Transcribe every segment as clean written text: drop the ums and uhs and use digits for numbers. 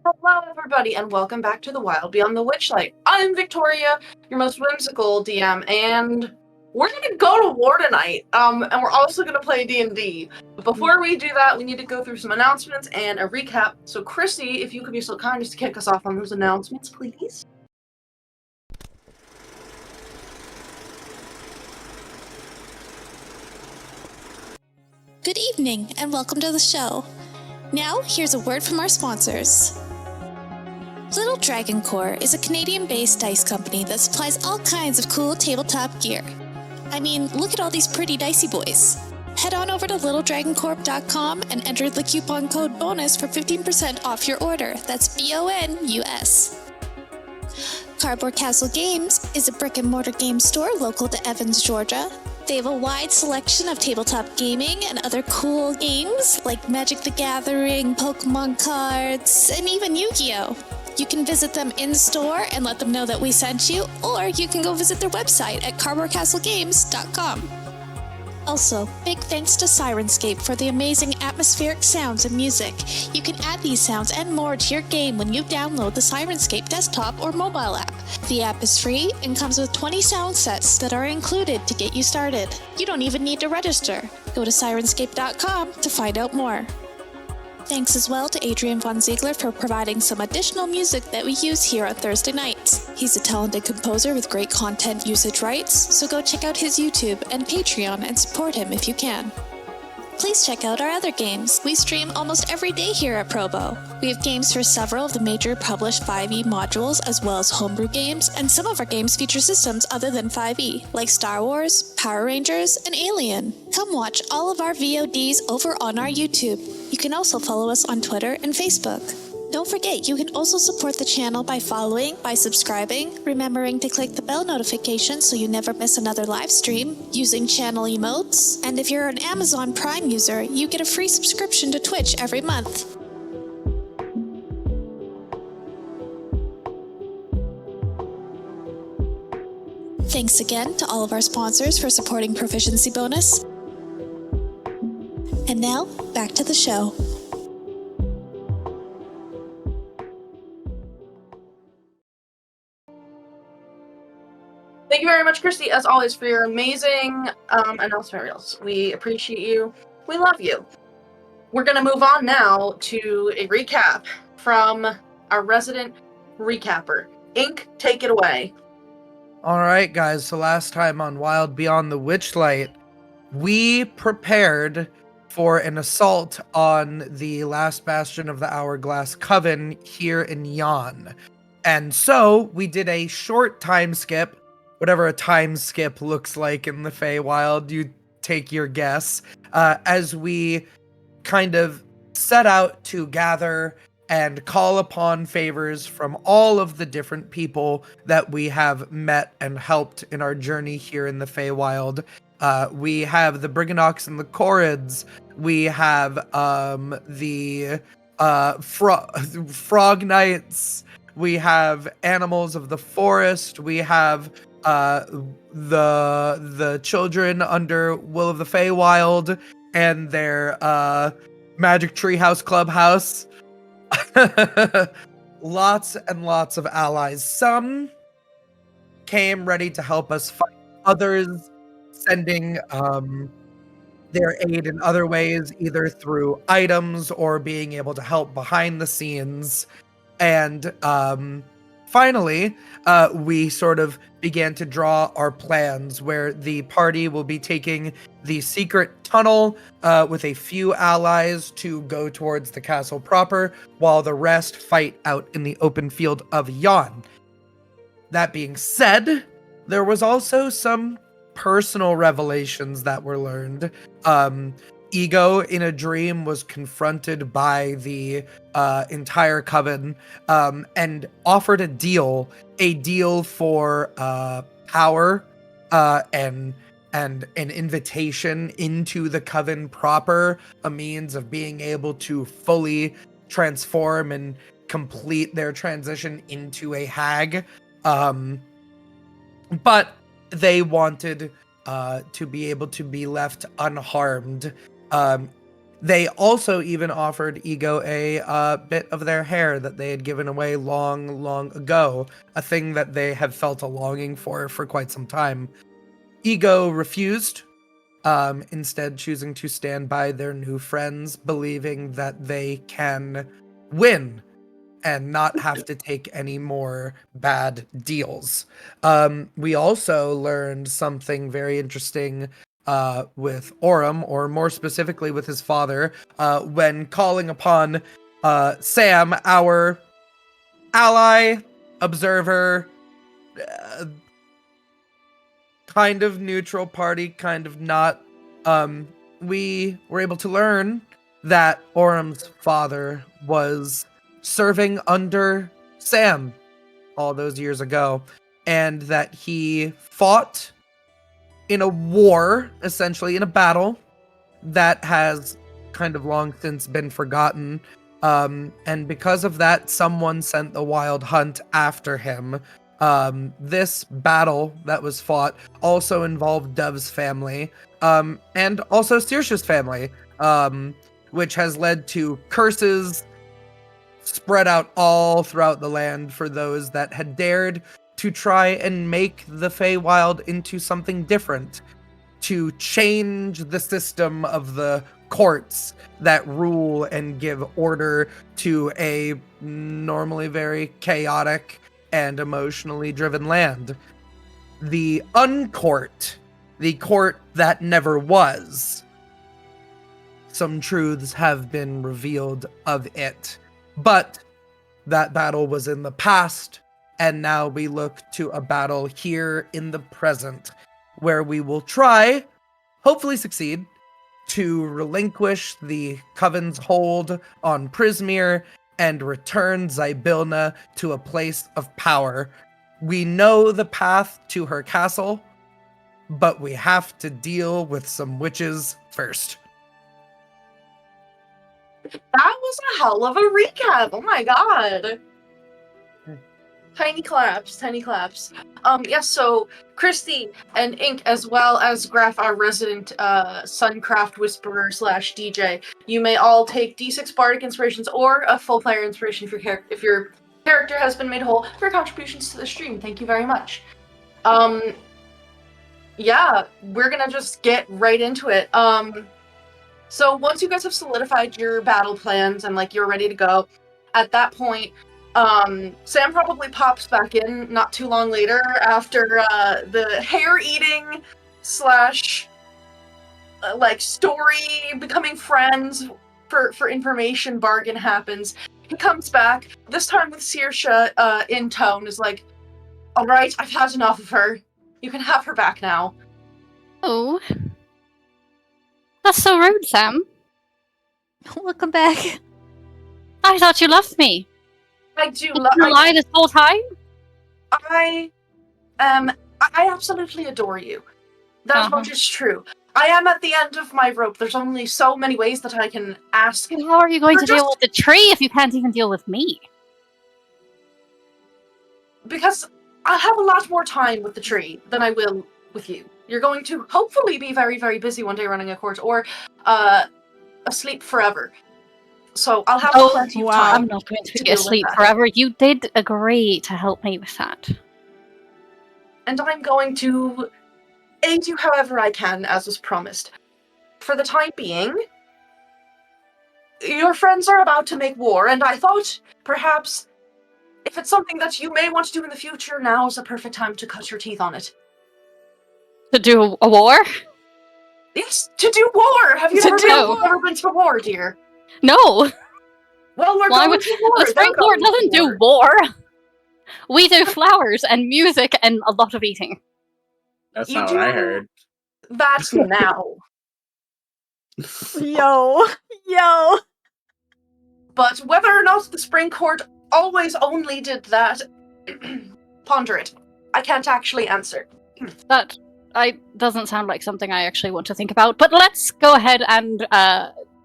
Hello, everybody, and welcome back to the Wild Beyond the Witchlight. I'm Victoria, your most whimsical DM, and we're gonna go to war tonight. And we're also gonna play D&D. But before we do that, we need to go through some announcements and a recap. So, Kristy, if you could be so kind as to kick us off on those announcements, please. Good evening, and welcome to the show. Now, here's a word from our sponsors. Little Dragon Core is a Canadian-based dice company that supplies all kinds of cool tabletop gear. I mean, look at all these pretty dicey boys. Head on over to littledragoncorp.com and enter the coupon code BONUS for 15% off your order. That's BONUS. Cardboard Castle Games is a brick-and-mortar game store local to Evans, Georgia. They have a wide selection of tabletop gaming and other cool games like Magic the Gathering, Pokemon cards, and even Yu-Gi-Oh! You can visit them in-store and let them know that we sent you, or you can go visit their website at cardboardcastlegames.com. Also, big thanks to Sirenscape for the amazing atmospheric sounds and music. You can add these sounds and more to your game when you download the Sirenscape desktop or mobile app. The app is free and comes with 20 sound sets that are included to get you started. You don't even need to register. Go to Sirenscape.com to find out more. Thanks as well to Adrian Von Ziegler for providing some additional music that we use here on Thursday nights. He's a talented composer with great content usage rights, so go check out his YouTube and Patreon and support him if you can. Please check out our other games. We stream almost every day here at Provo. We have games for several of the major published 5e modules, as well as homebrew games, and some of our games feature systems other than 5e, like Star Wars, Power Rangers, and Alien. Come watch all of our VODs over on our YouTube. You can also follow us on Twitter and Facebook. Don't forget, you can also support the channel by following, by subscribing, remembering to click the bell notification so you never miss another live stream, using channel emotes, and if you're an Amazon Prime user, you get a free subscription to Twitch every month. Thanks again to all of our sponsors for supporting Proficiency Bonus. And now, back to the show. Thank you very much, Kristy, as always, for your amazing announcements. We appreciate you. We love you. We're going to move on now to a recap from our resident recapper. Ink, take it away. All right, guys. So last time on Wild Beyond the Witchlight, we prepared for an assault on the last bastion of the Hourglass Coven here in Yan. And so we did a short time skip, whatever a time skip looks like in the Feywild, you take your guess, as we kind of set out to gather and call upon favors from all of the different people that we have met and helped in our journey here in the Feywild. We have the Brigandox and the Corrids. We have the Frog Knights. We have Animals of the Forest. We have the children under Will of the Feywild and their Magic Treehouse Clubhouse. Lots and lots of allies. Some came ready to help us fight. Others sending their aid in other ways, either through items or being able to help behind the scenes. And finally, we sort of began to draw our plans, where the party will be taking the secret tunnel with a few allies to go towards the castle proper, while the rest fight out in the open field of Yan. That being said, there was also some personal revelations that were learned. Ego in a dream was confronted by the entire coven and offered a deal for power and an invitation into the coven proper, a means of being able to fully transform and complete their transition into a hag. But they wanted to be able to be left unharmed. They also even offered Ego a bit of their hair that they had given away long, long ago, a thing that they have felt a longing for quite some time. Ego refused, instead choosing to stand by their new friends, believing that they can win and not have to take any more bad deals. We also learned something very interesting with Aurum, or more specifically with his father, when calling upon Sam, our ally, observer, kind of neutral party, kind of not. We were able to learn that Aurum's father was serving under Sam all those years ago, and that he fought in a war, essentially in a battle that has kind of long since been forgotten. And because of that, someone sent the Wild Hunt after him. This battle that was fought also involved Dove's family, and also Saoirse's family, which has led to curses spread out all throughout the land for those that had dared to try and make the Feywild into something different, to change the system of the courts that rule and give order to a normally very chaotic and emotionally driven land. The Uncourt, the court that never was. Some truths have been revealed of it, but that battle was in the past, and now we look to a battle here in the present, where we will try, hopefully succeed, to relinquish the Coven's hold on Prismere and return Zybilna to a place of power. We know the path to her castle, but we have to deal with some witches first. That was a hell of a recap. Oh my god. Tiny claps, tiny claps. Yes, so Kristy and Ink, as well as Graf, our resident Suncraft Whisperer / DJ, you may all take D6 Bardic Inspirations or a full player inspiration if your character has been made whole for your contributions to the stream. Thank you very much. Yeah, we're gonna just get right into it. So once you guys have solidified your battle plans and like you're ready to go, at that point, Sam probably pops back in not too long later after the hair-eating / like story becoming friends for information bargain happens. He comes back, this time with Saoirse in tone, is like, "Alright, I've had enough of her. You can have her back now." Oh. That's so rude, Sam. Welcome back. I thought you loved me. I do You love. lie this whole time? I absolutely adore you. That much is true. I am at the end of my rope. There's only so many ways that I can ask. And how are you going Or to deal with the tree if you can't even deal with me? Because I have a lot more time with the tree than I will with you. You're going to hopefully be very, very busy one day running a court, or asleep forever. So I'll have plenty of time. I'm not going to be asleep forever. You did agree to help me with that. And I'm going to aid you however I can, as was promised. For the time being, your friends are about to make war, and I thought perhaps if it's something that you may want to do in the future, now is a perfect time to cut your teeth on it. To do a war? Yes, to do war! Have you never been to war, dear? No! Well, we're going to war. The Spring Court doesn't do war! We do flowers and music and a lot of eating. That's not what I heard. That's now. Yo. But whether or not the Spring Court always only did that, ponder it. I can't actually answer. That doesn't sound like something I actually want to think about, but let's go ahead and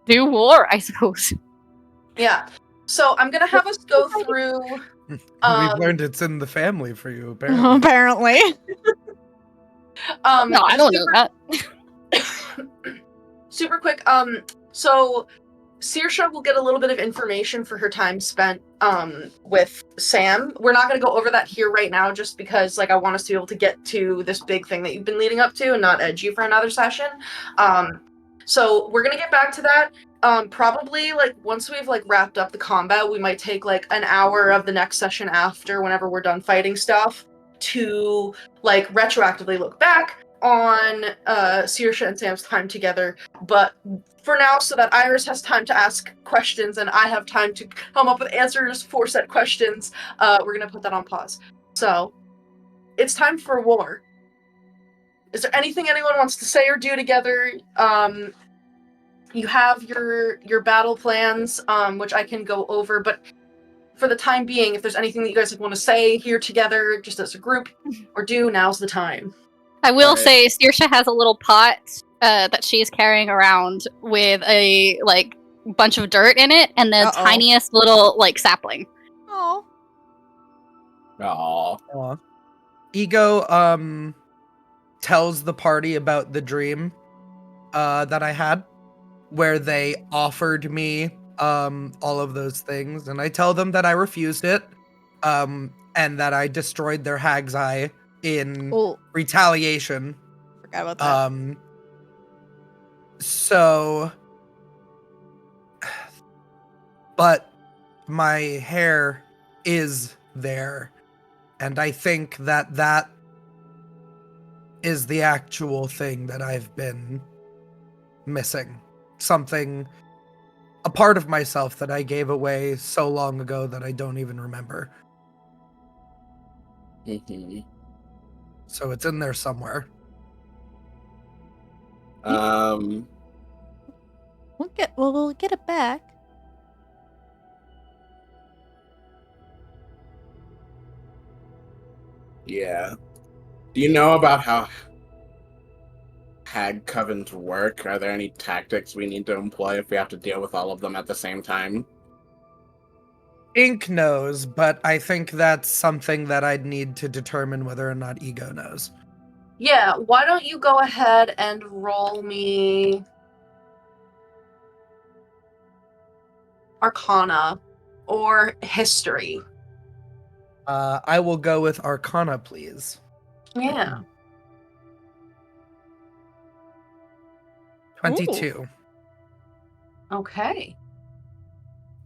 do war, I suppose. Yeah. So I'm gonna have us go through... We've learned it's in the family for you, apparently. Apparently. No, I don't know that. Super quick, So Saoirse will get a little bit of information for her time spent with Sam. We're not going to go over that here right now just because I want us to be able to get to this big thing that you've been leading up to and not edge you for another session. So we're going to get back to that. Probably once we've wrapped up the combat, we might take an hour of the next session after, whenever we're done fighting stuff, to retroactively look back on Saoirse and Sam's time together. But for now, so that Iris has time to ask questions and I have time to come up with answers for said questions, we're gonna put that on pause. So it's time for war. Is there anything anyone wants to say or do together? You have your battle plans, which I can go over, but for the time being, if there's anything that you guys want to say here together, just as a group, or do, now's the time. I will Right. say Saoirse has a little pot that she's carrying around with a bunch of dirt in it and the Uh-oh. tiniest little sapling. Oh. Aw. Aw. Ego tells the party about the dream that I had, where they offered me all of those things, and I tell them that I refused it, and that I destroyed their hag's eye in Oh, retaliation. forgot about that. So, but my hair is there, and I think that is the actual thing that I've been missing. Something, a part of myself that I gave away so long ago that I don't even remember. Mhm. So it's in there somewhere. Um, We'll get it back. yeah. Do you know about how hag covens work? Are there any tactics we need to employ if we have to deal with all of them at the same time? Ink knows, but I think that's something that I'd need to determine whether or not Ego knows. Yeah, why don't you go ahead and roll me Arcana or History. I will go with Arcana, please. Yeah. 22. Okay.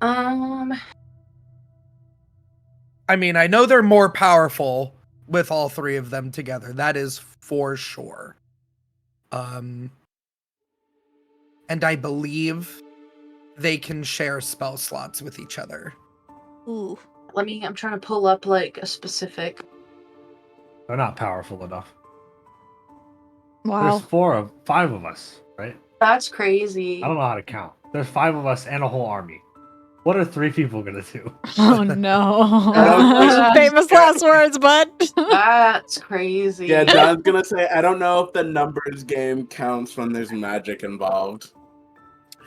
I mean, I know they're more powerful with all three of them together. That is for sure. And I believe they can share spell slots with each other. Ooh. I'm trying to pull up a specific. They're not powerful enough. Wow. There's 5 of us, right? That's crazy. I don't know how to count. There's 5 of us and a whole army. What are 3 people gonna do? Oh no. Yeah. Famous last words, bud. That's crazy. Yeah, Don's gonna say, I don't know if the numbers game counts when there's magic involved.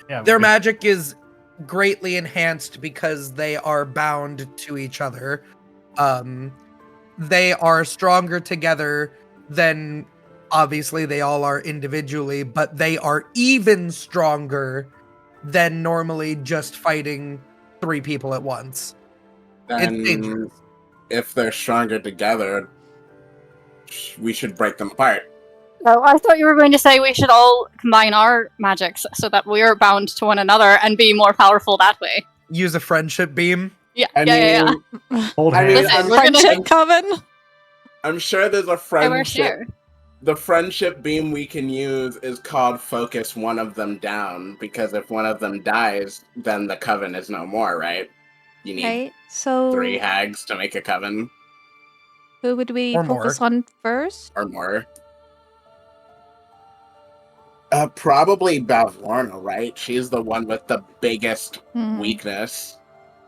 Yeah, Their because- magic is greatly enhanced because they are bound to each other. They are stronger together than obviously they all are individually, but they are even stronger than normally just fighting 3 people at once. It's Then, dangerous. if they're stronger together, we should break them apart. Oh, I thought you were going to say we should all combine our magics so that we are bound to one another and be more powerful that way. Use a friendship beam. Yeah, I yeah. Hold I mean, hands. Listen, I'm, we're gonna- Friendship coven. I'm sure there's a Our friendship. share. The friendship beam we can use is called focus one of them down, because if one of them dies, then the coven is no more, right? You need Right. So 3 hags to make a coven, who would we Or focus more. on first? or more. Probably Balvorna, right? She's the one with the biggest Hmm. weakness.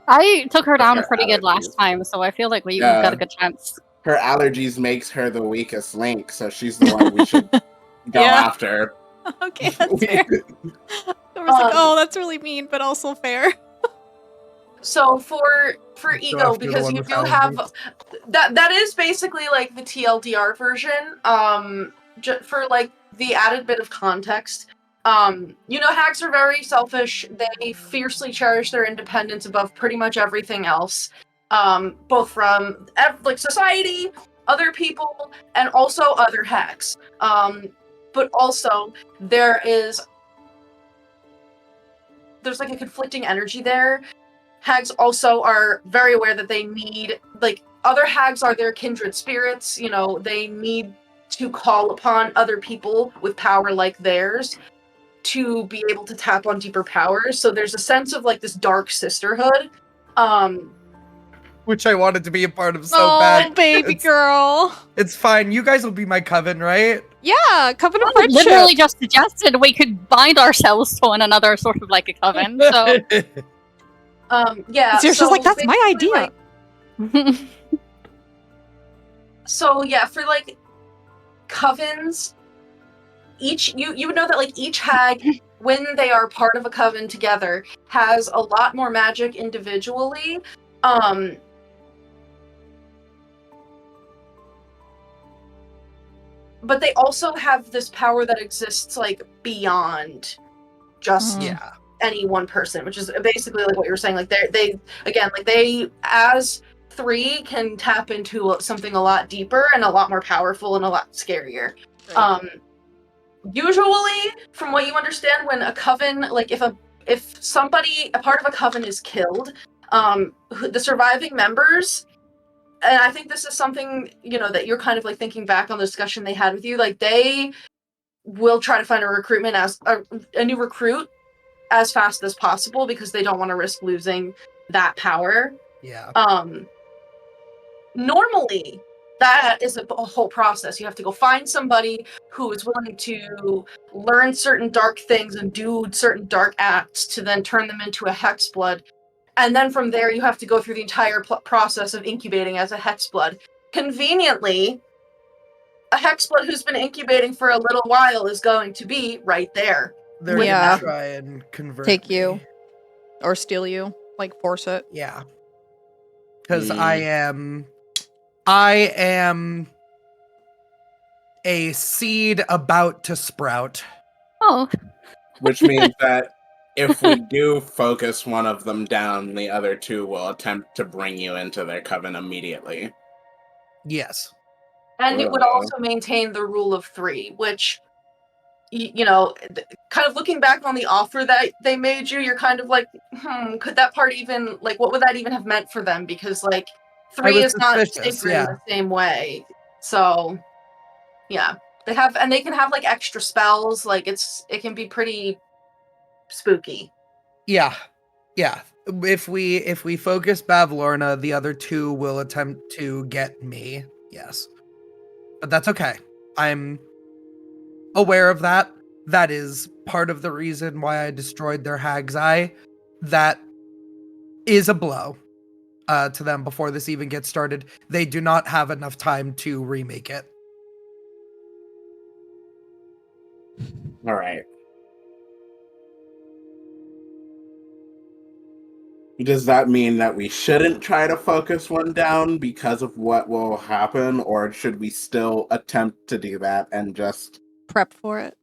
I took her down Her pretty good last allergies. time, so I feel like we've Yeah. got a good chance. Her allergies makes her the weakest link, so she's the one we should go Yeah. after. Okay, that's fair. I was like, oh, that's really mean, but also fair. So for Go Ego, after the because one you with do have allergies. that is basically like the TLDR version. For like the added bit of context, Hags are very selfish. They fiercely cherish their independence above pretty much everything else, both from society, other people, and also other hags. But also there's like a conflicting energy there. Hags also are very aware that they need, other hags are their kindred spirits. They need to call upon other people with power like theirs to be able to tap on deeper powers. So there's a sense of this dark sisterhood. Which I wanted to be a part of so bad. Oh, baby girl. It's fine. You guys will be my coven, right? Yeah, coven of I friendship. literally just suggested we could bind ourselves to one another, sort of like a coven. So, Yeah. Saoirse's so like, that's my basically, idea. So yeah, for covens, you would know that each hag, when they are part of a coven together, has a lot more magic individually. But they also have this power that exists beyond just Yeah. any one person, which is basically what you were saying. They as three can tap into something a lot deeper and a lot more powerful and a lot scarier. Right. Usually, from what you understand, when a coven, if somebody, a part of a coven is killed, the surviving members, and I think this is something, that you're kind of thinking back on the discussion they had with you, they will try to find a new recruit as fast as possible because they don't want to risk losing that power. Yeah. Normally, that is a whole process. You have to go find somebody who is willing to learn certain dark things and do certain dark acts to then turn them into a hexblood. And then from there, you have to go through the entire process of incubating as a hexblood. Conveniently, a hexblood who's been incubating for a little while is going to be right there. They're Yeah. gonna try and convert Take me. you. Or steal you. Force it. Yeah. Because I am a seed about to sprout. oh, Which means that if we do focus one of them down, the other two will attempt to bring you into their coven immediately. Yes. And it would also maintain the rule of three, which, kind of looking back on the offer that they made you, you're kind of could that part even, what would that even have meant for them? Because, three is not sacred in the same way. So, yeah. They can have, extra spells. It can be pretty spooky. Yeah. Yeah. If we focus Bavlorna, the other two will attempt to get me. Yes. But that's okay. I'm aware of that. That is part of the reason why I destroyed their Hag's Eye. That is a blow to them before this even gets started. They do not have enough time to remake it. All right. Does that mean that we shouldn't try to focus one down because of what will happen, or should we still attempt to do that and just Prep for it.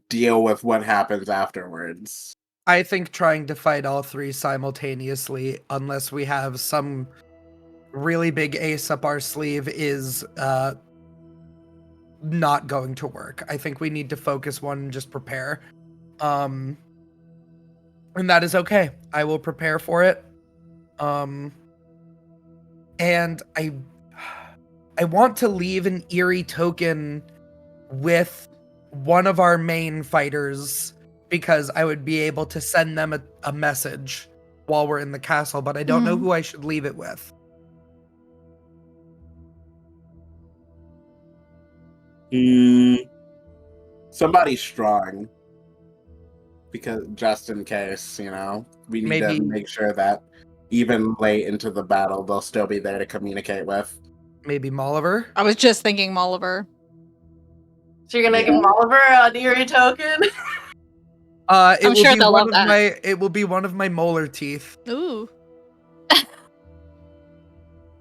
deal with what happens afterwards? I think trying to fight all three simultaneously, unless we have some really big ace up our sleeve, is not going to work. I think we need to focus one and just prepare. And that is okay. I will prepare for it. And I want to leave an eerie token with one of our main fighters because I would be able to send them a message while we're in the castle, but I don't know who I should leave it with. Somebody strong. Because just in case, we need to make sure that even late into the battle, they'll still be there to communicate with. Maybe Molliver? I was just thinking Molliver. So you're gonna give Molliver an eerie token? I'm sure they'll love that. It will be one of my molar teeth. Ooh.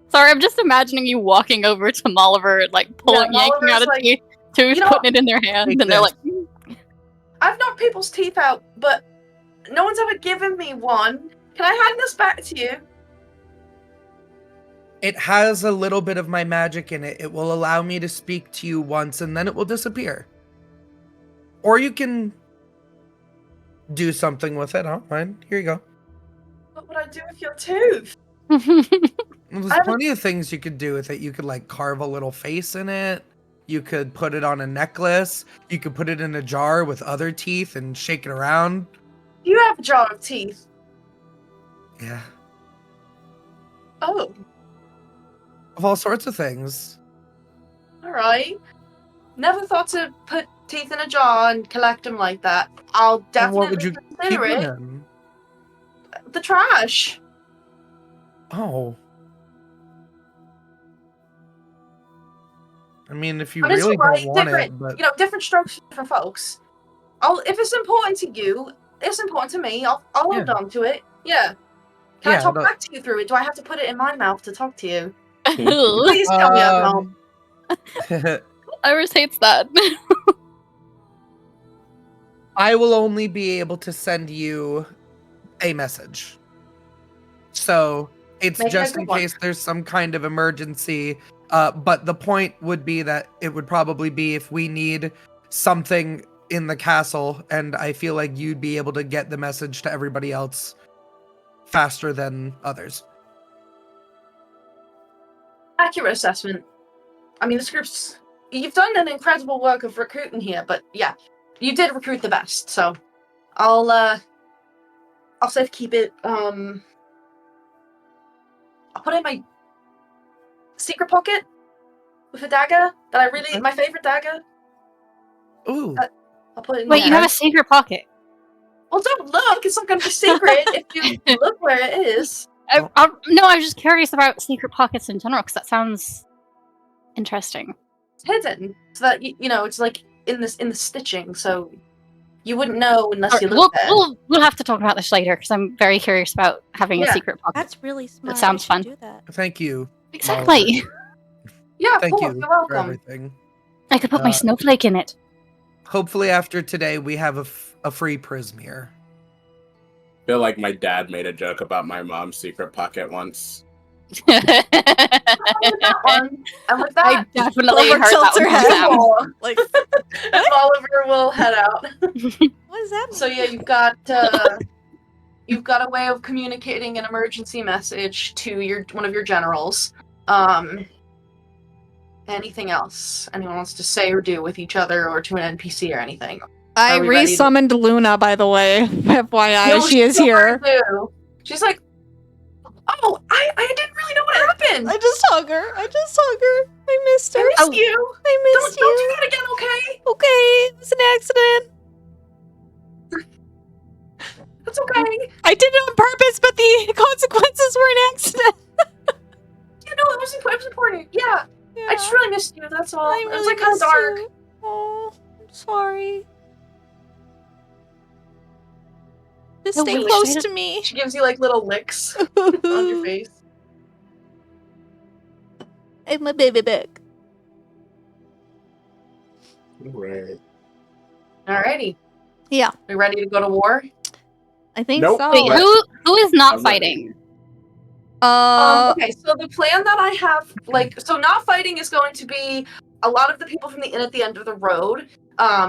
Sorry, I'm just imagining you walking over to Molliver, yanking out a teeth, putting it in their hand, and they're like, I've knocked people's teeth out, but no one's ever given me one. Can I hand this back to you? It has a little bit of my magic in it. It will allow me to speak to you once and then it will disappear. Or you can do something with it. I don't mind. Here you go. What would I do with your tooth? Well, there's plenty of things you could do with it. You could like carve a little face in it. You could put it on a necklace. You could put it in a jar with other teeth and shake it around. You have a jar of teeth. Yeah. Oh, Of all sorts of things. alright. Never thought to put teeth in a jar and collect them like that. I'll And definitely what would you keep consider it. them in? The trash. Oh. I mean, if you But it's really alright, don't want different, it, but different strokes for different folks. If it's important to you, it's important to me. I'll hold Yeah. on to it. Yeah. Can I Yeah, talk but- back to you through it? Do I have to put it in my mouth to talk to you? Ew. Please tell me I'm wrong. Iris hates that. I will only be able to send you a message. So it's Make it a just good in one. case there's some kind of emergency. But the point would be that it would probably be if we need something in the castle, and I feel like you'd be able to get the message to everybody else faster than others. Accurate assessment. I mean, this group's... You've done an incredible work of recruiting here, but yeah, you did recruit the best, so I'll safe keep it, I'll put it in my secret pocket with a dagger that I really... Okay. My favorite dagger. Ooh. I'll put it in Wait, there. you have a secret pocket. Well, don't look. It's not going to be secret if you look where it is. No, I was just curious about secret pockets in general because that sounds interesting. It's hidden, so that it's like in the stitching, so you wouldn't know unless you look there. We'll have to talk about this later because I'm very curious about having a Yeah. secret pocket. That's really smart. sounds I should fun. Do that. Thank you. Exactly. Yeah, Thank cool. you You're for welcome. everything. I could put my snowflake in it. Hopefully after today we have a free Prismere. I feel like my dad made a joke about my mom's secret pocket once. And with that one, and with I that, definitely Clover heard tilts that her one head. from Sam. Sam. Like, Oliver will head out. what does that mean? So yeah, you've got a way of communicating an emergency message to one of your generals. Anything else anyone wants to say or do with each other or to an NPC or anything? I Are we ready to- re-summoned Luna, by the way. FYI, No, she is still here. do. She's like, oh, I didn't really know what happened. I just hug her. I missed her. I missed you. I missed Don't you. do that again, okay? Okay, it was an accident. That's okay. I did it on purpose, but the consequences were an accident. You know, it was important. Yeah. Yeah, I just really missed you, that's all. I It was really like kind of missed dark. you. Oh, I'm sorry. Just No, stay wait, close should I- to me. She gives you like little licks on your face. I'm a baby bug. Right. Alrighty. Yeah, We ready to go to war? I think Nope. so. Wait, What? who is not I'm ready. fighting? Okay, so the plan that I have, so not fighting is going to be a lot of the people from the inn at the end of the road.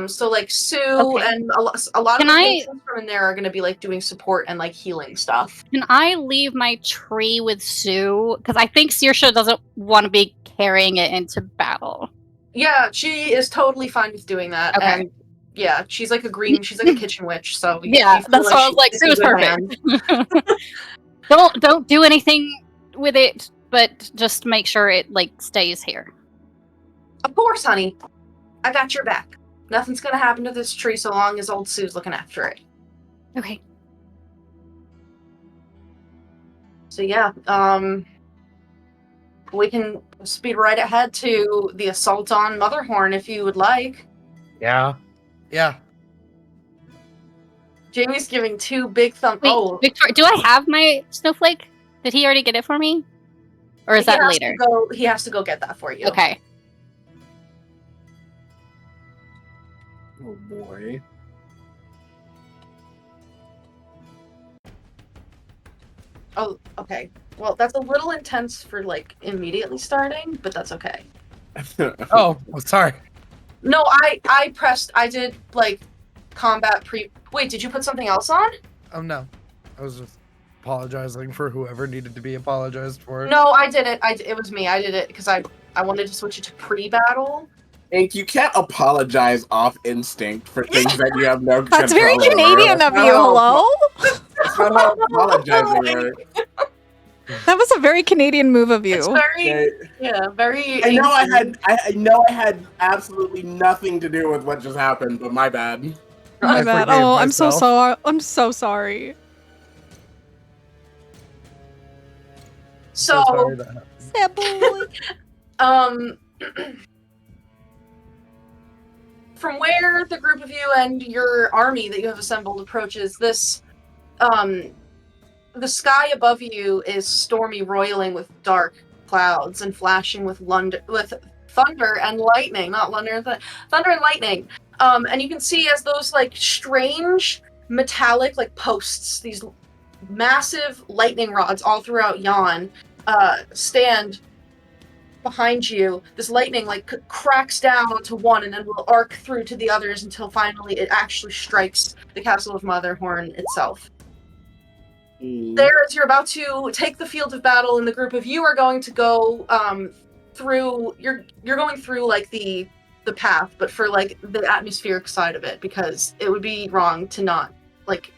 So like Sue Okay. and a lot Can of the I- patrons from in there are going to be like doing support and like healing stuff. Can I leave my tree with Sue? Because I think Saoirse doesn't want to be carrying it into battle. Yeah, she is totally fine with doing that. Okay. And yeah, she's like she's like a kitchen witch, so Yeah, you feel that's what I was like. she's in Sue's good perfect. hands. Don't do anything with it, but just make sure it like stays here. Of course, honey. I got your back. Nothing's gonna happen to this tree so long as old Sue's looking after it. Okay. So yeah, we can speed right ahead to the assault on Motherhorn if you would like. Yeah. Yeah. Jamie's giving two big thumbs. Wait, Oh, Victoria, do I have my snowflake? Did he already get it for me? Or is he that has later? He has to go get that for you. Okay. Oh boy. Oh, okay. Well, that's a little intense for like immediately starting, but that's okay. Oh, well, sorry. No, I did like combat pre. Wait, did you put something else on? Oh no, I was just apologizing for whoever needed to be apologized for. No, I did it. It was me. I did it because I wanted to switch it to pre-battle. Ink, you can't apologize off instinct for things that you have no control That's very over. Canadian That's of not you. how- Hello. That's not how apologizing works. That was a very Canadian move of It's you. very, yeah, very. I know I had absolutely nothing to do with what just happened, but my bad. My I bad. forgave Oh, I'm so myself. sorry. I'm so sorry. So So, sorry that happened. Sad boy. From where the group of you and your army that you have assembled approaches, this, the sky above you is stormy, roiling with dark clouds and flashing with thunder and lightning. Not thunder and lightning. And you can see as those like strange metallic like posts, these massive lightning rods all throughout Yon, stand behind you. This lightning like cracks down onto one and then will arc through to the others until finally it actually strikes the castle of Motherhorn itself. There, as you're about to take the field of battle, and the group of you are going to go through. You're going through like the path, but for like the atmospheric side of it, because it would be wrong to not like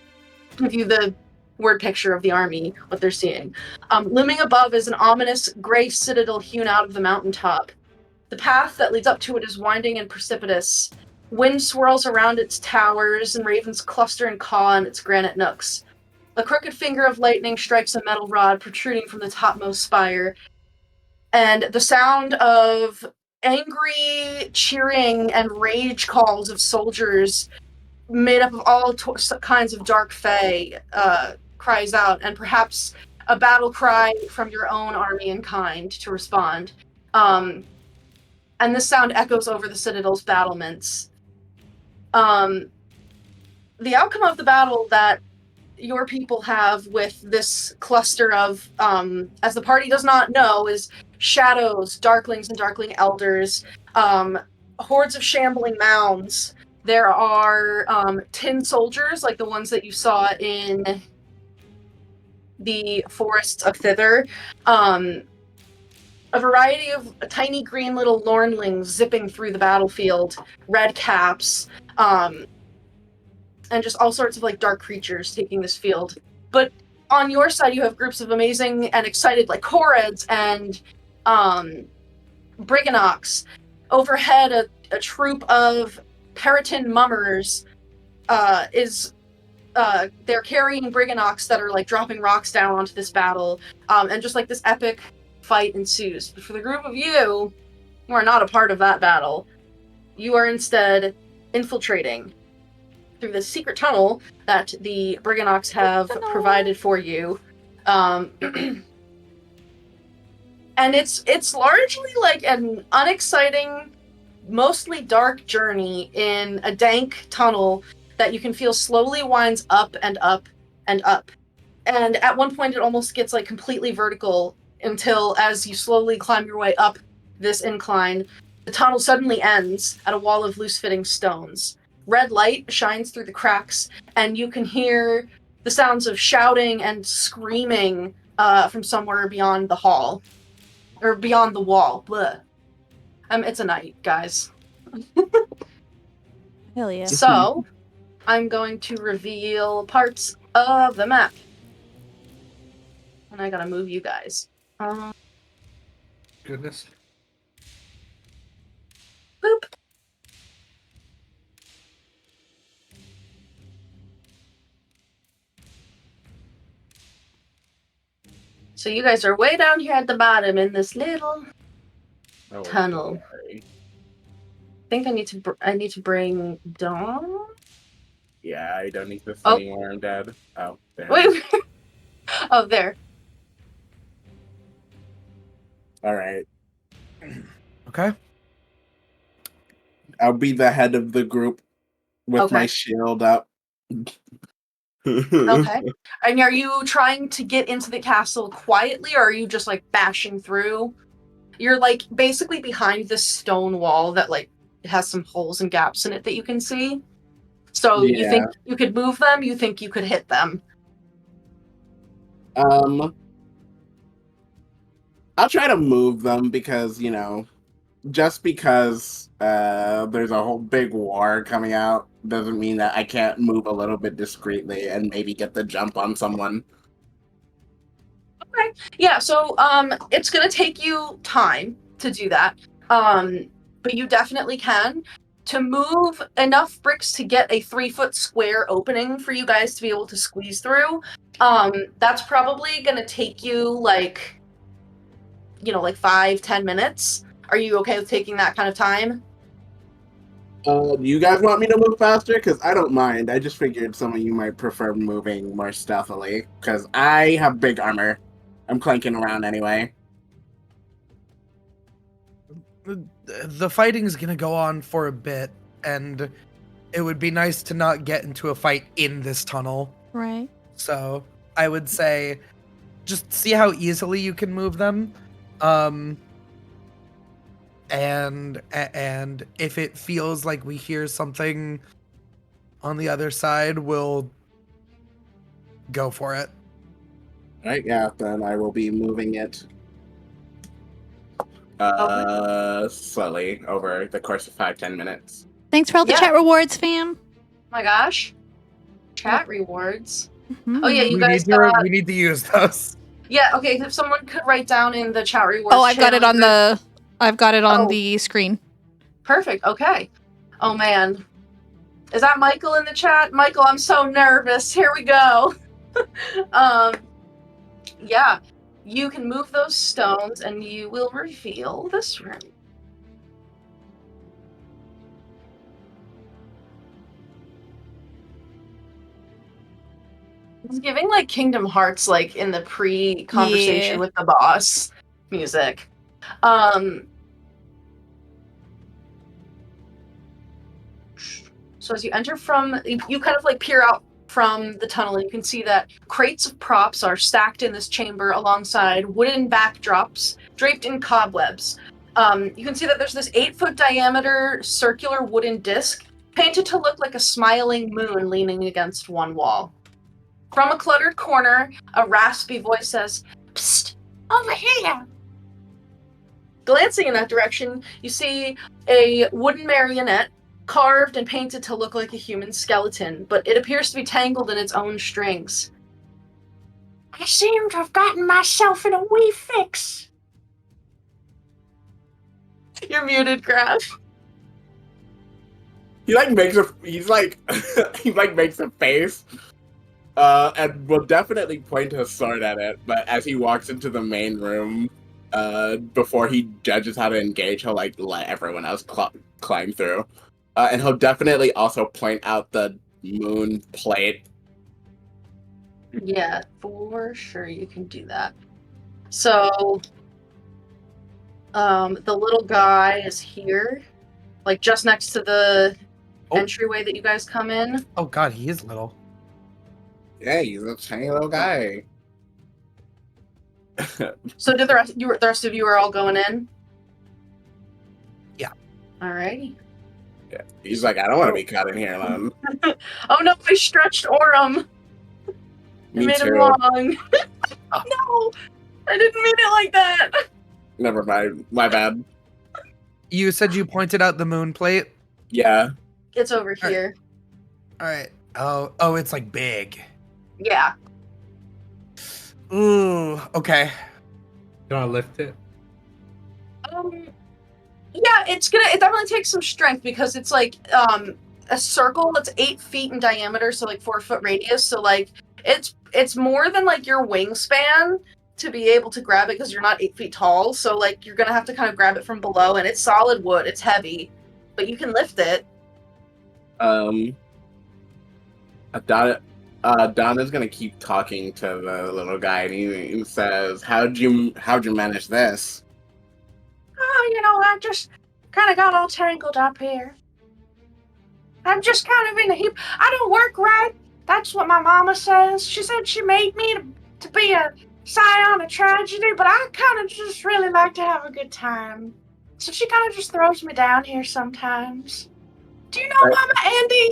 give you the word picture of the army, what they're seeing. Looming above is an ominous gray citadel hewn out of the mountaintop. The path that leads up to it is winding and precipitous. Wind swirls around its towers, and ravens cluster and caw in its granite nooks. A crooked finger of lightning strikes a metal rod protruding from the topmost spire, and the sound of angry cheering and rage calls of soldiers made up of all kinds of dark fae cries out, and perhaps a battle cry from your own army in kind to respond. And this sound echoes over the Citadel's battlements. The outcome of the battle that your people have with this cluster of, as the party does not know, is shadows, darklings and darkling elders, hordes of shambling mounds. There are tin soldiers, like the ones that you saw in the forests of Thither. A variety of tiny green little lornlings zipping through the battlefield, red caps, and just all sorts of like dark creatures taking this field. But on your side, you have groups of amazing and excited like Koreds and Briganox. Overhead, a troop of Periton mummers they're carrying Briganox that are like dropping rocks down onto this battle, and just like this epic fight ensues. But for the group of you who are not a part of that battle, you are instead infiltrating through this secret tunnel that the Briganox have provided for you. And it's largely like an unexciting, mostly dark journey in a dank tunnel that you can feel slowly winds up and up and up. And at one point it almost gets like completely vertical until, as you slowly climb your way up this incline, the tunnel suddenly ends at a wall of loose-fitting stones. Red light shines through the cracks, and you can hear the sounds of shouting and screaming from somewhere beyond the hall. Or beyond the wall. Bleh. It's a night, guys. Hell yeah. So, I'm going to reveal parts of the map. And I gotta move you guys. Goodness. Boop. So you guys are way down here at the bottom in this little tunnel. Okay. I think I need to bring Dawn. Yeah, I don't need this Oh. anymore. I'm dead. Oh, there. Wait. Oh, there. All right. Okay. I'll be the head of the group with my Okay. shield up. Okay. And are you trying to get into the castle quietly, or are you just like bashing through? You're like basically behind this stone wall that like has some holes and gaps in it that you can see. So you think you could move them? You think you could hit them? I'll try to move them because, just because there's a whole big war coming out doesn't mean that I can't move a little bit discreetly and maybe get the jump on someone. Okay. Yeah, so it's gonna take you time to do that. But you definitely can. To move enough bricks to get a 3-foot square opening for you guys to be able to squeeze through, that's probably gonna take you like 5-10 minutes. Are you okay with taking that kind of time? Do you guys want me to move faster? Because I don't mind. I just figured some of you might prefer moving more stealthily. Because I have big armor. I'm clanking around anyway. The fighting's gonna go on for a bit, and it would be nice to not get into a fight in this tunnel. Right. So I would say just see how easily you can move them. And if it feels like we hear something on the other side, we'll go for it. Right, yeah, then I will be moving it slowly over the course of 5-10 minutes. Thanks for all the Yeah. chat rewards, fam. Oh my gosh. Chat rewards. Mhm. Oh yeah, you we guys we need to use those. Yeah, okay, if someone could write down in the chat rewards. Oh, I've got it on Oh. the screen. Perfect, okay. Oh man. Is that Michael in the chat? Michael, I'm so nervous. Here we go. Yeah. You can move those stones and you will reveal this room. It's giving like Kingdom Hearts like in the pre-conversation Yeah. with the boss music. So as you enter you kind of like peer out from the tunnel and you can see that crates of props are stacked in this chamber alongside wooden backdrops draped in cobwebs. You can see that there's this 8-foot diameter circular wooden disc painted to look like a smiling moon leaning against one wall. From a cluttered corner, a raspy voice says, "Psst, over here!" Glancing in that direction, you see a wooden marionette carved and painted to look like a human skeleton, but it appears to be tangled in its own strings. "I seem to have gotten myself in a wee fix." You're muted, Graf. He makes a face. And will definitely point his sword at it, but as he walks into the main room, before he judges how to engage, he'll let everyone else climb through. And he'll definitely also point out the moon plate. Yeah, for sure you can do that. So, the little guy is here, like just next to the entryway that you guys come in. Oh god, he is little. Yeah, he's a tiny little guy. So did the rest of you are all going in? Yeah. Alrighty. Yeah. He's like, I don't want to be caught in here alone. Oh no, I stretched Aurum. I Me made too. him wrong. No, I didn't mean it like that. Never mind. My bad. You said you pointed out the moon plate? Yeah. It's over here. Alright. Oh, it's like big. Yeah. Ooh, okay. You want to lift it? Yeah, it definitely takes some strength because it's like a circle that's 8 feet in diameter, so like 4-foot radius. So like it's more than like your wingspan to be able to grab it because you're not 8 feet tall. So like you're gonna have to kind of grab it from below, and it's solid wood. It's heavy, but you can lift it. Donna's gonna keep talking to the little guy, and he says, "How'd you manage this?" Oh, I just kind of got all tangled up here. I'm just kind of in a heap. I don't work right. That's what my mama says. She said she made me to be a scion of tragedy, but I kind of just really like to have a good time. So she kind of just throws me down here sometimes. Do you know Mama Andy?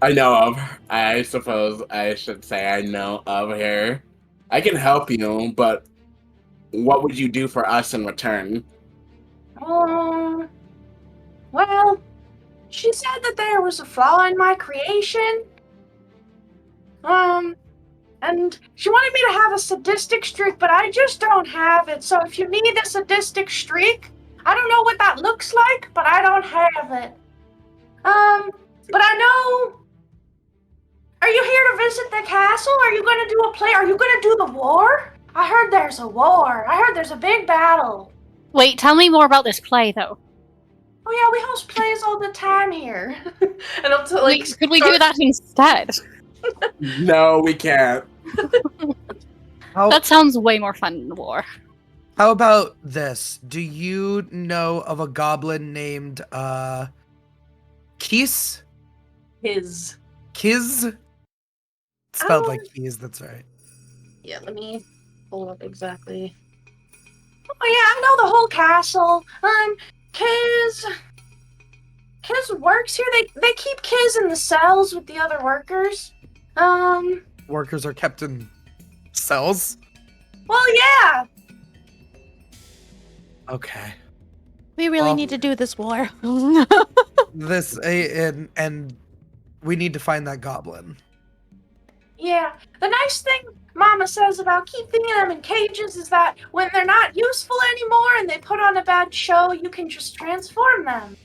I know of her. I suppose I should say I know of her. I can help you, but what would you do for us in return? Well, she said that there was a flaw in my creation. And she wanted me to have a sadistic streak, but I just don't have it. So if you need a sadistic streak, I don't know what that looks like, but I don't have it. But I know. Are you here to visit the castle? Are you going to do a play? Are you going to do the war? I heard there's a war. I heard there's a big battle. Wait, tell me more about this play, though. Oh yeah, we host plays all the time here. And up to Wait, could we do that instead? No, we can't. That sounds way more fun than the war. How about this? Do you know of a goblin named Keys? His. Kiz? Spelled like keys, that's right. Yeah, let me pull up exactly. Oh yeah, I know the whole castle. Kiz works here. They keep Kiz in the cells with the other workers. Workers are kept in cells? Well, yeah. Okay. We really need to do this war. This and we need to find that goblin. Yeah. The nice thing Mama says about keeping them in cages is that when they're not useful anymore and they put on a bad show, you can just transform them.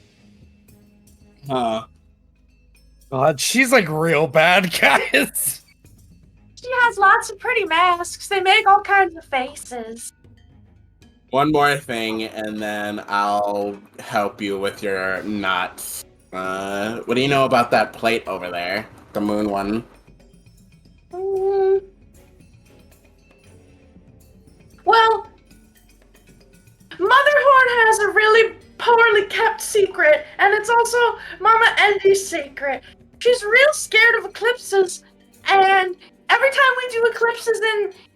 Huh. God, she's like real bad, guys. She has lots of pretty masks. They make all kinds of faces. One more thing, and then I'll help you with your knots. What do you know about that plate over there? The moon one? Well, Motherhorn has a really poorly kept secret, and it's also Mama Envy's secret. She's real scared of eclipses, and every time we do eclipses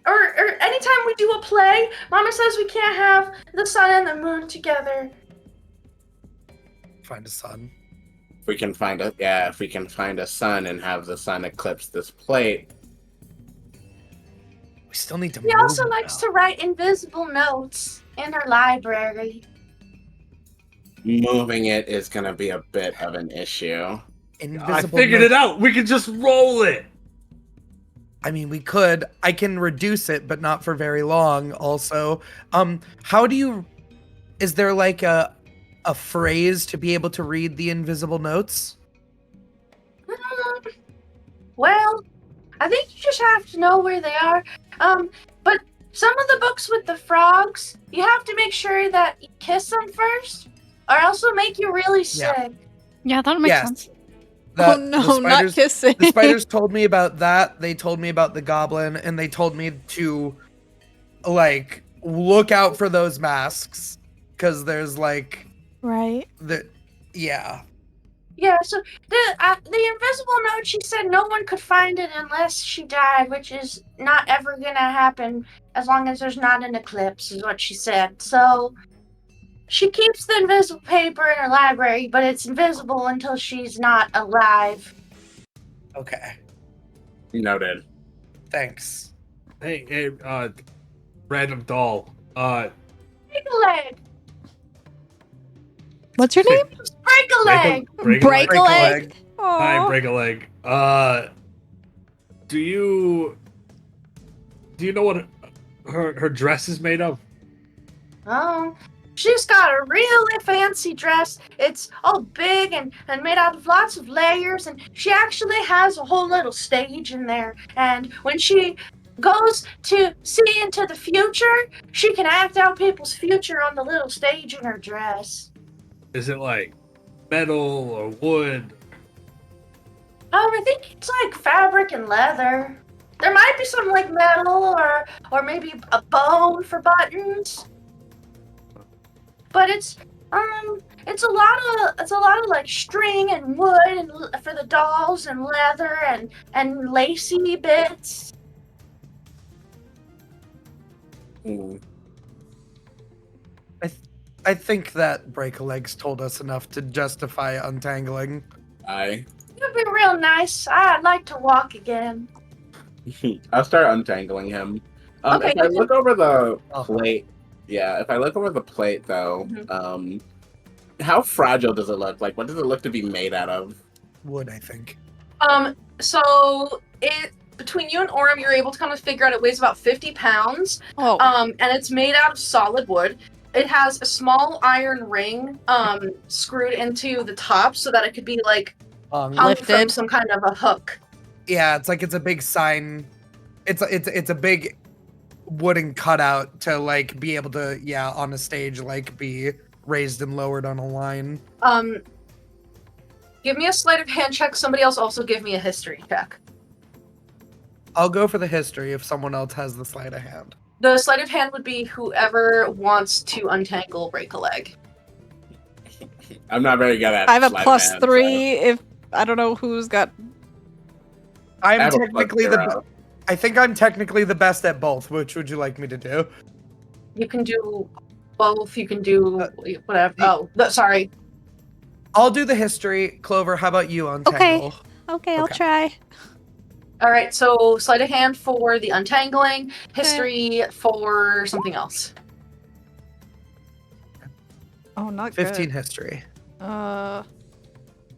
or anytime we do a play, Mama says we can't have the sun and the moon together. Find a sun. If we can find a sun and have the sun eclipse this plate. We still need to She move also likes to write invisible notes in her library. Moving it is gonna be a bit of an issue. I figured it out. We can just roll it. I mean, we could. I can reduce it, but not for very long. Also, how do you? Is there like a phrase to be able to read the invisible notes? Well, I think you just have to know where they are. But some of the books with the frogs, you have to make sure that you kiss them first, or else it'll make you really sick. Yeah, that makes sense. Oh no, not kissing. The spiders told me about that. They told me about the goblin, and they told me to, like, look out for those masks, because there's like, right. Yeah. Yeah. So the invisible note, she said no one could find it unless she died, which is not ever gonna happen as long as there's not an eclipse, is what she said. So she keeps the invisible paper in her library, but it's invisible until she's not alive. Okay. Noted. Thanks. Hey, random doll. Break a leg. What's your name? Break a leg. Break a leg. Hi, break a leg. Do you know what her dress is made of? Oh, she's got a really fancy dress. It's all big and made out of lots of layers, and she actually has a whole little stage in there. And when she goes to see into the future, she can act out people's future on the little stage in her dress. Is it like metal or wood? I think it's like fabric and leather. There might be some like metal or maybe a bone for buttons. But it's It's a lot of like string and wood and for the dolls and leather and lacy bits. I think that Break-a-Legs told us enough to justify untangling. Aye. It'd be real nice. I'd like to walk again. I'll start untangling him. Okay, If I look over the Oh. plate, if I look over the plate though, Mm-hmm. how fragile does it look? Like, what does it look to be made out of? Wood, I think. So it between you and Aurum, you're able to kind of figure out it weighs about 50 pounds. Oh. And it's made out of solid wood. It has a small iron ring screwed into the top so that it could be like hung from Lifted. some kind of a hook. Yeah, it's like it's a big sign. It's a big wooden cutout to like be able to on a stage like be raised and lowered on a line. Give me a sleight of hand check. Somebody else also give me a history check. I'll go for the history if someone else has the sleight of hand. The sleight of hand would be whoever wants to untangle Break-a-Leg. I'm not very good at. I have a sleight of plus hand, 3 if I don't know who's got. I I'm have a technically +0. I think I'm technically the best at both. Which would you like me to do? You can do both. You can do whatever. Sorry. I'll do the history. Clover, how about you untangle? Okay, I'll Okay. try. All right. So sleight of hand for the untangling. History for something else. Oh, not 15 good. history.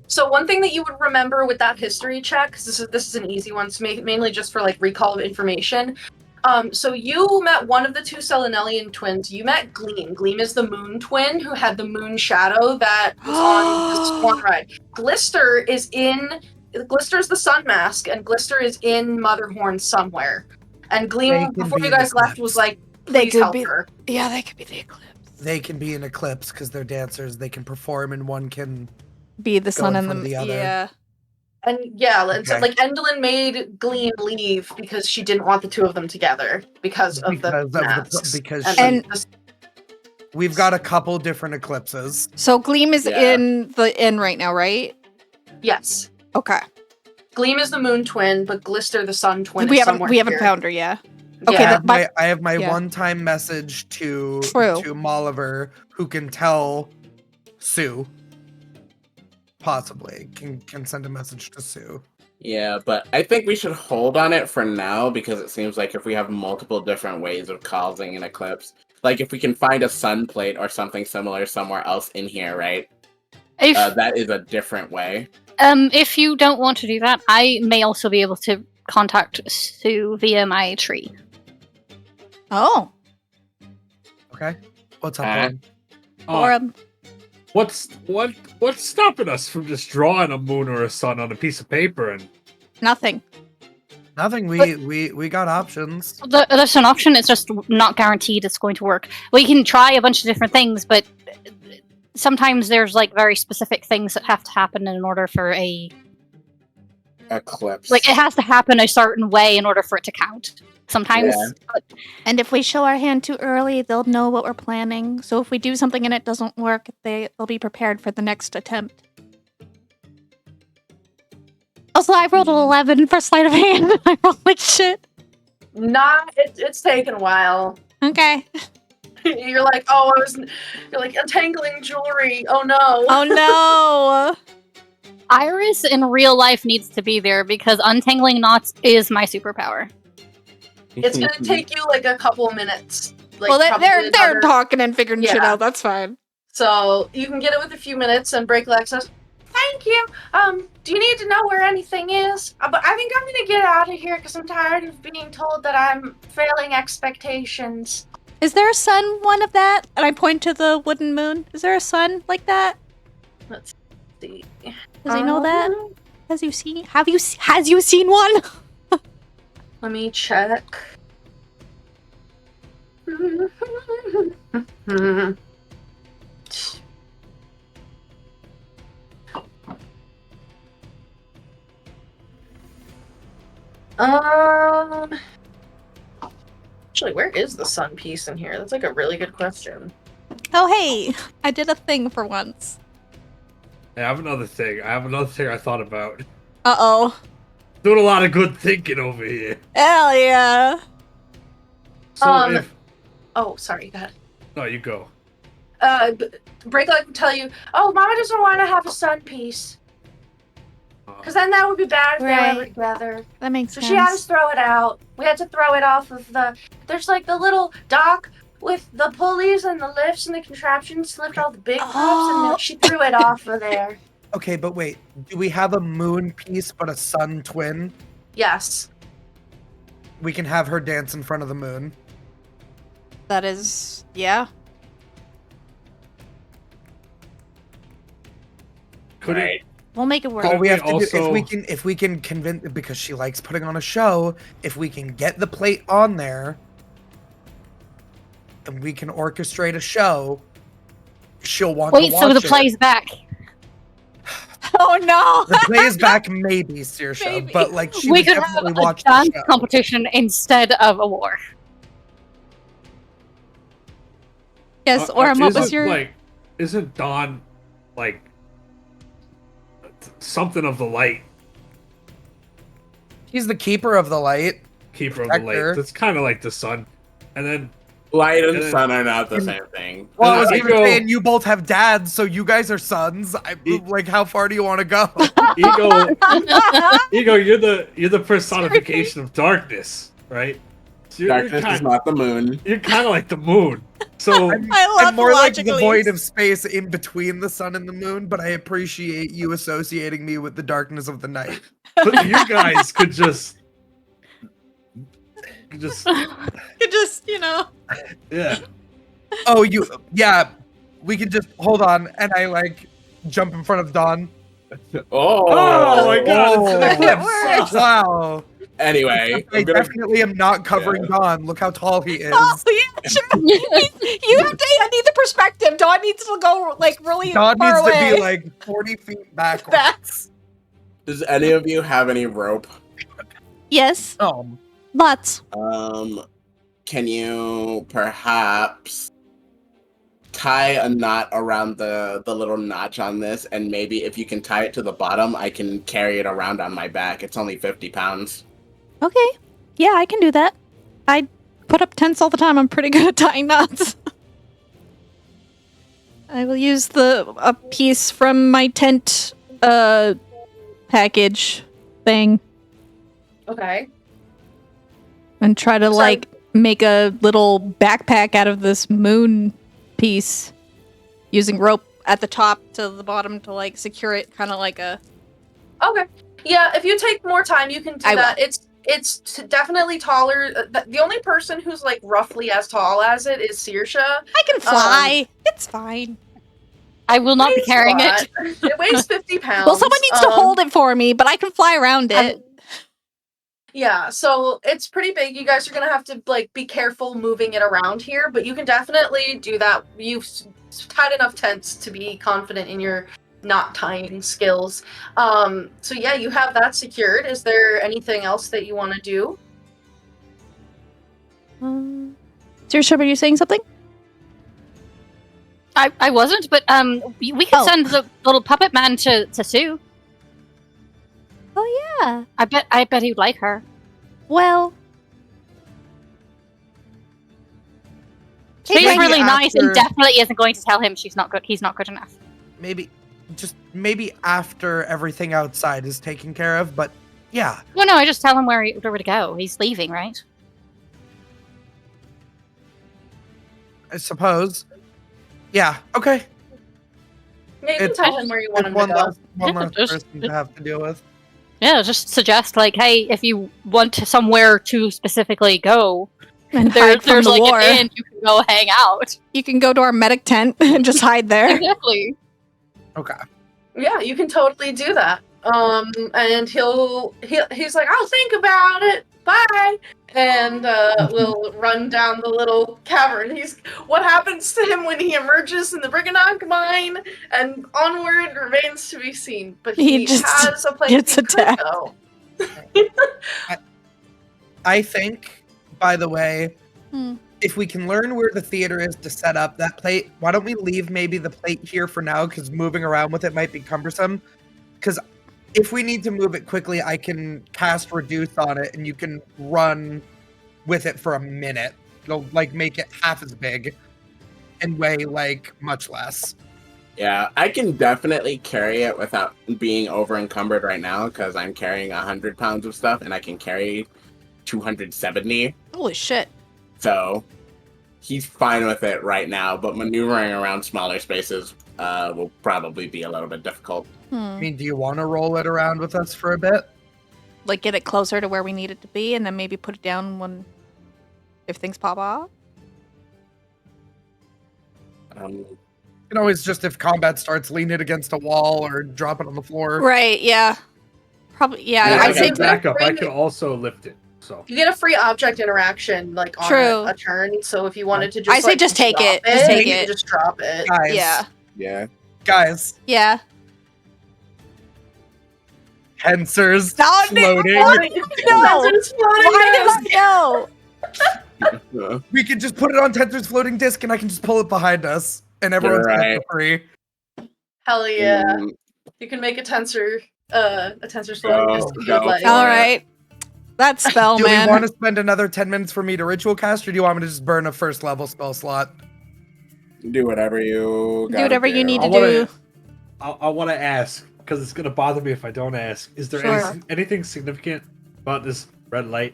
So one thing that you would remember with that history check, because this is an easy one, it's mainly just for like recall of information. So you met one of the two Selenelian twins. You met Gleam. Gleam is the moon twin who had the moon shadow that was on the swan ride. Glister is the sun mask, and Glister is in Motherhorn somewhere. And They Gleam, can before be you in guys the left, clips. was like, They please could help be- her. Yeah, they could be the eclipse. They can be in eclipse because they're dancers. They can perform, and one can. Be the sun in and front of the other. Yeah. And yeah, and so Okay. like Endlin made Gleam leave because she didn't want the two of them together because of the masks. And- We've got a couple different eclipses. So Gleam is Yeah. in the inn right now, right? Yes. Okay. Gleam is the moon twin, but Glister, the sun twin, we is haven't somewhere here. found her yet. Yeah. Okay, I have my yeah. one-time message to True. Molliver, who can tell Sue. Possibly can send a message to Sue. Yeah, but I think we should hold on it for now because it seems like if we have multiple different ways of causing an eclipse, like if we can find a sun plate or something similar somewhere else in here, right? If That is a different way. if you don't want to do that, I may also be able to contact Sue via my tree. Oh. Okay. What's up? Uh, Lauren? Or What's stopping us from just drawing a moon or a sun on a piece of paper and nothing. Nothing. We got options. There's an option. It's just not guaranteed it's going to work. We can try a bunch of different things, but sometimes there's like very specific things that have to happen in order for a eclipse. like it has to happen a certain way in order for it to count. Sometimes. Yeah. And if we show our hand too early, they'll know what we're planning. So if we do something and it doesn't work, they'll be prepared for the next attempt. Also, I rolled an 11 for sleight of hand. I rolled like shit. It's taken a while. Okay. You're like, you're like untangling jewelry. Oh no. Oh no. Iris in real life needs to be there because untangling knots is my superpower. It's gonna take you like a couple minutes. Like, Well, probably they're another- talking and figuring shit Yeah. out. That's fine. So you can get it with a few minutes, and Break-a-Leg says, "Thank you. Do you need to know where anything is? But I think I'm gonna get out of here because I'm tired of being told that I'm failing expectations." Is there a sun one of that? And I point to the wooden moon. Is there a sun like that? Let's see. Does he know that? Has you seen seen one? Let me check. Actually, where is the sun piece in here? That's like a really good question. Oh, hey, I did a thing for once. I have another thing. I thought about. Uh-oh. Doing a lot of good thinking over here. Hell yeah. So Oh, sorry, go ahead. No, you go. Breaklight would tell you, oh, Mama doesn't want to have a sun piece. Because then that would be bad if they were ever together. That makes sense. So she had us throw it out. We had to throw it off of there's like the little dock with the pulleys and the lifts and the contraptions to lift all the big props, and then she threw it off of there. Okay, but wait. Do we have a moon piece but a sun twin? Yes. We can have her dance in front of the moon. That is, yeah. Could Right. We'll make it work. All we have to also- do, if we can convince, because she likes putting on a show, if we can get the plate on there, and we can orchestrate a show, she'll want to watch so the it. play's back. Oh no! The play is back, maybe, Saoirse, Maybe. but like she We would could have definitely a watch the dance show. competition instead of a war. Yes, Aurum, what was isn't, your... like? Isn't Dawn like something of the light? He's the keeper of the light. Keeper of the Protector. light. That's kind of like the sun. And then Light and And then- sun are not the same thing. Well, I was then even Ego- saying you both have dads, so you guys are sons. Like, how far do you want to go? Ego, you're the personification of darkness, right? So Darkness is not the moon. You're kind of like the moon. So I love I'm more like the logical void use. of space in between the sun and the moon, but I appreciate you associating me with the darkness of the night. but you guys could just You just, yeah. Oh, yeah, we can just hold on, and I like jump in front of Dawn. Oh my god, Oh. it's an It eclipse. Wow. Anyway, I I'm gonna definitely am not covering Dawn. Look how tall he is. Oh, yeah, sure. You have to I need the perspective. Dawn needs to go, like, really Dawn far needs away. to be like 40 feet backwards. That's- Does any of you have any rope? Yes, Oh, lots. Can you perhaps tie a knot around the little notch on this, and maybe if you can tie it to the bottom, I can carry it around on my back. It's only 50 pounds. Okay. Yeah, I can do that. I put up tents all the time. I'm pretty good at tying knots. I will use a piece from my tent package thing Okay. and try to like make a little backpack out of this moon piece using rope at the top to the bottom to like secure it, kind of like a... Okay. Yeah, if you take more time, you can do I will. that. Definitely taller. The only person who's like roughly as tall as it is Saoirse. I can fly. It's fine. I will not be Weighs carrying a lot. it. It weighs 50 pounds. Well, someone needs to hold it for me, but I can fly around it. Yeah, so it's pretty big. You guys are gonna have to like be careful moving it around here, but you can definitely do that. You've tied enough tents to be confident in your knot tying skills. So yeah, you have that secured. Is there anything else that you want to do? Saoirse, were you saying something? I wasn't, but we could Oh. send the little puppet man to Sue. Oh yeah. I bet he'd like her. Well, She's maybe really nice and after- definitely isn't going to tell him she's not good. He's not good enough. maybe after everything outside is taken care of, but yeah. No, I just tell him where to go. He's leaving, right? I suppose. Yeah, okay. Yeah, you can It's- tell him where you want him to One go. last Yeah, just- person to have to deal with. Yeah, just suggest like, hey, if you want somewhere to specifically go, and hide from there's the like war. an inn you can go hang out. You can go to our medic tent and just hide there. Exactly. Okay. Yeah, you can totally do that. And he's like, I'll think about it. Bye. And we'll run down the little cavern. What happens to him when he emerges in the Briganock mine and onward remains to be seen. But He he just has a place gets he could attacked. go. I think, by the way, Hmm. if we can learn where the theater is to set up that plate, why don't we leave maybe the plate here for now? Because moving around with it might be cumbersome. Because if we need to move it quickly, I can cast Reduce on it, and you can run with it for a minute. It'll like make it half as big and weigh like much less. Yeah, I can definitely carry it without being over encumbered right now because I'm carrying 100 pounds of stuff and I can carry 270. Holy shit. So he's fine with it right now, but maneuvering around smaller spaces will probably be a little bit difficult. I mean, do you want to roll it around with us for a bit? Like get it closer to where we need it to be, and then maybe put it down if things pop off. You can always just, if combat starts, lean it against a wall or drop it on the floor. Right? Yeah. Probably. Yeah. Yeah, I'd I say got backup. I can also lift it. So You get a free object interaction like on True. a turn. So if you wanted to just I say just take drop it. Just take you it. can just drop it. Guys, Yeah. Yeah. guys, Yeah. Tensors No, floating. No. It's floating Why disc. did I know? Yeah. We can just put it on Tensor's floating disc, and I can just pull it behind us, and everyone's got Right. for free. Hell yeah! Mm, You can make a tensor floating disc if go you'd like. for it. All right. That spell, Do man. we want to spend another 10 minutes for me to ritual cast, or do you want me to just burn a first level spell slot? do whatever you Do whatever you need to I do. want to ask because it's gonna bother me if I don't ask. Is there Sure. anything significant about this red light?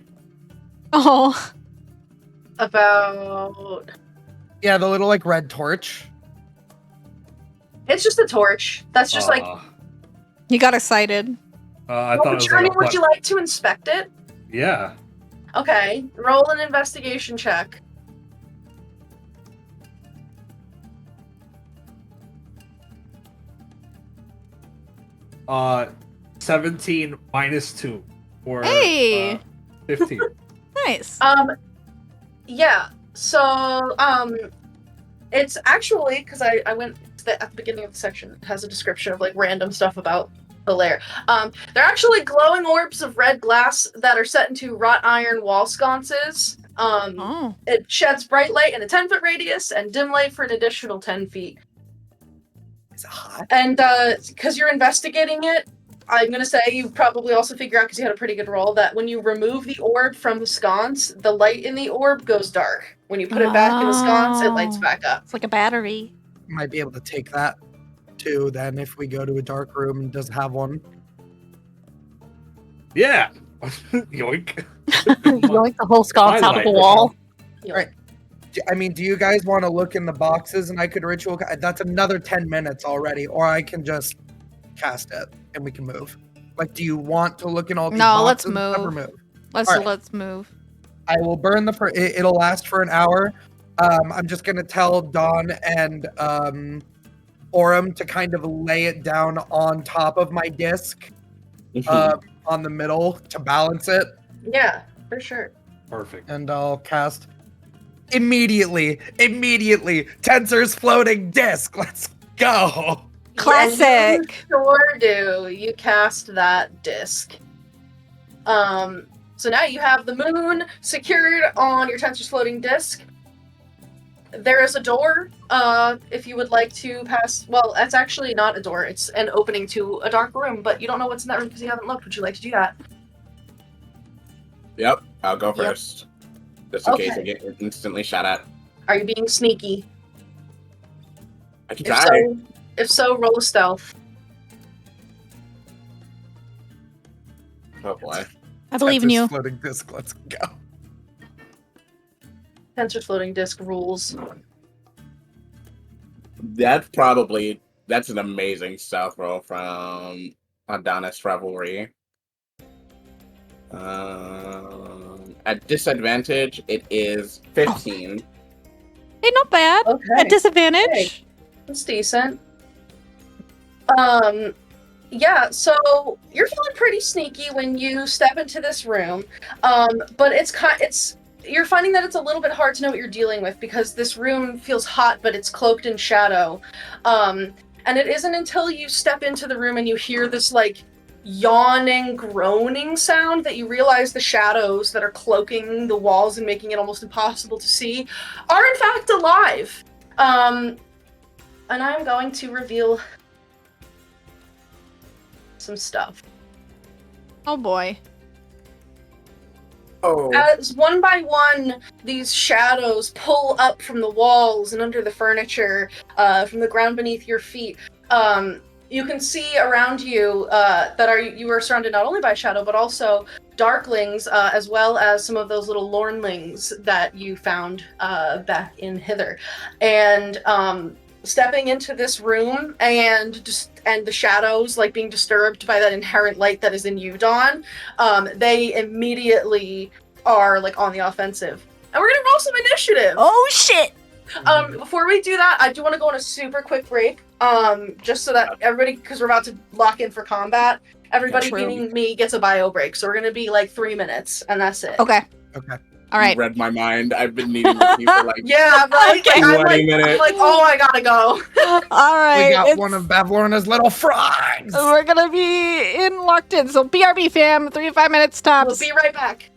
Oh. About Yeah, the little like red torch. it's just a torch. That's just like. You got excited. I thought it was like a would you like to inspect it? Yeah. Okay, roll an investigation check. Uh, 17 minus 2 for Hey! 15. Nice. Yeah. So it's actually because I went to at the beginning of the section. It has a description of like random stuff about the lair. They're actually glowing orbs of red glass that are set into wrought iron wall sconces. Oh. It sheds bright light in a 10-foot radius and dim light for an additional 10 feet. Is it hot? And because you're investigating it, I'm going to say you probably also figure out, because you had a pretty good roll, that when you remove the orb from the sconce, the light in the orb goes dark. When you put it back in the sconce, it lights back up. It's like a battery. Might be able to take that too, then, if we go to a dark room and does have one. Yeah. Yoink. Yoink the whole sconce out of the Highlight. wall. Right. I mean, do you guys want to look in the boxes and I could ritual? That's another 10 minutes already, or I can just cast it and we can move. Like, do you want to look in all these No, let's boxes? Never move. move. Let's Alright. move. I will burn it'll last for an hour. I'm just gonna tell Dawn and Aurum to kind of lay it down on top of my disc, on the middle to balance it, Yeah, for sure. Perfect. and I'll cast immediately. Tensor's floating disc. Let's go. Classic. And you sure do. You cast that disc. So now you have the moon secured on your Tensor's floating disc. There is a door, if you would like to pass. Well, that's actually not a door. It's an opening to a dark room, but you don't know what's in that room because you haven't looked. Would you like to do that? Yep, I'll go Yep. first. Just in case I Okay. get instantly shot at. Are you being sneaky? I can If try. if so, roll a stealth. Oh boy. I believe in Tensor's you. floating disc. Let's go. Tensor's floating disc rules. That's an amazing stealth roll from Adonis Revelry. At disadvantage, it is 15. Hey, not bad. Okay. At disadvantage. That's decent. Yeah, so you're feeling pretty sneaky when you step into this room. But you're finding that it's a little bit hard to know what you're dealing with because this room feels hot, but it's cloaked in shadow. And it isn't until you step into the room and you hear this like yawning, groaning sound that you realize the shadows that are cloaking the walls and making it almost impossible to see are in fact alive. And I'm going to reveal some stuff. Oh boy. Oh. As one by one, these shadows pull up from the walls and under the furniture, from the ground beneath your feet. You can see around you you are surrounded not only by shadow, but also darklings, as well as some of those little lornlings that you found back in Hither. And stepping into this room and the shadows like being disturbed by that inherent light that is in you, Dawn, they immediately are like on the offensive. And we're gonna roll some initiative. Oh shit! Before we do that, I do want to go on a super quick break. Just so that everybody, because we're about to lock in for combat, everybody True. beating me gets a bio break. So we're gonna be like 3 minutes, and that's it. Okay. Okay. All right. You read my mind. I've been needing to see for like Yeah, right. Okay. I'm 20 minutes. like, oh, I gotta go. All right. We got it's- one of Bavlorna's little frogs. We're gonna be locked in. So BRB fam, 3 to 5 minutes We'll tops. be right back.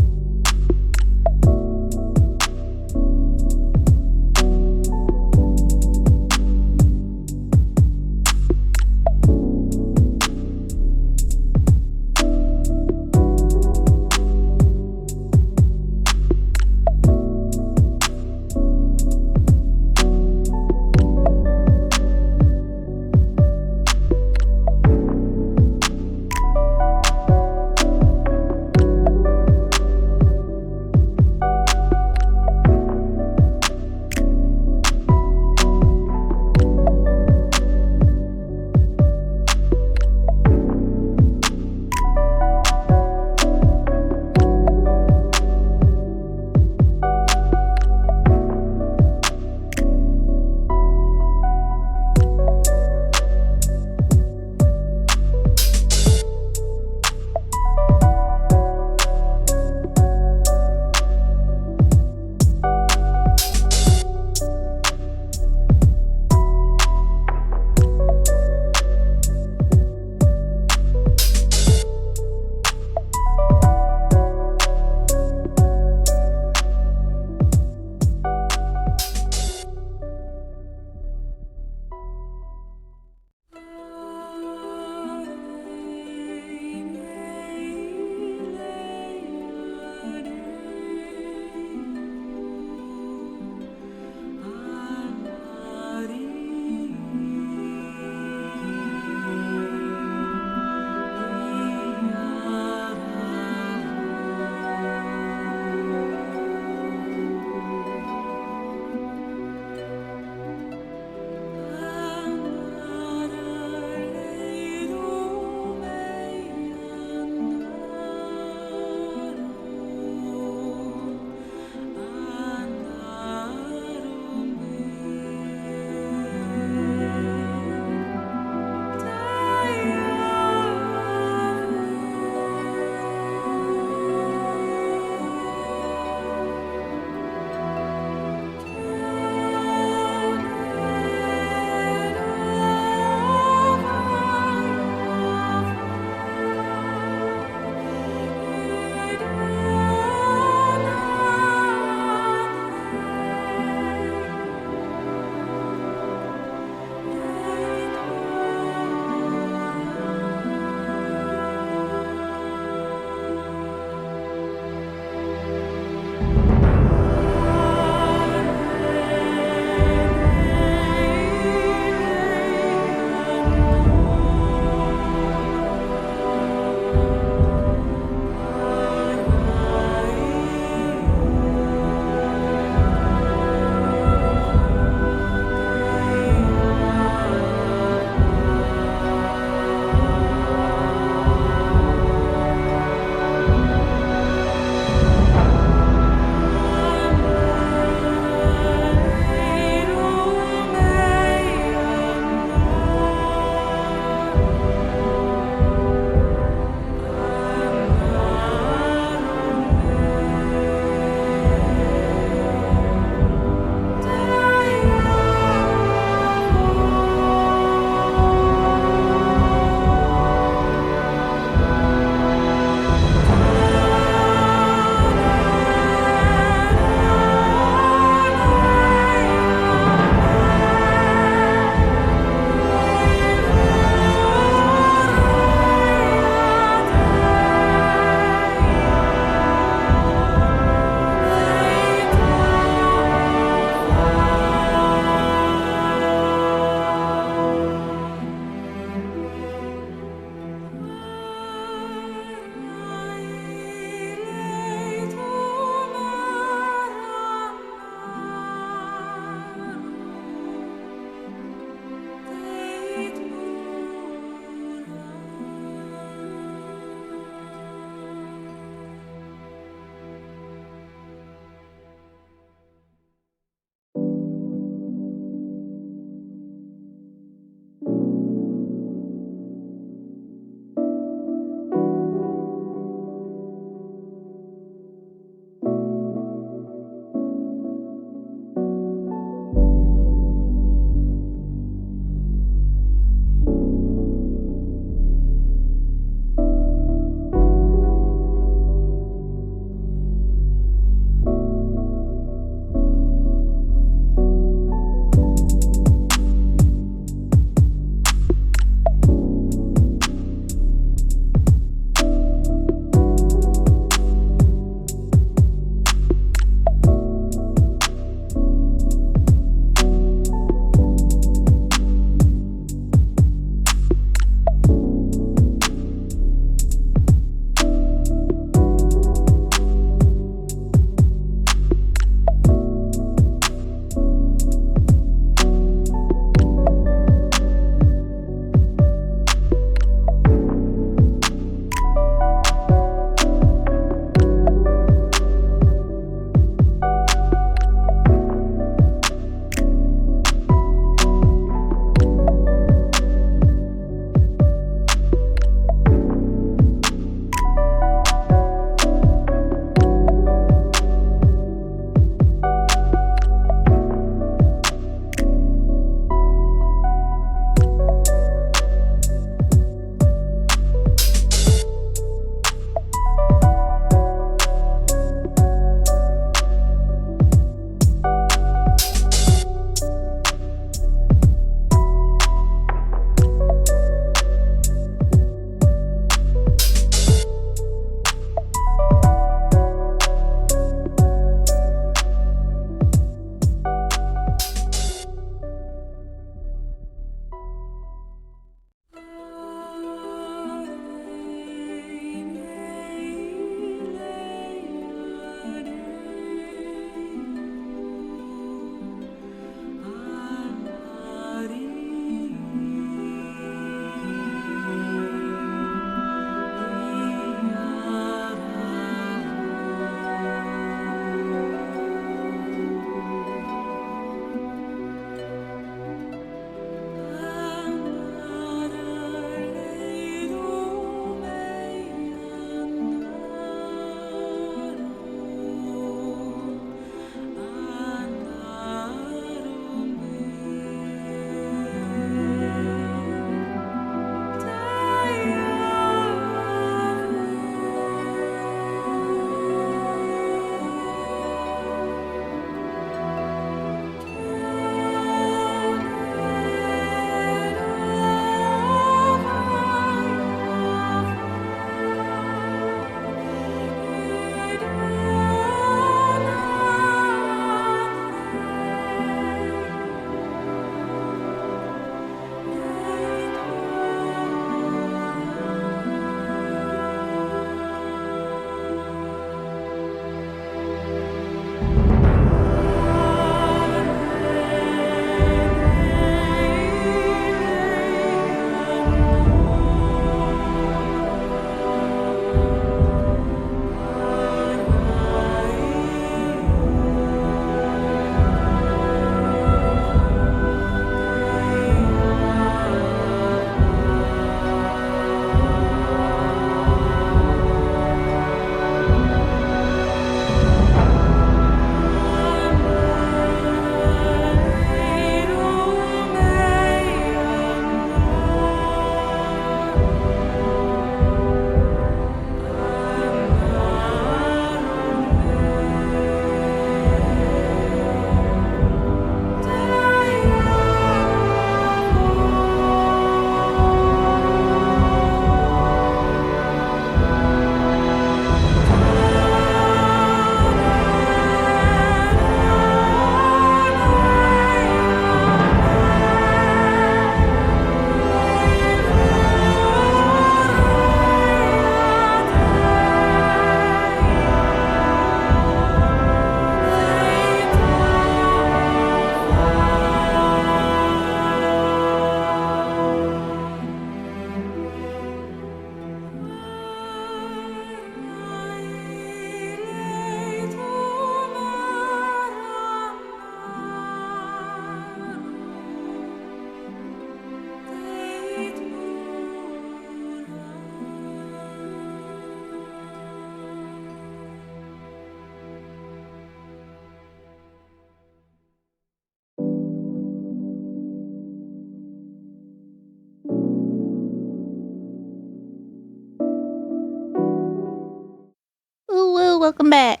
Welcome back.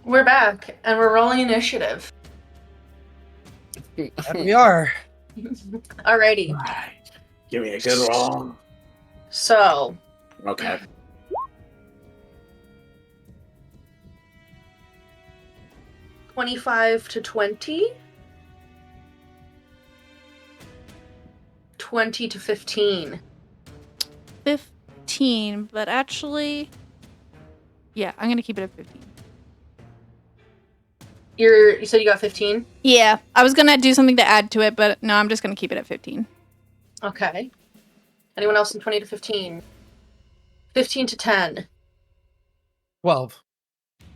We're back, and we're rolling initiative. And we are. Alrighty. Right. Give me a good roll. So, Okay. 25 to 20. 20 to 15. 15, but actually... Yeah, I'm gonna keep it at 15. You said you got 15? Yeah, I was gonna do something to add to it, but no, I'm just gonna keep it at 15. Okay. Anyone else in 20 to 15? 15 to 10. 12.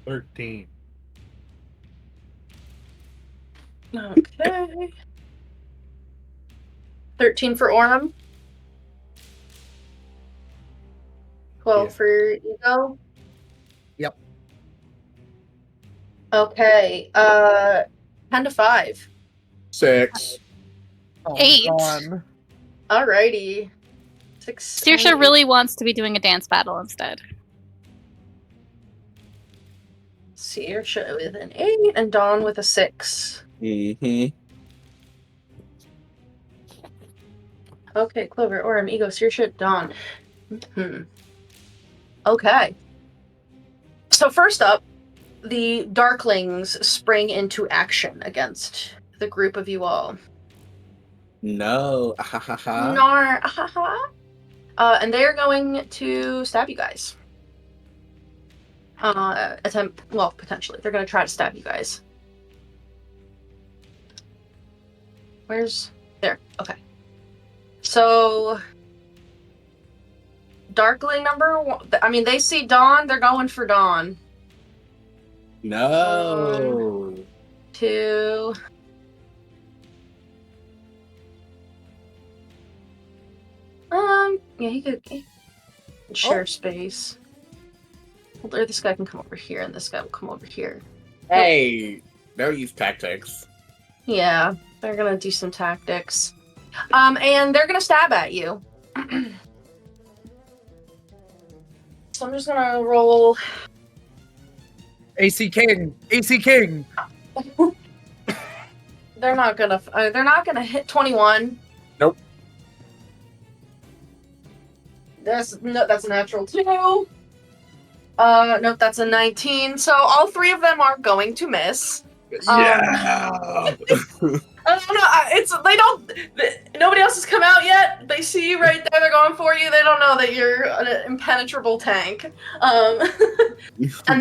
13. Okay. 13 for Aurum. 12 Yeah. for Ego. Yep. Okay. 10 to 5. 6. Oh, 8. gone. Alrighty. 6. Saoirse really wants to be doing a dance battle instead. Saoirse with an 8 and Dawn with a 6. Mm-hmm. Okay, Clover, Aurum, Ego, Saoirse, Dawn. Okay. So first up, the Darklings spring into action against the group of you all. No. Ahahaha. Nar, and they are going to stab you guys. Potentially. They're going to try to stab you guys. Where's... There. Okay. So... Darkling number 1... I mean, they see Dawn, they're going for Dawn. No. 2... Yeah, he could share space. Or this guy can come over here, and this guy will come over here. Hey, they'll use tactics. Yeah, they're gonna do some tactics. And they're gonna stab at you. So I'm just gonna roll. AC King. AC King. They're not gonna hit 21. Nope. That's a natural 2. Nope, that's a 19. So all 3 of them are going to miss. Yeah. Nobody else has come out yet. They see you right there. They're going for you. They don't know that you're an impenetrable tank. And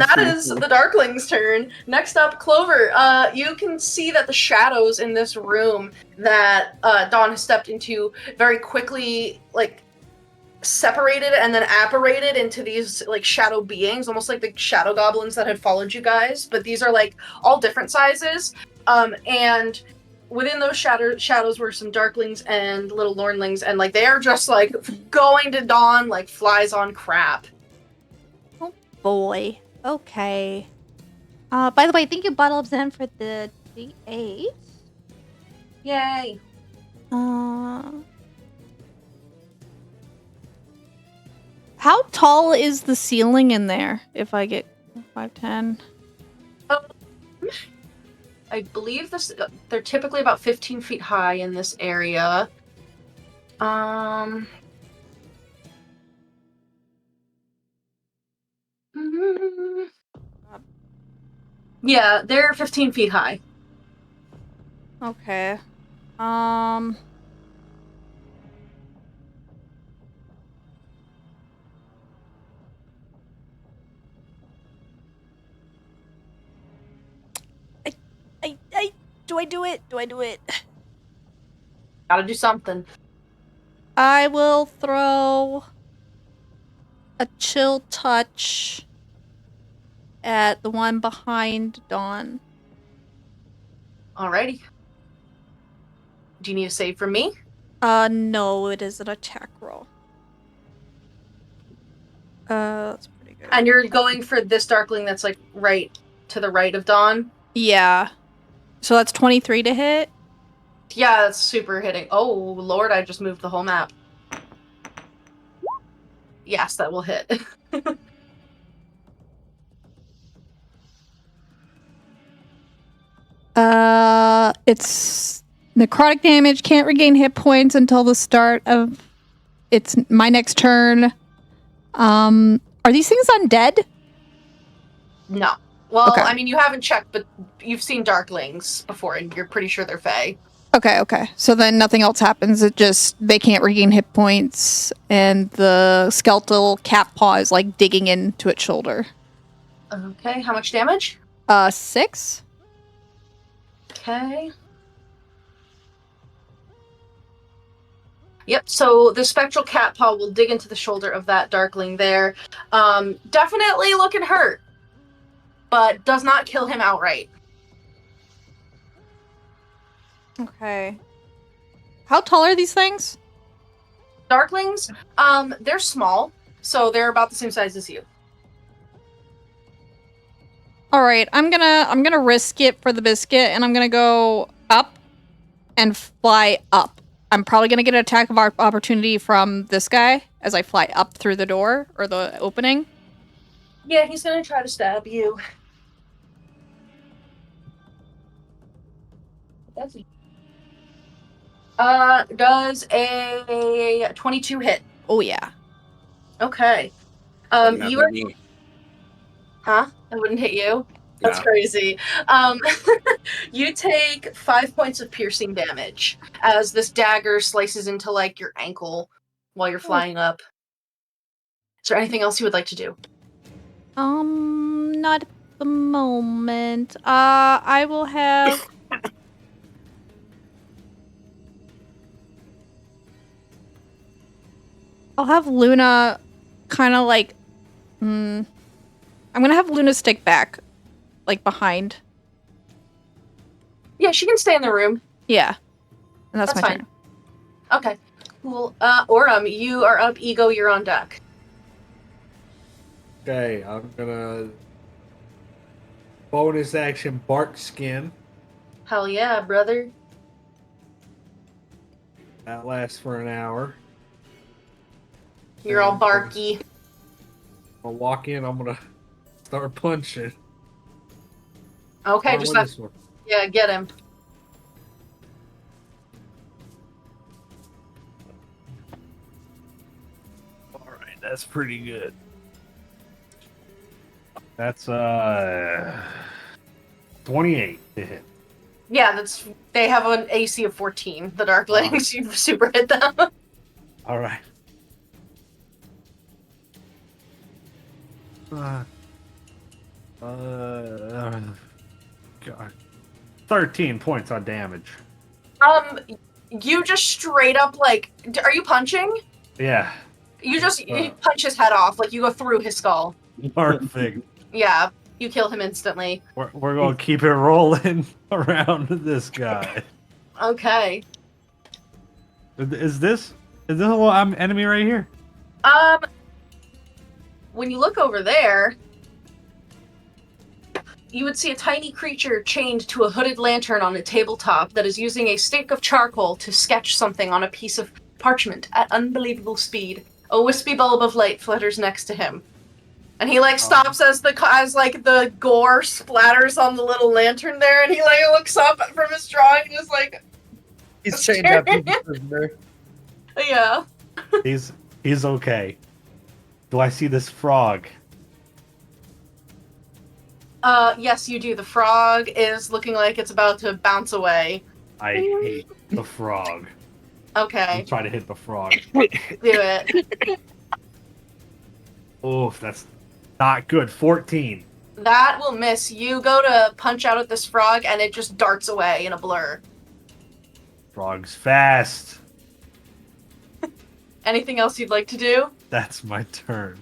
that is the Darkling's turn. Next up, Clover. You can see that the shadows in this room that Dawn has stepped into very quickly, like, separated and then apparated into these like shadow beings, almost like the shadow goblins that had followed you guys, but these are like all different sizes. And within those shadows were some darklings and little lornlings, and like they are just like going to Dawn like flies on crap. Oh boy. Okay. By the way, thank you, Bottle of Zen, for the D8. Yay. How tall is the ceiling in there? If I get 5'10". I believe they're typically about 15 feet high in this area. Yeah, they're 15 feet high. Okay. Do I do it? Do I do it? Gotta do something. I will throw a chill touch at the one behind Dawn. Alrighty. Do you need a save from me? No, it is an attack roll. That's pretty good. And you're going for this darkling that's like right to the right of Dawn? Yeah. So that's 23 to hit? Yeah, that's super hitting. Oh, Lord, I just moved the whole map. Yes, that will hit. It's necrotic damage. Can't regain hit points until the start of my next turn. Are these things undead? No. Well, Okay. I mean, you haven't checked, but you've seen Darklings before, and you're pretty sure they're Fae. Okay. So then nothing else happens. They can't regain hit points, and the skeletal cat paw is like digging into its shoulder. Okay, how much damage? 6. Okay. Yep, so the spectral cat paw will dig into the shoulder of that Darkling there. Definitely looking hurt, but does not kill him outright. Okay. How tall are these things? Darklings, they're small, so they're about the same size as you. All right, I'm gonna risk it for the biscuit, and I'm gonna go up and fly up. I'm probably gonna get an attack of opportunity from this guy as I fly up through the door or the opening. Yeah, he's gonna try to stab you. Does a 22 hit? Oh yeah. Okay. Wouldn't You have are. been me. Huh? It wouldn't hit you? That's No. crazy. You take 5 points of piercing damage as this dagger slices into like your ankle while you're flying up. Is there anything else you would like to do? Not at the moment. I will have. I'll have Luna kind of like. I'm gonna have Luna stick back, like behind. Yeah, she can stay in the room. Yeah. And that's That's my fine. turn. Okay. Cool. Aurum, you are up. Ego, you're on deck. Okay, I'm gonna bonus action bark skin. Hell yeah, brother. That lasts for an hour. You're all barky. I'll walk in. I'm gonna start punching. Okay, Start just with let. this one. Yeah, get him. All right, that's pretty good. That's 28 to hit. Yeah, they have an AC of 14. The Darklings, you super hit them. All right. God. 13 points on damage. You just straight up like, are you punching? Yeah. You punch his head off, like you go through his skull. Perfect. Yeah, you kill him instantly. We're gonna keep it rolling around this guy. Okay. Is this a little enemy right here? When you look over there, you would see a tiny creature chained to a hooded lantern on a tabletop that is using a stick of charcoal to sketch something on a piece of parchment at unbelievable speed. A wispy bulb of light flutters next to him. And he stops as the gore splatters on the little lantern there, and he looks up from his drawing and is like, He's chained up. He's a prisoner. yeah. He's okay. Do I see this frog? Yes, you do. The frog is looking like it's about to bounce away. I hate the frog. Okay, I'm trying to hit the frog. do it. Oof, that's not good. 14. That will miss. You go to punch out at this frog, and it just darts away in a blur. Frog's fast. Anything else you'd like to do? That's my turn.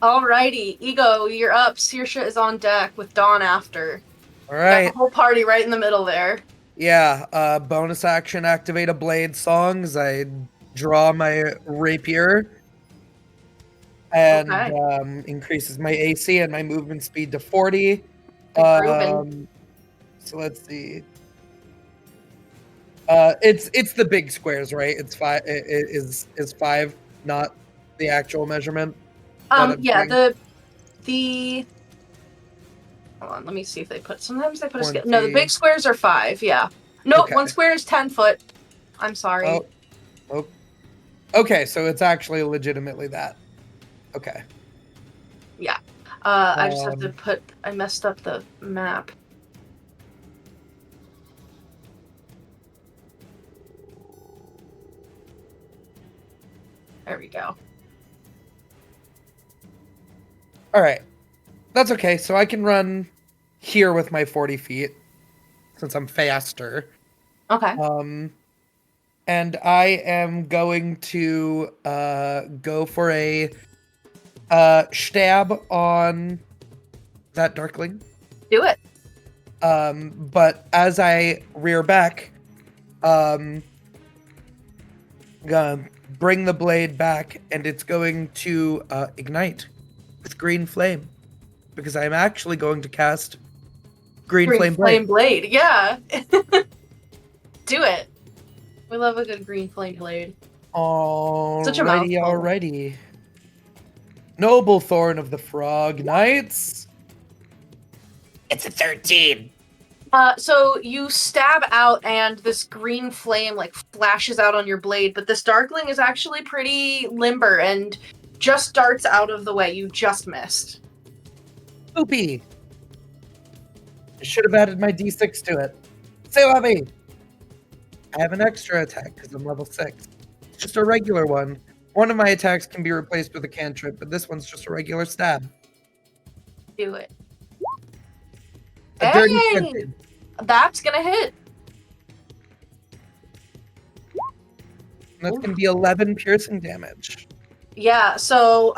Alrighty, Ego, you're up. Saoirse is on deck with Dawn after. All Got right. the whole party right in the middle there. Yeah. Bonus action, activate a blade songs. I draw my rapier. And Okay. increases my AC and my movement speed to 40. Improving. So let's see. It's the big squares, right? It's 5. It is 5, not the actual measurement. Yeah, the Hold on, let me see if they put. Sometimes they put a scale. 20. No, the big squares are 5. Yeah. Nope, Okay. 1 square is 10 foot. I'm sorry. Oh. Okay, so it's actually legitimately that. Okay. Yeah. I just have to Um, put. I messed up the map. There we go. All right. That's okay. So I can run here with my 40 feet since I'm faster. Okay. And I am going to go for a stab on that darkling. Do it. But as I rear back, gonna bring the blade back, and it's going to ignite with green flame, because I'm actually going to cast green flame blade. blade. Yeah. Do it. We love a good green flame blade. Such a Alrighty, mouthful. alrighty. Noble Thorn of the Frog Knights. It's a 13. So you stab out, and this green flame like flashes out on your blade, but this darkling is actually pretty limber and just darts out of the way. You just missed. Oopie. I should have added my d6 to it. Say what me. I have an extra attack because I'm level 6. It's just a regular one. One of my attacks can be replaced with a cantrip, but this one's just a regular stab. Do it. A dirty Hey! 20. That's gonna hit. And that's going to be 11 piercing damage. Yeah, so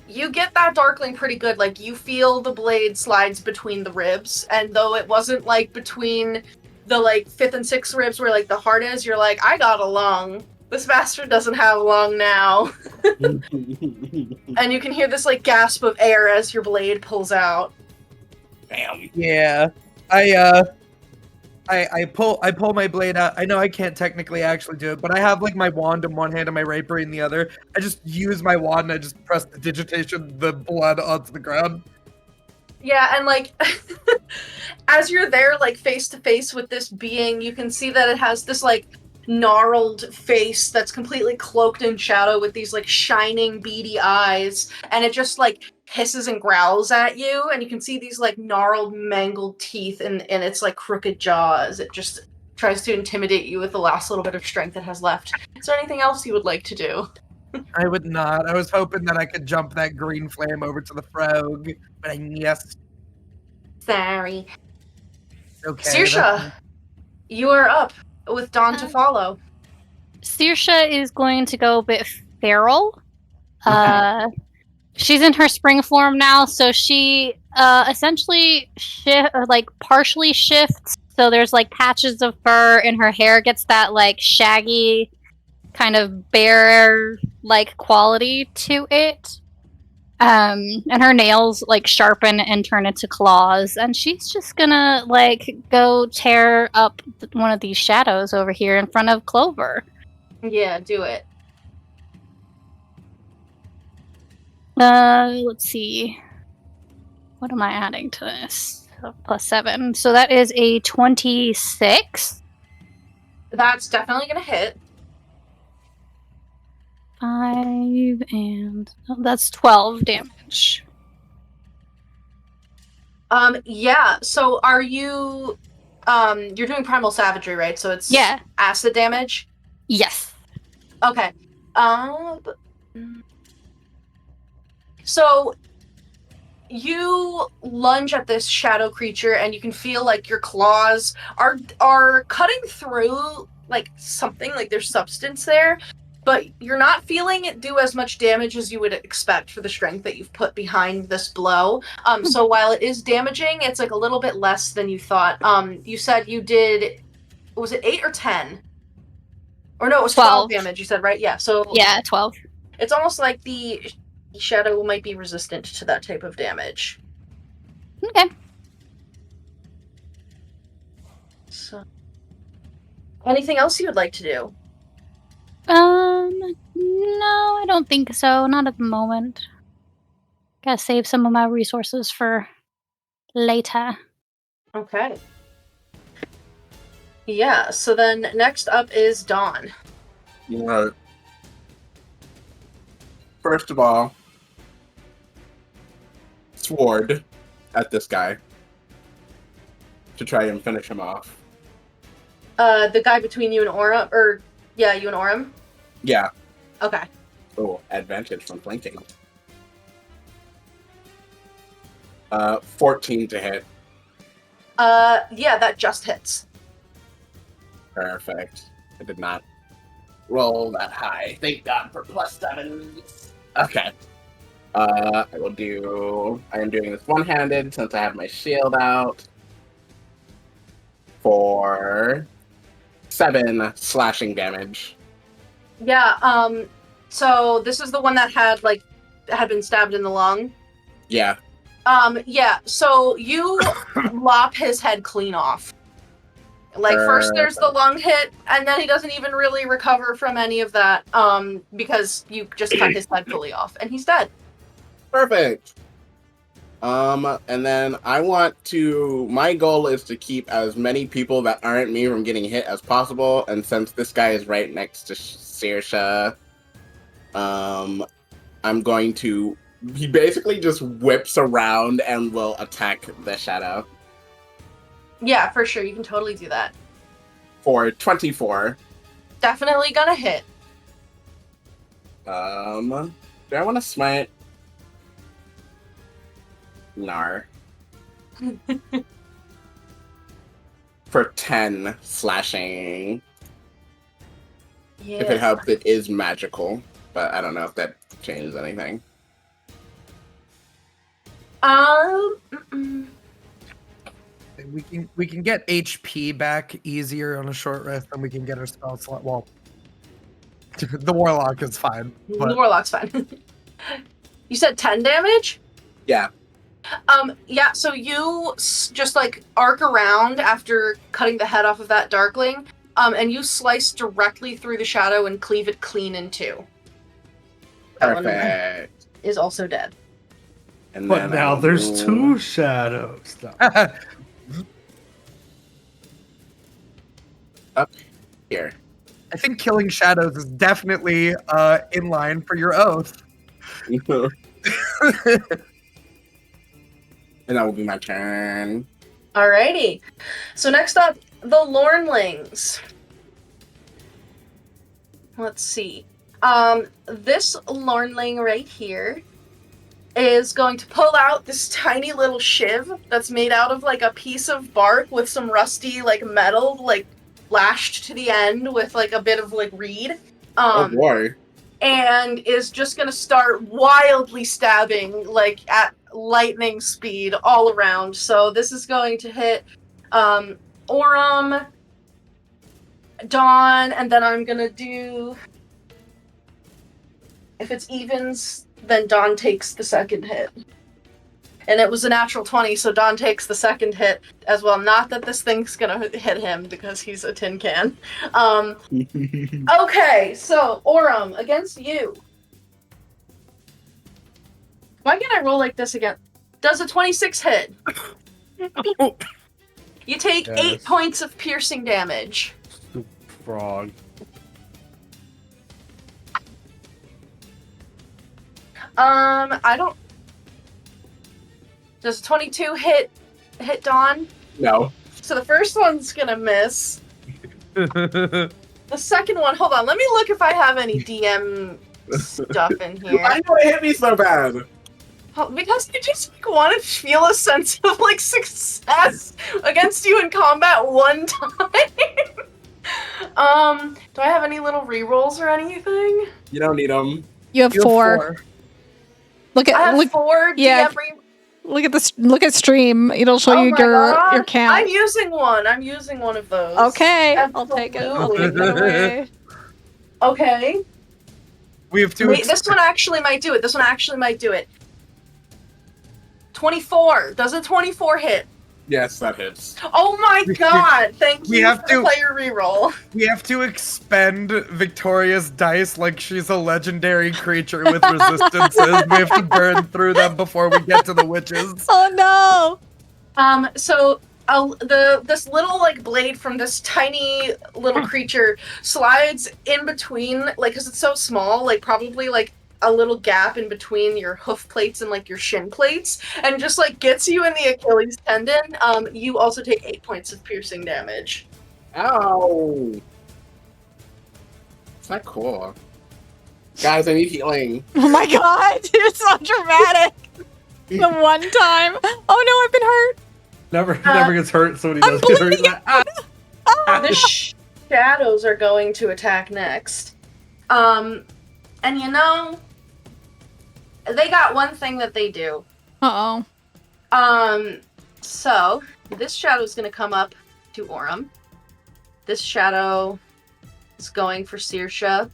you get that darkling pretty good. Like, you feel the blade slides between the ribs, and though it wasn't like between the like 5th and 6th ribs where like the heart is, you're like, I got a lung. This bastard doesn't have a lung now. And you can hear this like gasp of air as your blade pulls out. Bam. Yeah. I pull my blade out. I know I can't technically actually do it, but I have like my wand in one hand and my rapier in the other. I just use my wand and I just press the digitation, the blood onto the ground. Yeah, and like as you're there like face to face with this being, you can see that it has this like gnarled face that's completely cloaked in shadow with these like shining beady eyes, and it just like hisses and growls at you, and you can see these like gnarled mangled teeth in its like crooked jaws. It just tries to intimidate you with the last little bit of strength it has left. Is there anything else you would like to do? I would not. I was hoping that I could jump that green flame over to the frog, but I missed. Sorry. Okay. Saoirse, you are up with Dawn to follow. Saoirse is going to go a bit feral. Okay. She's in her spring form now, so she essentially partially shifts. So there's like patches of fur, and her hair gets that like shaggy kind of bear like quality to it. And her nails like sharpen and turn into claws, and she's just gonna like go tear up one of these shadows over here in front of Clover. Yeah, do it. Let's see. What am I adding to this? +7. So that is a 26. That's definitely gonna hit. 5 and that's 12 damage. Yeah, so are you you're doing primal savagery, right? So it's acid damage? Yes. Okay. So you lunge at this shadow creature, and you can feel like your claws are cutting through like something, like there's substance there, but you're not feeling it do as much damage as you would expect for the strength that you've put behind this blow. So while it is damaging, it's like a little bit less than you thought. You said you did, was it 8 or 10? Or no, it was 12 damage, you said, right? Yeah, so... Yeah, 12. It's almost like the shadow might be resistant to that type of damage. Okay. So... Anything else you would like to do? No, I don't think so. Not at the moment. Gotta save some of my resources for later. Okay. Yeah, so then next up is Dawn. Right. First of all, sword at this guy to try and finish him off. The guy between you and Aurum, you and Aurum? Yeah. Okay. Oh, advantage from flanking. 14 to hit. Yeah, that just hits. Perfect. I did not roll that high. Thank God for +7. Okay. I am doing this one-handed since I have my shield out. For 7 slashing damage. Yeah, so this is the one that had been stabbed in the lung. Yeah. Yeah, so you lop his head clean off. First there's the lung hit, and then he doesn't even really recover from any of that, because you just cut his head fully off, and he's dead. Perfect. And then my goal is to keep as many people that aren't me from getting hit as possible, and since this guy is right next to Saoirse, he basically just whips around and will attack the shadow. Yeah, for sure, you can totally do that. For 24. Definitely gonna hit. Do I want to smite? Nar. For 10 slashing. Yeah. If it helps, it is magical, but I don't know if that changes anything. We can get HP back easier on a short rest than we can get our spell slot. Well, the warlock is fine. But... The warlock's fine. You said 10 damage? Yeah. Yeah, so you just arc around after cutting the head off of that darkling, and you slice directly through the shadow and cleave it clean in two. That Perfect. one is also dead. And But then now there's 2 shadows. Up here. I think killing shadows is definitely in line for your oath. And that will be my turn. Alrighty. So next up, the Lornlings. Let's see. This Lornling right here is going to pull out this tiny little shiv that's made out of a piece of bark with some rusty metal lashed to the end with a bit of reed. Oh boy. And is just gonna start wildly stabbing at lightning speed all around. So this is going to hit Aurum, Dawn, and then I'm gonna do, if it's evens, then Dawn takes the second hit. And it was a natural 20, so Dawn takes the second hit as well. Not that this thing's gonna hit him because he's a tin can. Okay, so Aurum, against you. Why can't I roll like this again? Does a 26 hit? You take 8 points of piercing damage. Stupid frog. I don't... Does 22 hit Dawn? No. So the first one's gonna miss. The second one, hold on, let me look if I have any DM stuff in here. Why do it hit me so bad? Because I just want to feel a sense of success against you in combat one time. Do I have any little rerolls or anything? You don't need them. You have 4. I have 4 yeah. DM Look at this. Look at stream. It'll show you your count. I'm using one. I'm using one of those. Okay, I'll take it. I'll take it away. Okay. We have to. Wait, this one actually might do it. 24. Does a 24 hit? Yes, that hits. Oh my god! Thank you have for to- the player reroll. We have to expend Victoria's dice like she's a legendary creature with resistances. We have to burn through them before we get to the witches. Oh no! So this little like blade from this tiny little creature slides in between, like, because it's so small, like probably like a little gap in between your hoof plates and like your shin plates, and just like gets you in the Achilles tendon. You also take 8 points of piercing damage. Ow! It's not cool. Guys, I need healing. Oh my god, you're so dramatic. The one time. Oh no, I've been hurt. Never gets hurt. Somebody I'm does get hurt. bleeding. Ah! The shadows are going to attack next. And you know, they got one thing that they do. Uh-oh. So this shadow is going to come up to Aurum. This shadow is going for Saoirse.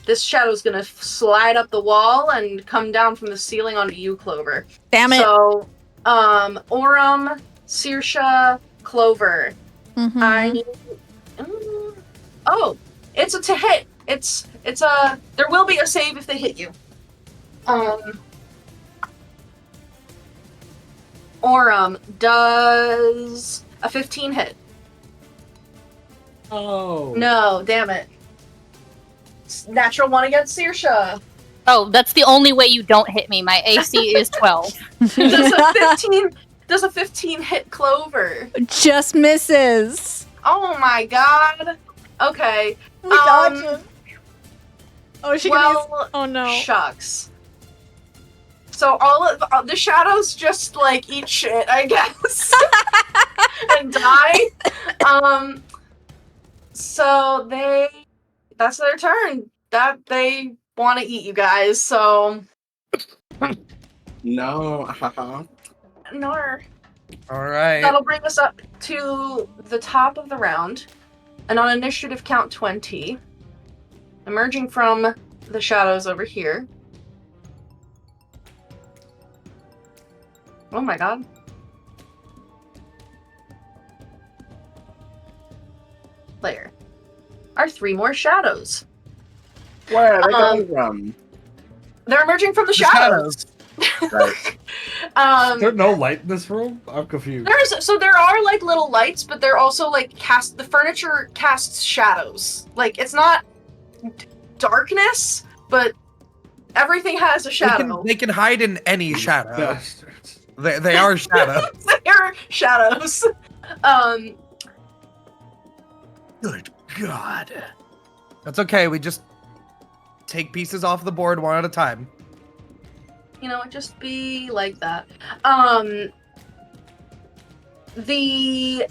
This shadow is going to slide up the wall and come down from the ceiling onto you, Clover. Damn it. So, Aurum, Saoirse, Clover. Mhm. I need. Oh, it's a to hit. It's a. There will be a save if they hit you. Aurum does a 15 hit. Oh. No, damn it. Natural 1 against Saoirse. Oh, that's the only way you don't hit me. My AC is 12. Does a 15 hit Clover? Just misses. Oh my god. Okay. We dodged him. Oh, she can Well, use... Oh no. Shucks. So all of the shadows just like eat shit, I guess, and die. So that's their turn. That they want to eat you guys. So No. Haha. no. All right. That'll bring us up to the top of the round, and on initiative count 20, emerging from the shadows over here. Oh my god. Player. Are 3 more shadows. Where are they coming from? They're emerging from the The shadows. Right. Is there no light in this room? I'm confused. There are like little lights, but they're also like the furniture casts shadows. Like it's not darkness, but everything has a shadow. They can hide in any shadow. Bastards. They are shadows. They're shadows. Good God. That's okay. We just take pieces off the board one at a time. You know, just be like that. The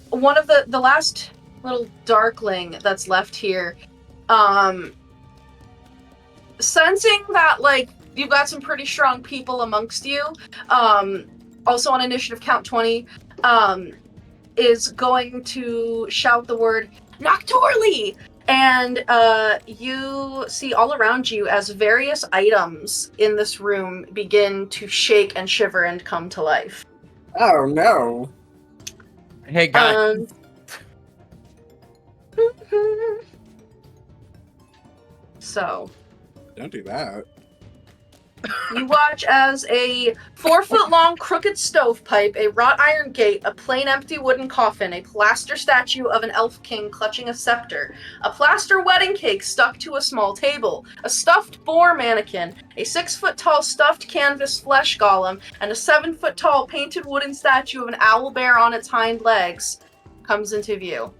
one of the last little darkling that's left here, sensing that like you've got some pretty strong people amongst you, also on initiative count 20, is going to shout the word Nocturly! And you see all around you as various items in this room begin to shake and shiver and come to life. Oh no. Hey, guys. So, Don't do that. you watch as a 4-foot-long crooked stovepipe, a wrought iron gate, a plain empty wooden coffin, a plaster statue of an elf king clutching a scepter, a plaster wedding cake stuck to a small table, a stuffed boar mannequin, a 6-foot-tall stuffed canvas flesh golem, and a 7-foot-tall painted wooden statue of an owl bear on its hind legs comes into view.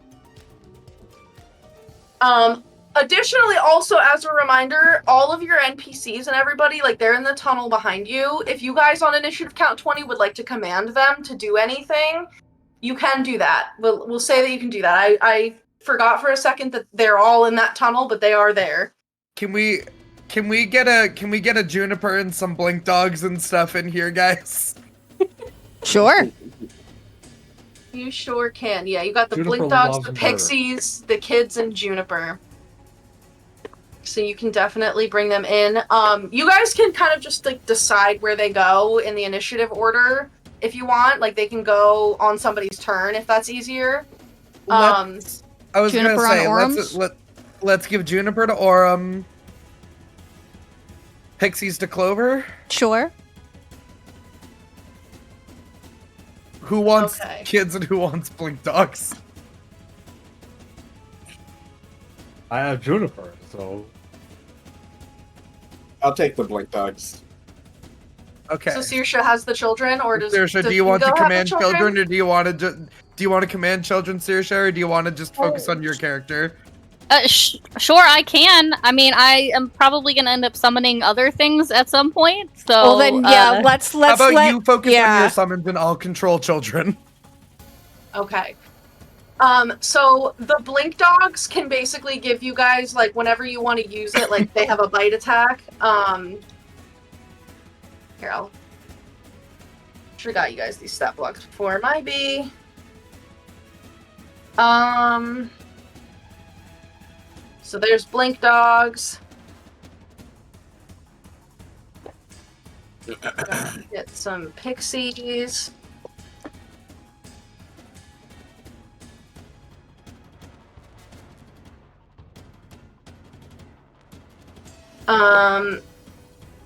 Additionally, also as a reminder, all of your NPCs and everybody, like they're in the tunnel behind you. If you guys on initiative count 20 would like to command them to do anything, you can do that. We'll say that you can do that. I forgot for a second that they're all in that tunnel, but they are there. Can we get a juniper and some blink dogs and stuff in here, guys? Sure. You sure can. Yeah, you got the Juniper blink dogs, loves the butter. pixies, the kids, and Juniper. So you can definitely bring them in. You guys can kind of just like decide where they go in the initiative order if you want. Like they can go on somebody's turn if that's easier. I was Juniper gonna say on Aurum's? let's give Juniper to Aurum, Pixies to Clover, Sure. Who wants Okay. kids and who wants blink dogs? I have Juniper, so I'll take the blink dogs. Okay. So Saoirse has the children, or does Saoirse, does do you want to Hugo have the command children, or do you want to do you want to command children, Saoirse, or do you want to just focus on your character? Sure, I can. I mean, I am probably gonna end up summoning other things at some point. So, Well, then, yeah, let's How about let you focus on yeah. your summons and I'll control children? Okay. So the blink dogs can basically give you guys, like, whenever you want to use it, like, they have a bite attack. Here, I'll... Should've got you guys these stat blocks before. Might be... So there's blink dogs. Get some pixies.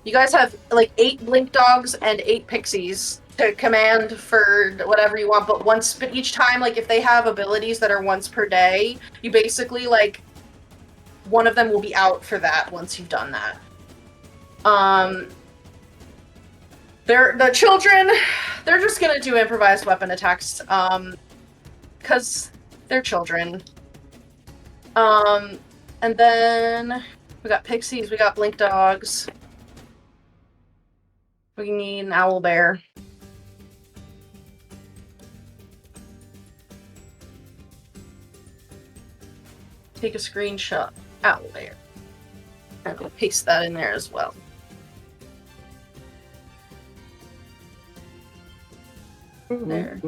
You guys have like 8 blink dogs and 8 pixies to command for whatever you want, but each time, like, if they have abilities that are once per day, you basically, like, one of them will be out for that once you've done that. The children, they're just gonna do improvised weapon attacks, because they're children. And then we got pixies, we got blink dogs. We need an owl bear. Take a screenshot. Owl bear. And I'll paste that in there as well. There.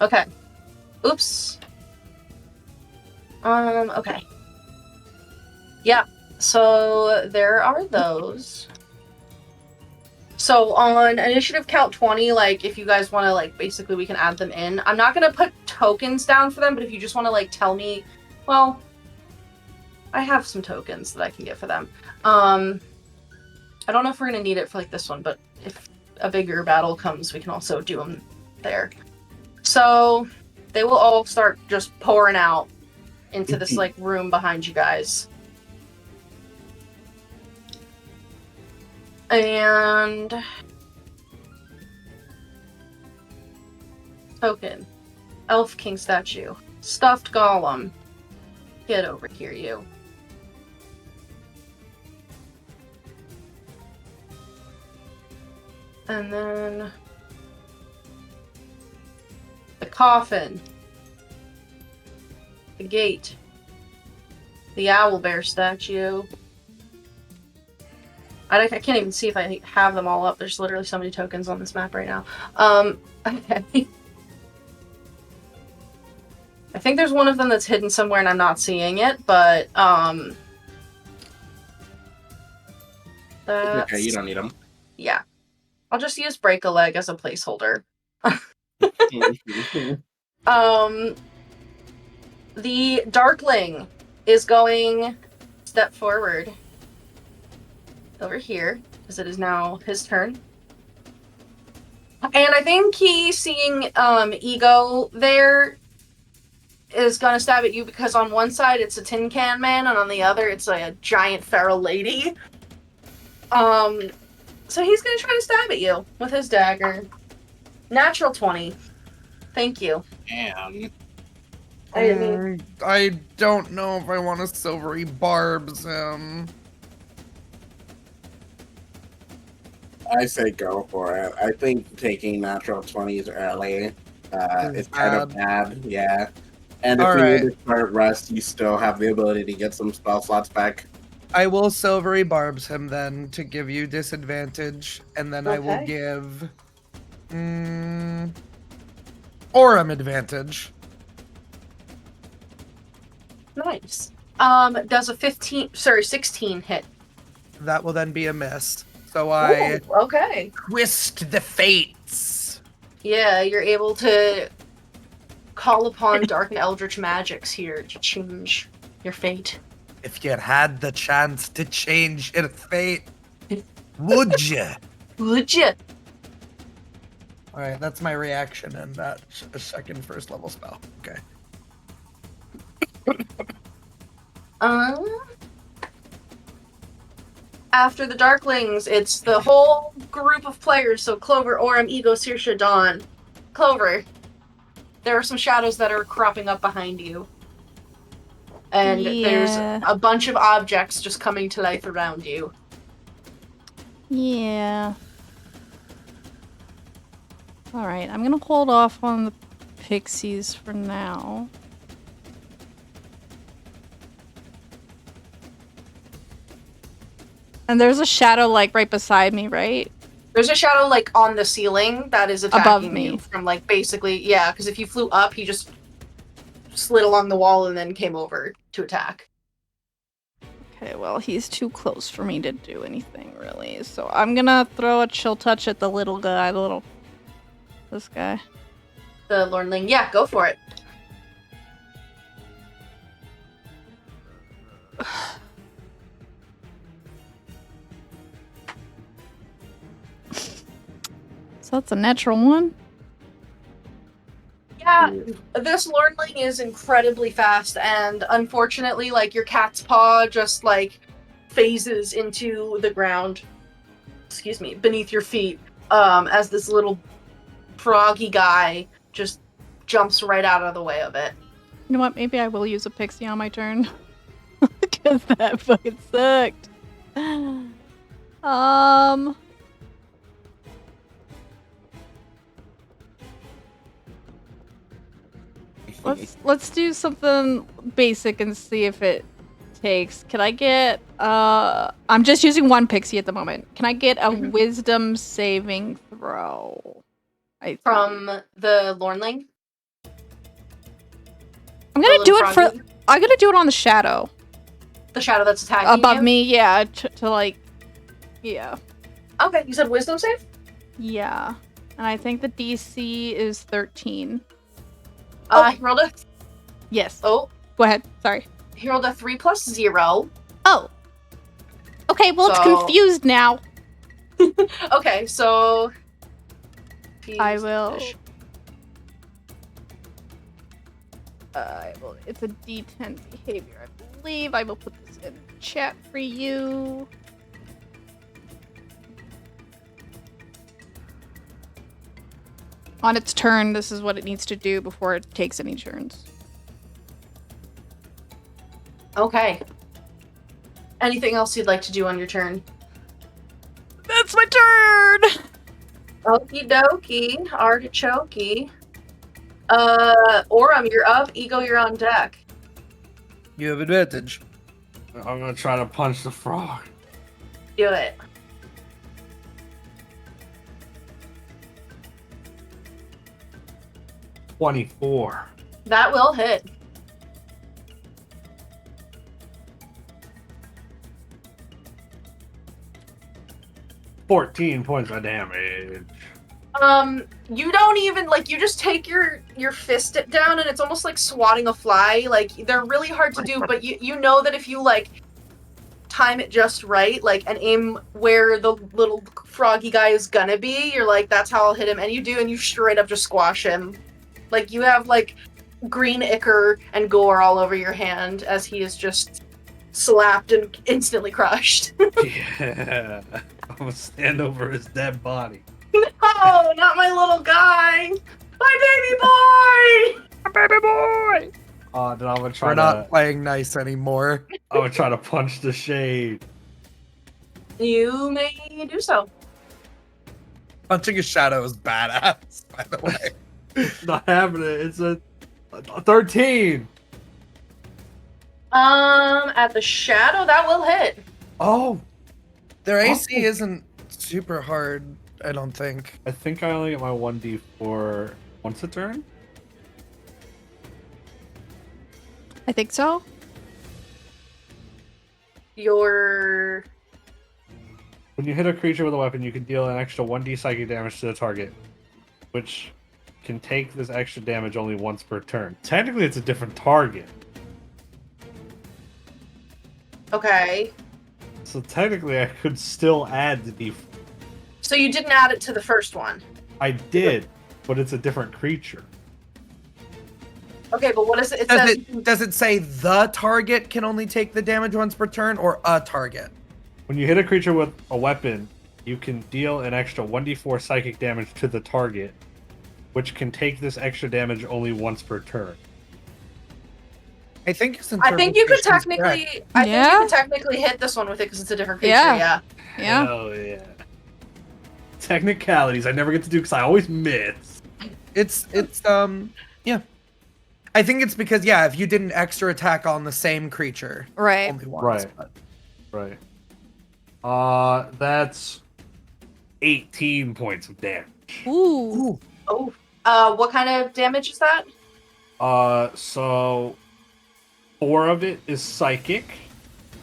Okay. Oops. Okay. Yeah, so there are those. So on initiative count 20, like, if you guys want to, like, basically we can add them in. I'm not going to put tokens down for them, but if you just want to, like, tell me, well, I have some tokens that I can get for them. I don't know if we're going to need it for, like, this one, but if a bigger battle comes, we can also do them there. So they will all start just pouring out into this, like, room behind you guys. And token. Elf King statue. Stuffed golem. Get over here, you. And then the coffin. The gate. The owlbear statue. I can't even see if I have them all up. There's literally so many tokens on this map right now. Okay. I think there's one of them that's hidden somewhere and I'm not seeing it, but, Okay, you don't need them. Yeah. I'll just use break a leg as a placeholder. The Darkling is going step forward over here, because it is now his turn. And I think he's seeing Ego there is gonna stab at you because on one side it's a tin can man and on the other it's like a giant feral lady. So he's gonna try to stab at you with his dagger. Natural 20. Thank you. Damn. I don't know if I want to silvery barbs him. I say go for it. I think taking natural 20s early is kind of bad, yeah. And if you need to start rest, you still have the ability to get some spell slots back. I will silvery barbs him then to give you disadvantage, and then I will give Aurum advantage. Nice. Does a 16 hit? That will then be a miss. So I okay. Twist the fates. Yeah, you're able to call upon dark and eldritch magics here to change your fate. If you had the chance to change your fate, would you? Would you? All right, that's my reaction and that a second first level spell. Okay. After the Darklings, it's the whole group of players. So Clover, Aurum, Ego, Saoirse, Dawn. Clover, there are some shadows that are cropping up behind you. And there's a bunch of objects just coming to life around you. Yeah. Alright, I'm gonna hold off on the pixies for now. And there's a shadow, like, right beside me, right? There's a shadow, like, on the ceiling that is attacking above me. you from, like, basically, yeah, because if you flew up, he just slid along the wall and then came over to attack. Okay, well, he's too close for me to do anything, really. So I'm gonna throw a chill touch at the little guy, this guy. The Lornling, yeah, go for it. So that's a natural one. Yeah, this Lornling is incredibly fast, and unfortunately, like, your cat's paw just, like, phases into the ground, excuse me, beneath your feet, as this little froggy guy just jumps right out of the way of it. You know what? Maybe I will use a pixie on my turn. Because that fucking sucked. Let's do something basic and see if it takes. Can I get I'm just using one pixie at the moment. Can I get a wisdom saving throw? From the Lornling? I'm gonna do it on the shadow. The shadow that's attacking above you? me, yeah, to like, yeah. Okay, you said wisdom save? Yeah, and I think the DC is 13. He rolled a... Yes. Oh. Go ahead, sorry. He rolled a 3 plus 0. Oh. Okay, well, it's confused now. Okay, so... I will... It's a D10 behavior, I believe. I will put this in the chat for you. On its turn, this is what it needs to do before it takes any turns. Okay. Anything else you'd like to do on your turn? That's my turn! Okie dokie. Artichoke. Aurum, you're up. Ego, you're on deck. You have advantage. I'm gonna try to punch the frog. Do it. $24. That will hit. $14 points of damage. You don't even, like, you just take your fist down and it's almost like swatting a fly. Like, they're really hard to do, but you know that if you, like, time it just right, like, and aim where the little froggy guy is gonna be, you're like, that's how I'll hit him. And you do, and you straight up just squash him. Like, you have, like, green ichor and gore all over your hand as he is just slapped and instantly crushed. Yeah. I'm gonna stand over his dead body. No, not my little guy! My baby boy! My baby boy! Then I'm gonna try We're not playing nice anymore. I'm gonna try to punch the shade. You may do so. Punching a shadow is badass, by the way. Not having it. It's a 13. At the shadow, that will hit. Oh. Their AC isn't super hard, I don't think. I think I only get my 1d4 once a turn. I think so. Your... When you hit a creature with a weapon, you can deal an extra 1d psychic damage to the target, which can take this extra damage only once per turn. Technically, it's a different target. Okay. So technically, I could still add the d4. So you didn't add it to the first one? I did, but it's a different creature. Okay, but what is it? It Does says does it say the target can only take the damage once per turn, or a target? When you hit a creature with a weapon, you can deal an extra 1d4 psychic damage to the target, which can take this extra damage only once per turn. I think his I think you could interpretation is correct. technically. I think you could technically hit this one with it because it's a different creature. Yeah. Yeah. Yeah. Oh yeah. Technicalities I never get to do because I always miss. It's yeah. I think it's because if you did an extra attack on the same creature, Right. only once. Right. But That's 18 points of damage. Ooh. Oh. What kind of damage is that? So 4 of it is psychic,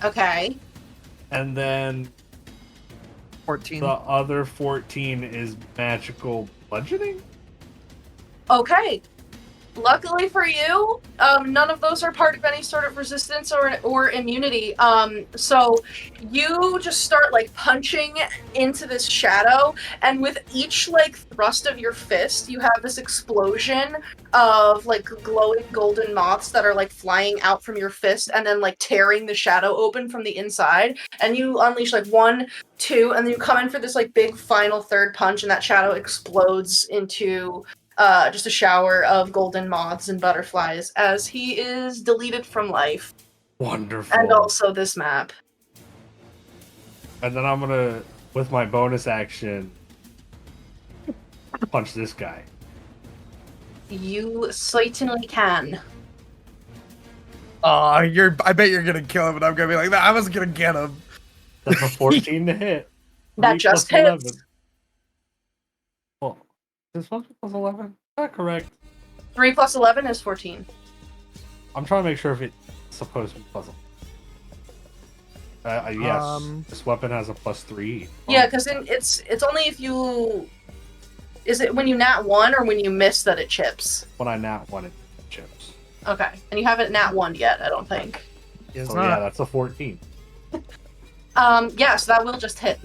Okay. and then 14. the other 14 is magical bludgeoning. Okay. Luckily for you, none of those are part of any sort of resistance or immunity. So you just start like punching into this shadow, and with each like thrust of your fist, you have this explosion of like glowing golden moths that are like flying out from your fist and then like tearing the shadow open from the inside. And you unleash like 1, 2, and then you come in for this like big final third punch, and that shadow explodes into just a shower of golden moths and butterflies as he is deleted from life. Wonderful. And also this map. And then I'm gonna, with my bonus action, punch this guy. You certainly can. I bet you're gonna kill him, and I'm gonna be like, I was gonna get him. That's a 14 to hit. That 3 just plus hits. 11. Well, is 1 plus 11? Not correct. 3 plus 11 is 14. I'm trying to make sure if it's supposed to be puzzle. Yes, this weapon has a +3. Yeah, because it's only if you... Is it when you nat 1 or when you miss that it chips? When I nat 1, it chips. Okay. And you haven't nat 1 yet, I don't think. It's Oh not. yeah, that's a 14. Yeah, so that will just hit.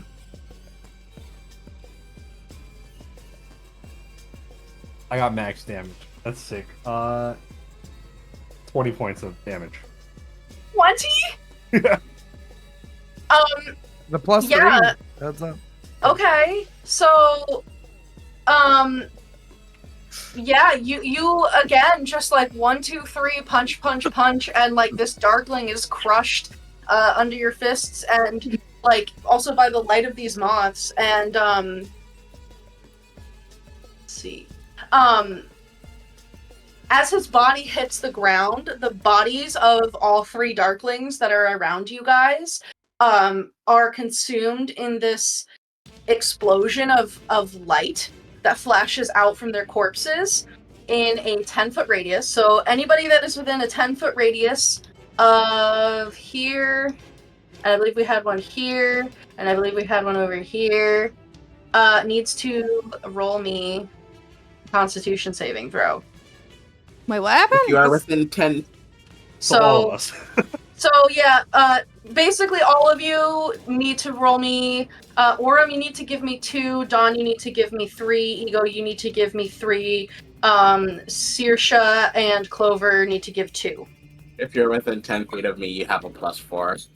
I got max damage. That's sick. 20 points of damage. 20? The plus Yeah. 3. That's up. Okay, so, yeah, you again just like 1, 2, 3, punch, punch, punch, and like this darkling is crushed under your fists, and like also by the light of these moths, and let's see, as his body hits the ground, the bodies of all 3 darklings that are around you guys are consumed in this explosion of light that flashes out from their corpses in a 10-foot radius. So anybody that is within a 10-foot radius of here, and I believe we had one here, and I believe we had one over here, needs to roll me a Constitution saving throw. Wait, what happened? If you are within 10. So all of us. So yeah, basically all of you need to roll me. Aurum, you need to give me 2. Dawn, you need to give me 3. Ego, you need to give me 3. Saoirse and Clover need to give 2. If you're within 10 feet of me, you have a +4.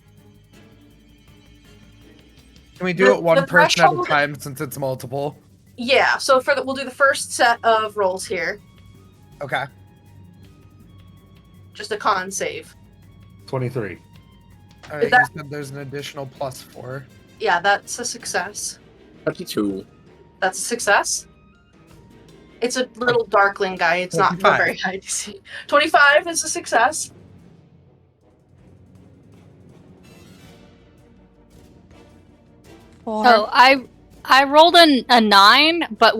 Can we do The- it one the person at a threshold- time since it's multiple? Yeah. So we'll do the first set of rolls here. Okay. Just a con save. 23. All right. that- You said there's an additional +4. Yeah, that's a success. 22. That's a success. It's a little darkling guy. It's not 25. very high DC. 25 is a success. Oh, I rolled a 9, but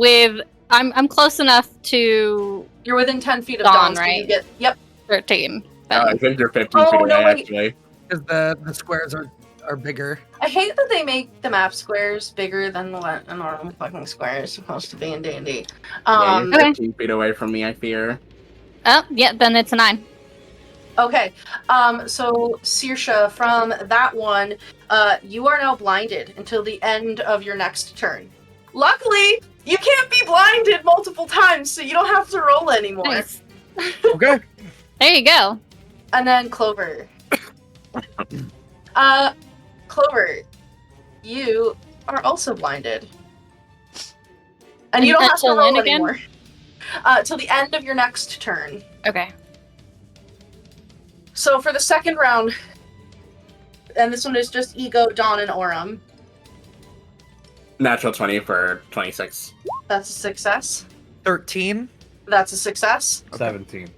I'm close enough to You're within 10 feet of Dawn, Dawn, so you right? get, yep. 13. I think you're 15 Oh, feet away, no, wait. actually. Because the squares are bigger. I hate that they make the map squares bigger than what a normal fucking square is supposed to be in D&D. Yeah, you're Okay. 15 feet away from me, I fear. Oh, yeah, then it's a 9. Okay, so Saoirse, from that one, you are now blinded until the end of your next turn. Luckily, you can't be blinded multiple times, so you don't have to roll anymore. Nice. Okay. There you go. And then Clover. Clover, you are also blinded. And you don't have to Until roll when again? anymore. Till the end of your next turn. Okay. So for the second round, and this one is just Ego, Dawn, and Aurum. Natural 20 for 26. That's a success. 13. That's a success. 17.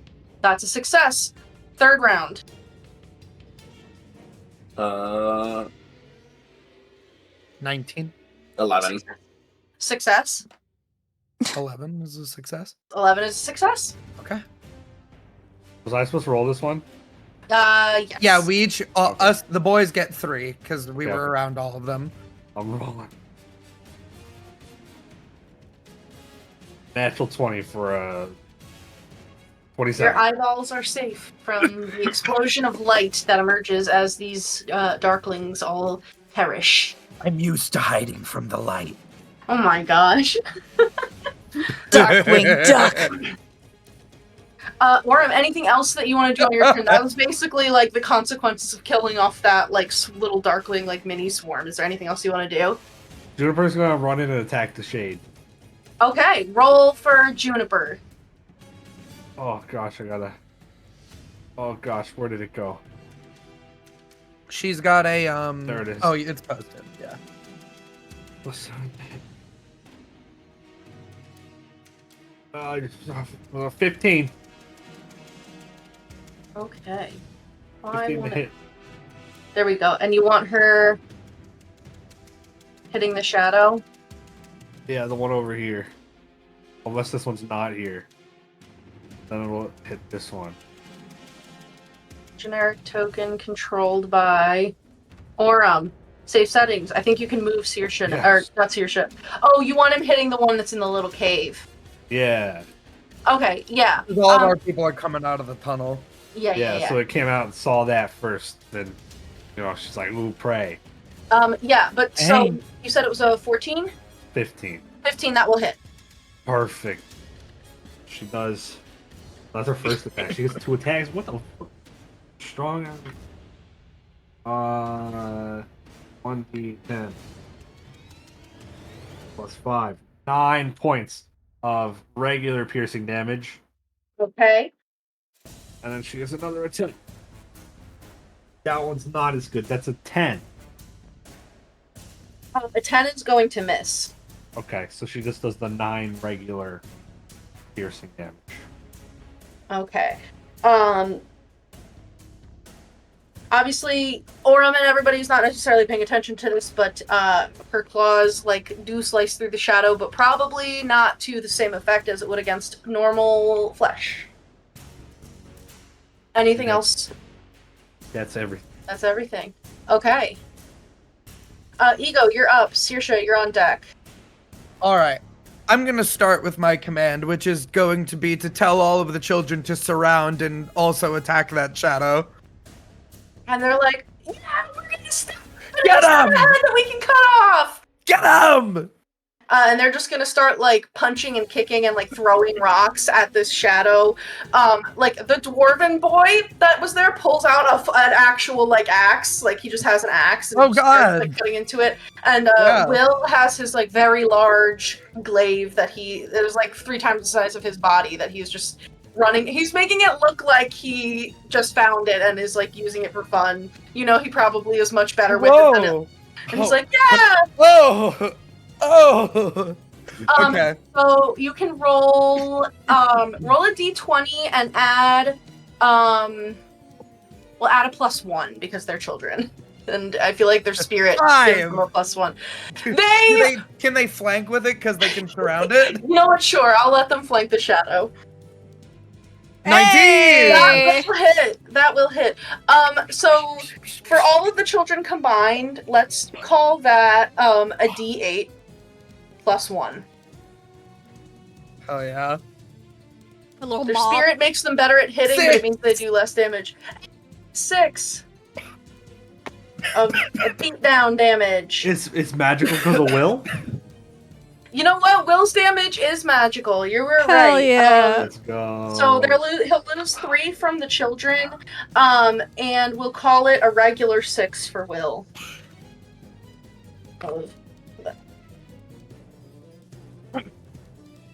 That's a success. Third round. 19. 11. Success. 11 is a success. 11 is a success. Okay. Was I supposed to roll this one? Yes. Yeah, we each, us, the boys get 3 because we Yeah. were around all of them. I'm rolling. Natural 20 for 27. Your eyeballs are safe from the explosion of light that emerges as these darklings all perish. I'm used to hiding from the light. Oh my gosh. Darkwing Duck. Aurum, anything else that you want to do on your turn? That was basically like the consequences of killing off that like little darkling like mini swarm. Is there anything else you want to do? Juniper's gonna run in and attack the shade. Okay, roll for Juniper. Oh gosh, I gotta. Oh gosh, where did it go? She's got a, There it is. Oh, it's posted, yeah. What's 15. 15 Okay. to hit. There we go. And you want her hitting the shadow? Yeah, the one over here. Unless this one's not here. Then it'll hit this one. Generic token controlled by Aurum. Save settings. I think you can move Saoirse, Yes. or not Saoirse. Oh, you want him hitting the one that's in the little cave. Yeah. Okay, yeah. 'Cause all of our people are coming out of the tunnel. Yeah. So it came out and saw that first. Then, she's like, ooh, pray. Yeah, but so Hey. you said it was a 14? 15. 15, that will hit. Perfect. She does. That's her first attack. She gets 2 attacks. What the fuck? Strong. 1d10 plus 5. 9 points of regular piercing damage. Okay. And then she gets another attack. That one's not as good. That's a 10. A 10 is going to miss. Okay, so she just does the 9 regular piercing damage. Okay. Obviously, Aurum and everybody's not necessarily paying attention to this, but her claws do slice through the shadow, but probably not to the same effect as it would against normal flesh. Anything else? That's everything. That's everything. Okay. Ego, you're up. Saoirse, you're on deck. All right. I'm going to start with my command, which is going to be to tell all of the children to surround and also attack that shadow. And they're like, yeah, we're gonna stop. Get There's a 'em! head that we can cut off. Get him! And they're just gonna start punching and kicking and throwing rocks at this shadow. The dwarven boy that was there pulls out an actual axe. He just has an axe. And Oh, he just starts, God. cutting into it. And Yeah. Will has his very large glaive that it was 3 times the size of his body that he's just running. He's making it look like he just found it and is using it for fun. He probably is much better with it than it. Whoa! And he's like, yeah. Oh! Oh! Okay. So you can roll roll a d20 and add add a +1 because they're children. And I feel like their spirit gives them a +1. Can they flank with it because they can surround it? You know what? Sure, I'll let them flank the shadow. 19! That will hit. So for all of the children combined, let's call that a d8 +1. Oh yeah. A little Their mob. spirit makes them better at hitting, but it 6. means they do less damage. 6 of beat down damage. It's magical because of will? You know what? Will's damage is magical. You were Hell right. yeah. Let's go. So he'll lose 3 from the children, and we'll call it a regular 6 for Will.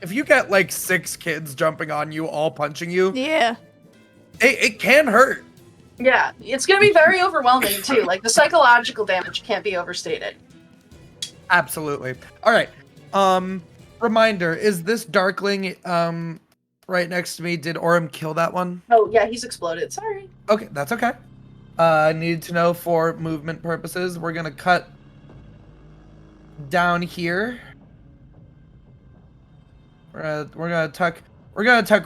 If you get like 6 kids jumping on you, all punching you, Yeah. it can hurt. Yeah, it's gonna be very overwhelming too. Like the psychological damage can't be overstated. Absolutely. All right. Reminder: is this Darkling right next to me? Did Aurum kill that one? Oh yeah, he's exploded. Sorry. Okay, that's okay. Need to know for movement purposes. We're gonna cut down here. We're gonna tuck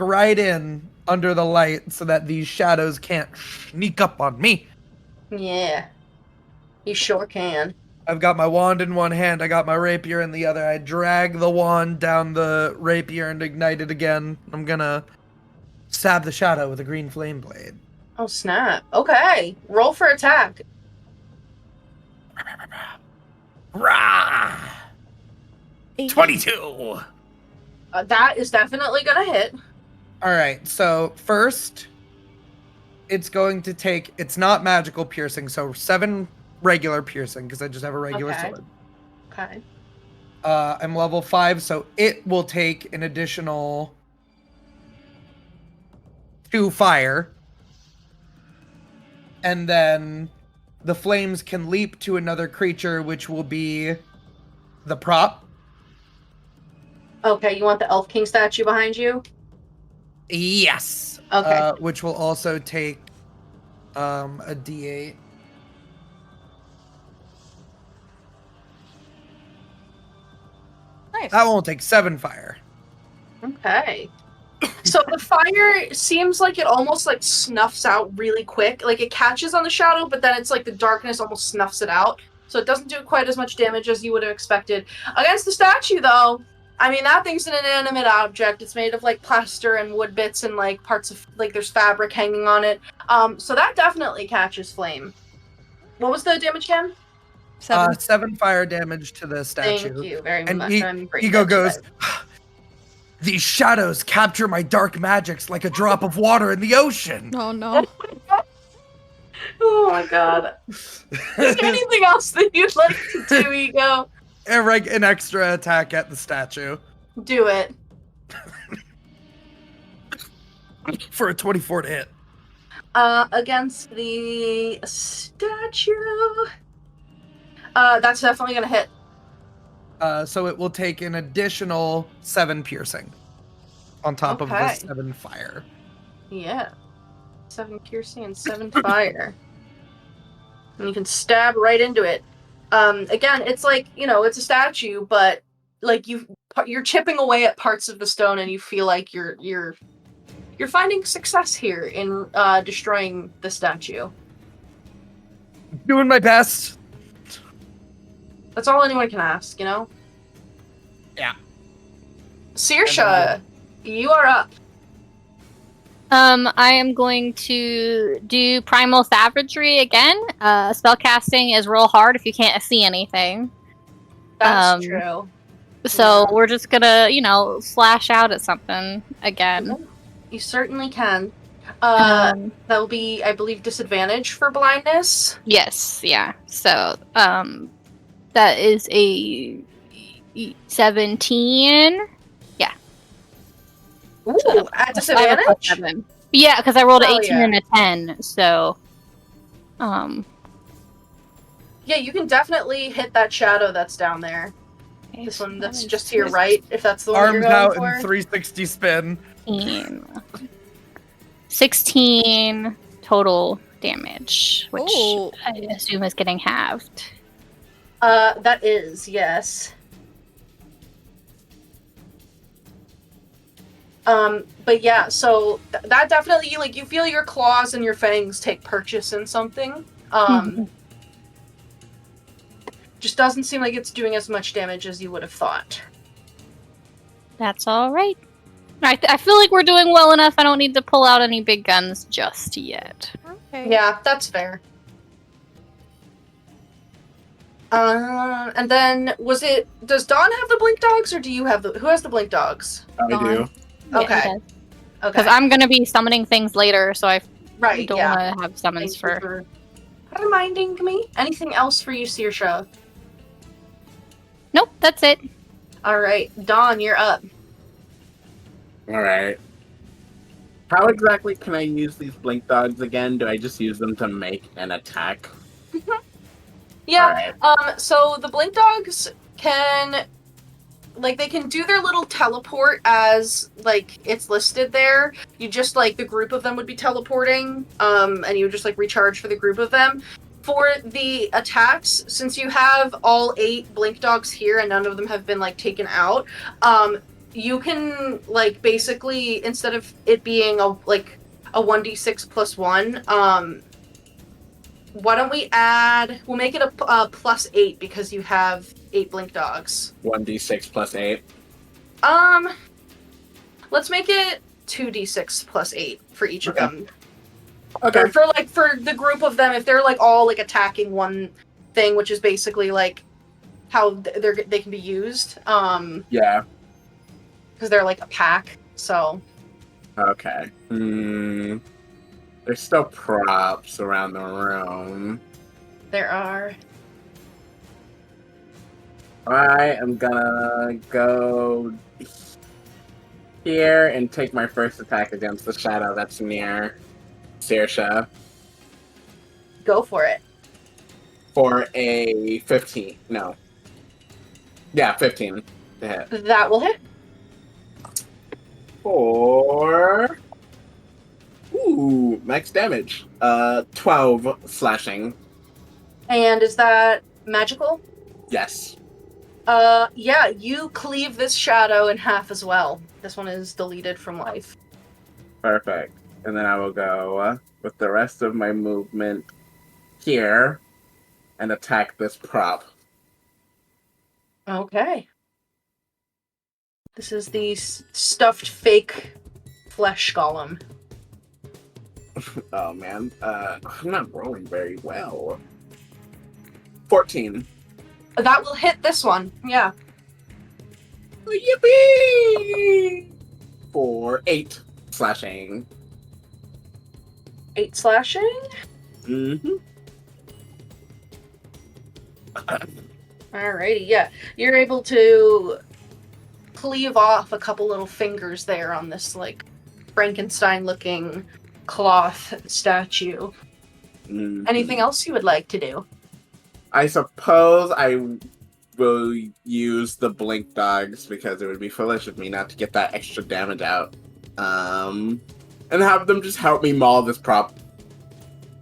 right in under the light so that these shadows can't sneak up on me. Yeah, he sure can. I've got my wand in one hand, I got my rapier in the other. I drag the wand down the rapier and ignite it again. I'm gonna stab the shadow with a green flame blade. Oh snap. Okay, roll for attack. Rah! 22! That is definitely gonna hit. Alright, so first, it's going to take, it's not magical piercing, so 7 regular piercing, because I just have a regular Okay. sword. Okay. I'm level 5, so it will take an additional 2 fire. And then the flames can leap to another creature, which will be the prop. Okay, you want the Elf King statue behind you? Yes. Okay. Which will also take a D8. Nice. That won't take 7 fire. Okay. So the fire seems like it almost like snuffs out really quick. Like it catches on the shadow, but then it's like the darkness almost snuffs it out. So it doesn't do quite as much damage as you would have expected. Against the statue, though, I mean, that thing's an inanimate object. It's made of like plaster and wood bits and like parts of like there's fabric hanging on it. So that definitely catches flame. What was the damage again? 7. 7 fire damage to the statue. Thank you very And much. Ego goes, "These shadows capture my dark magics like a drop of water in the ocean." Oh no. Oh my god. Is there anything else that you'd like to do, Ego? An extra attack at the statue. Do it. For a 24 to hit. Against the statue. That's definitely gonna hit. So it will take an additional 7 piercing on top of the Okay. 7 fire. Yeah. 7 piercing and 7 fire. And you can stab right into it. Again, it's like, you know, it's a statue, but like you're chipping away at parts of the stone and you feel like you're finding success here in destroying the statue. Doing my best. That's all anyone can ask, you know? Yeah. Saoirse, you are up. I am going to do Primal Savagery again. Spellcasting is real hard if you can't see anything. That's true. So we're just gonna, slash out at something again. You certainly can. That will be, I believe, disadvantage for blindness. Yes, yeah. So, that is a 17. Ooh, So, at disadvantage? 7. Yeah, because I rolled an Oh, 18 yeah. and a 10. So, Yeah, you can definitely hit that shadow that's down there. okay, This so one that that's is just to your right, if that's the one Arms you're going out for. and 360 spin. 16 total damage, which Ooh. I assume is getting halved. That is, yes. But yeah, so that definitely, like, you feel your claws and your fangs take purchase in something. Just doesn't seem like it's doing as much damage as you would have thought. That's all right. I feel like we're doing well enough. I don't need to pull out any big guns just yet. Okay. Yeah, that's fair. And then does Dawn have the blink dogs, or do you have who has the blink dogs? I do. Yeah, he Okay. does. Okay. Because I'm gonna be summoning things later, so I right, don't yeah. want to have summons Thank you for. reminding me. Anything else for you, Saoirse? Nope, that's it. Alright, Dawn, you're up. Alright. How exactly can I use these blink dogs again? Do I just use them to make an attack? Yeah, Alright. so the blink dogs can they can do their little teleport as it's listed there. You just the group of them would be teleporting, and you would just recharge for the group of them. For the attacks, since you have all 8 blink dogs here and none of them have been taken out, you can basically, instead of it being a 1d6 plus 1, why don't we'll make it a plus 8 because you have 8 blink dogs. 1d6 plus 8. Let's make it 2d6 plus 8 for each of them. Okay. Or for the group of them, if they're all attacking one thing, which is basically how they can be used. Yeah. Because they're a pack. So. Okay. There's still props around the room. There are. I am gonna go here and take my first attack against the shadow that's near Saoirse Go for it. for a 15. No. Yeah, 15 to hit. That will hit. For max damage. 12 slashing. And is that magical? Yes. Yeah, you cleave this shadow in half as well. This one is deleted from life. Perfect. And then I will go with the rest of my movement here and attack this prop. Okay. This is the stuffed fake flesh golem. Oh man, I'm not rolling very well. 14. That will hit this one, yeah. Yippee! For 8 slashing. 8 slashing? Mm-hmm. Alrighty, yeah. You're able to cleave off a couple little fingers there on this, Frankenstein-looking cloth statue. Mm-hmm. Anything else you would like to do? I suppose I will use the blink dogs because it would be foolish of me not to get that extra damage out. And have them just help me maul this prop.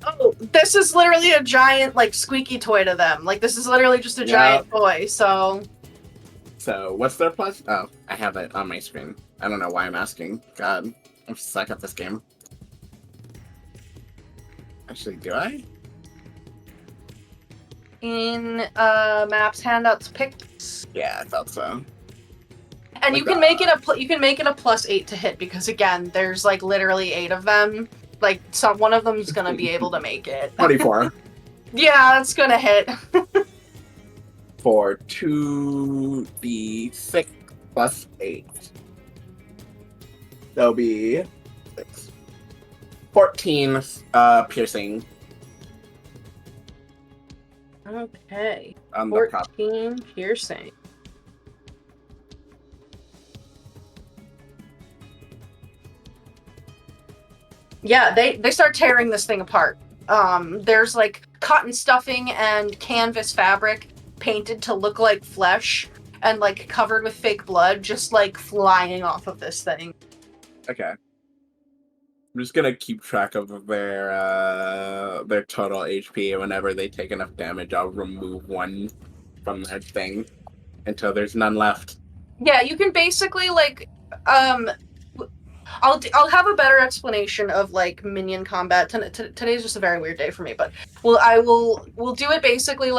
Oh, this is literally a giant, squeaky toy to them. This is literally just a giant toy, so... So, what's their plus? Oh, I have it on my screen. I don't know why I'm asking. God, I'm stuck at this game. Actually, do I? In maps, handouts, picks. Yeah, I thought so. And you can make it a plus 8 to hit because again, there's literally 8 of them. One of them's gonna be able to make it. 24. Yeah, it's gonna hit. For 2d6 plus 8. That'll be 6. 14 piercing. Okay. On the prop. 14 piercing. Yeah, they start tearing this thing apart. There's cotton stuffing and canvas fabric painted to look like flesh and covered with fake blood just flying off of this thing. Okay. I'm just gonna keep track of their total HP. Whenever they take enough damage, I'll remove one from their thing until there's none left. Yeah, you can basically I'll have a better explanation of minion combat. Today's just a very weird day for me, but we'll do it basically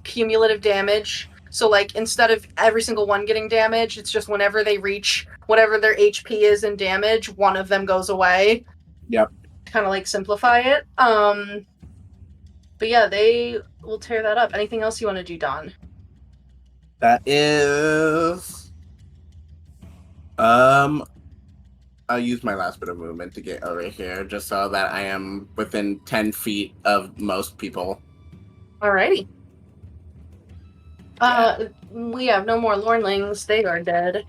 cumulative damage. So instead of every single one getting damage, it's just whenever they reach whatever their HP is in damage, one of them goes away. Yep. Kind of simplify it. But yeah, they we'll tear that up. Anything else you want to do, Don? That is. I'll use my last bit of movement to get over here, just so that I am within 10 feet of most people. Alrighty. We have no more Lornlings. They are dead.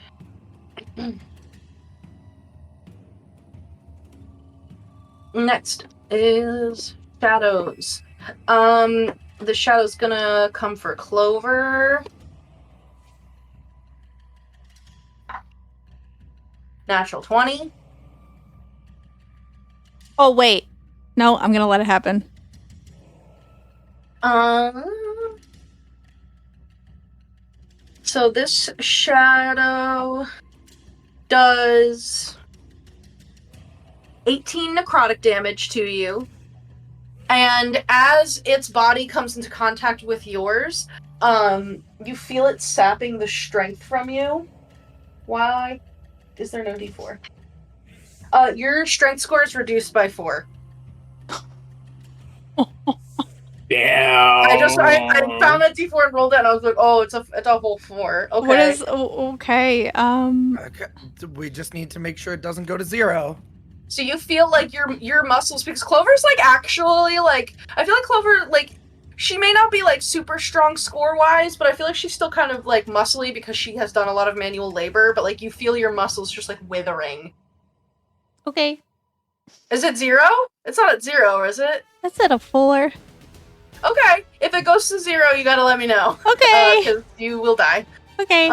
Next is shadows. The shadow's gonna come for Clover. Natural 20. Oh, wait. No, I'm gonna let it happen. So this shadow does 18 necrotic damage to you. And as its body comes into contact with yours, you feel it sapping the strength from you. Why is there no D4? Your strength score is reduced by 4. Damn. I found that D4 and rolled it, and I was like, oh, it's a whole 4. Okay. What is okay? Okay, we just need to make sure it doesn't go to 0. So you feel like your muscles, because Clover's like actually like, I feel like Clover, like, she may not be like super strong score wise, but I feel like she's still kind of like muscly because she has done a lot of manual labor, but like you feel your muscles just like withering. Okay. Is it 0? It's not at 0, is it? That's at a 4. Okay. If it goes to 0, you gotta let me know. Okay. Because you will die. Okay.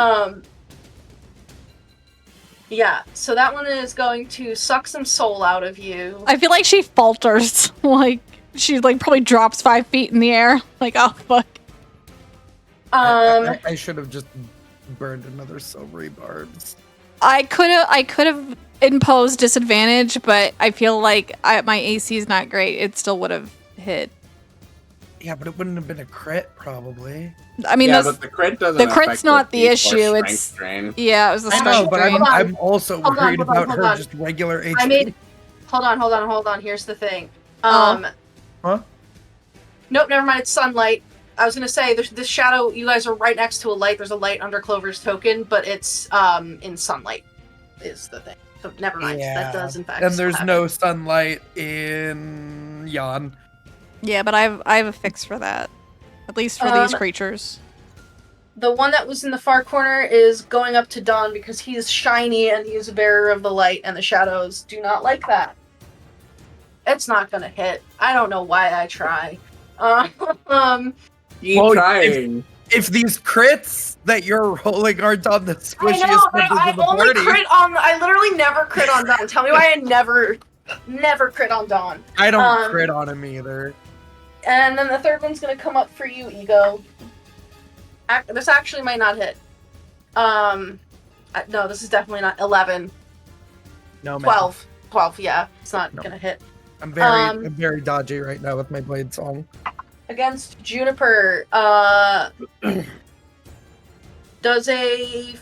Yeah, so that one is going to suck some soul out of you. I feel like she falters. Like, she like probably drops 5 feet in the air. Like, oh fuck. I should have just burned another silvery barbs. I could have imposed disadvantage, but I feel like my AC is not great. It still would have hit. Yeah, but it wouldn't have been a crit, probably. I mean, but the crit doesn't. the crit's affect not the D4 issue. strength It's drain. yeah, it was the I strength know, but drain. I'm also Hold on, worried hold on, about hold her on. just regular HP. Hold on. Here's the thing. Huh? Nope, never mind. It's sunlight. I was gonna say this shadow. You guys are right next to a light. There's a light under Clover's token, but it's in sunlight. Is the thing. So never mind. Yeah. That does in fact. And still there's happen. no sunlight in Yon. Yeah, but I have a fix for that. At least for these creatures. The one that was in the far corner is going up to Dawn because he's shiny and he's a bearer of the light, and the shadows do not like that. It's not gonna hit. I don't know why I try. Keep trying. If these crits that you're rolling aren't on the squishiest members I of the only party, crit on. I literally never crit on Dawn. Tell me why I never crit on Dawn. I don't crit on him either. And then the third one's gonna come up for you, Ego. This actually might not hit. No, this is definitely not 11. No, man. 12. 12, yeah. It's not gonna hit. I'm very dodgy right now with my blade song. Against Juniper, does a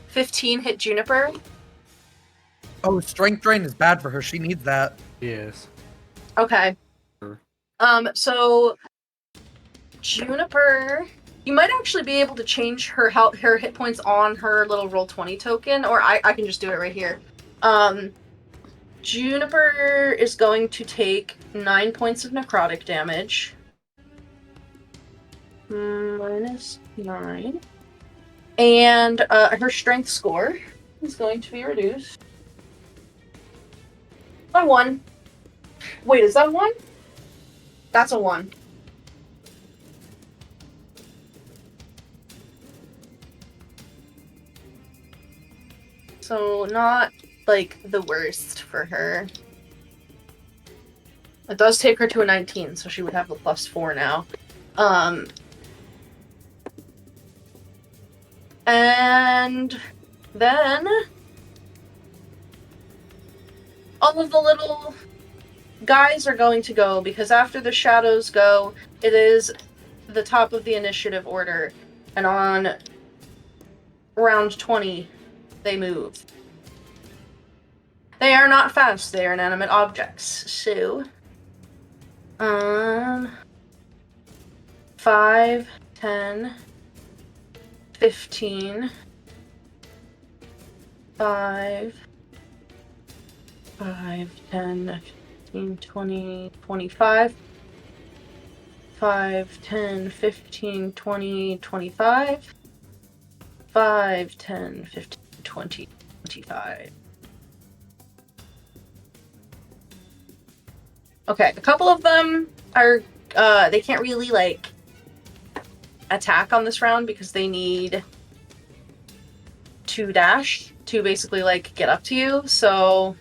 15 hit Juniper? Oh, strength drain is bad for her. She needs that. Yes. Okay. So Juniper, you might actually be able to change her hit points on her little Roll20 token, or I can just do it right here. Juniper is going to take 9 points of necrotic damage. Minus 9. And her strength score is going to be reduced by 1. Wait, is that 1? That's a 1. So not like the worst for her. It does take her to a 19, so she would have the +4 now. And then all of the little guys are going to go, because after the shadows go, it is the top of the initiative order, and on round 20 they move. They are not fast, they are inanimate objects. So 5, 10, 15, 5, 10, 15, 20, 25, 5, 10, 15, 20, 25, 5, 10, 15, 20, 25. Okay, a couple of them are, they can't really, like, attack on this round because they need to dash to basically, like, get up to you. So,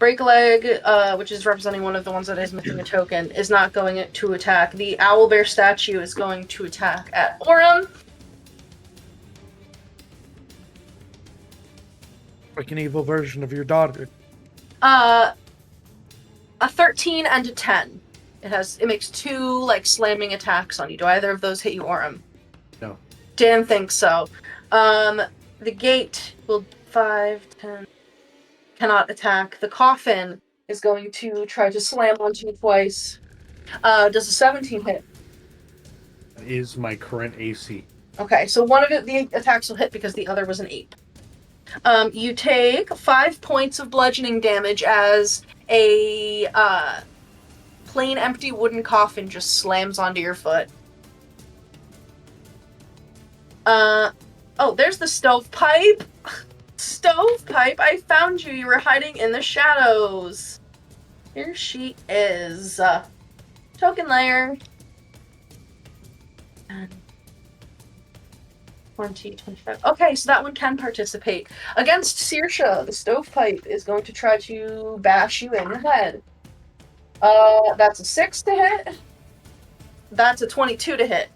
Break a Leg, which is representing one of the ones that is missing a token, is not going to attack. The Owlbear statue is going to attack at Aurum. Like an evil version of your daughter. A 13 and a 10. It makes 2, like, slamming attacks on you. Do either of those hit you, Aurum? No. Dan thinks so. The gate will 5, 10, cannot attack. The coffin is going to try to slam onto you twice. Does a 17 hit? That is my current AC. Okay, so one of the attacks will hit because the other was an 8. You take 5 points of bludgeoning damage as a plain empty wooden coffin just slams onto your foot. Oh, there's the stovepipe. Stovepipe, I found you. You were hiding in the shadows. Here she is. Token layer. 10, 20, 25. Okay, so that one can participate. Against Saoirse, the stovepipe is going to try to bash you in the head. That's a 6 to hit. That's a 22 to hit.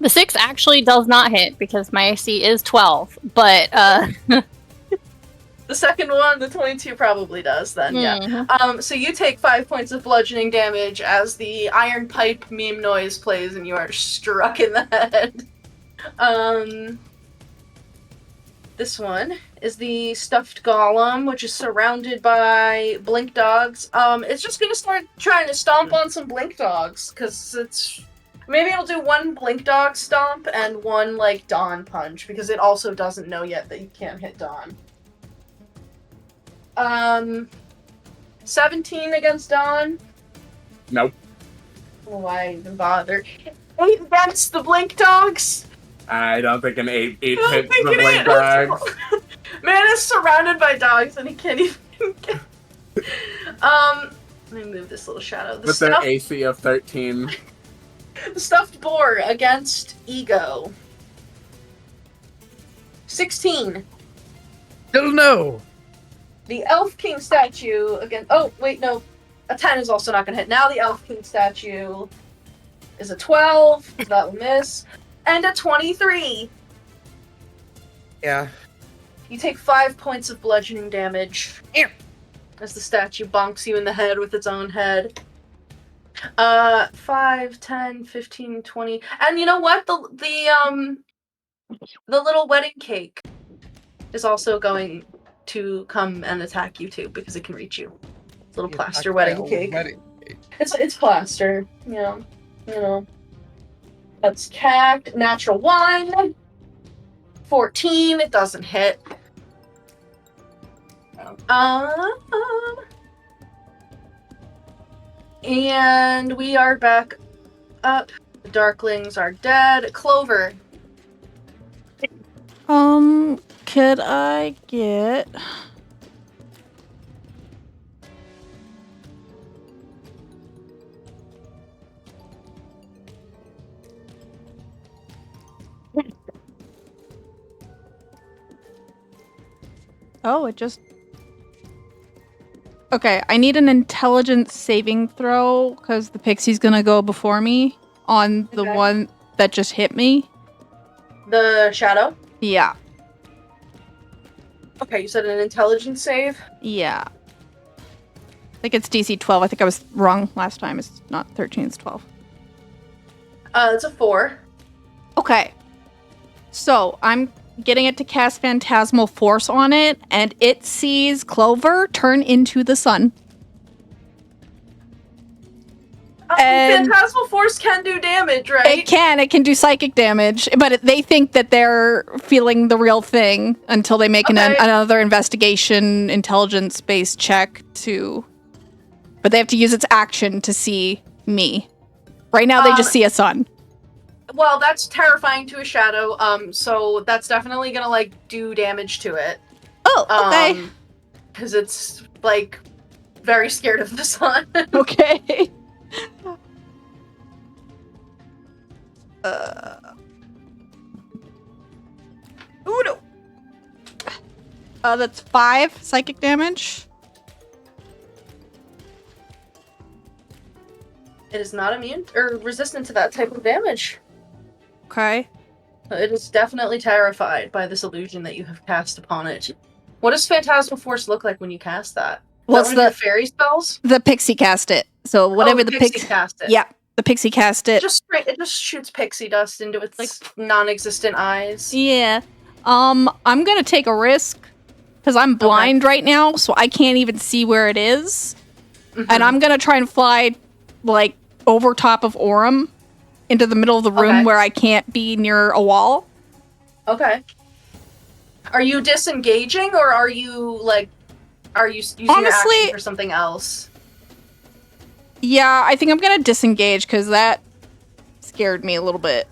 The 6 actually does not hit because my AC is 12, but The second one, the 22, probably does then, yeah. So you take 5 points of bludgeoning damage as the iron pipe meme noise plays and you are struck in the head. This one is the stuffed golem, which is surrounded by blink dogs. It's just gonna start trying to stomp on some blink dogs, because it's... Maybe it'll do one blink dog stomp and one, like, dawn punch, because it also doesn't know yet that you can't hit dawn. 17 against dawn? Nope. Why even bother? 8 against the blink dogs? I don't think an 8 hits think the it blink is. dogs. Man is surrounded by dogs and he can't even get... Let me move this little shadow. With their AC of 13. The stuffed boar against Ego. 16. Still no. The Elf King statue against... Oh, wait, no. A 10 is also not going to hit. Now the Elf King statue is a 12. So that will miss. And a 23. Yeah. You take 5 points of bludgeoning damage as the statue bonks you in the head with its own head. 5, 10, 15, 20. And you know what? The little wedding cake is also going to come and attack you too, because it can reach you. Little plaster wedding cake. It's plaster. Yeah. You know. That's cacked. Natural 1. 14. It doesn't hit. And we are back up. The Darklings are dead. Clover. Could I get... Oh, it just... Okay, I need an intelligence saving throw, because the pixie's gonna go before me on the one that just hit me. The shadow? Yeah. Okay, you said an intelligence save? Yeah. I think it's DC 12. I think I was wrong last time. It's not 13, it's 12. It's a 4. Okay. So, I'm getting it to cast Phantasmal Force on it, and it sees Clover turn into the sun. And Phantasmal Force can do damage, right? it can do psychic damage, but they think that they're feeling the real thing until they make another investigation intelligence-based check but they have to use its action to see me. Right now, they just see a sun. Well, that's terrifying to a shadow. So that's definitely gonna like do damage to it. Oh, okay. Because it's like very scared of the sun. Okay. Ooh, no. That's 5 psychic damage. It is not immune or resistant to that type of damage. Okay. It is definitely terrified by this illusion that you have cast upon it. What does Phantasmal Force look like when you cast that? What's one of your fairy spells? The pixie cast it. So whatever the pixie cast it. Yeah, the pixie cast it. It just shoots pixie dust into its like non-existent eyes. Yeah. I'm gonna take a risk because I'm blind right now, so I can't even see where it is. Mm-hmm. And I'm gonna try and fly like over top of Aurum into the middle of the room where I can't be near a wall. Okay. Are you disengaging or are you using your action for something else? Yeah, I think I'm gonna disengage because that scared me a little bit.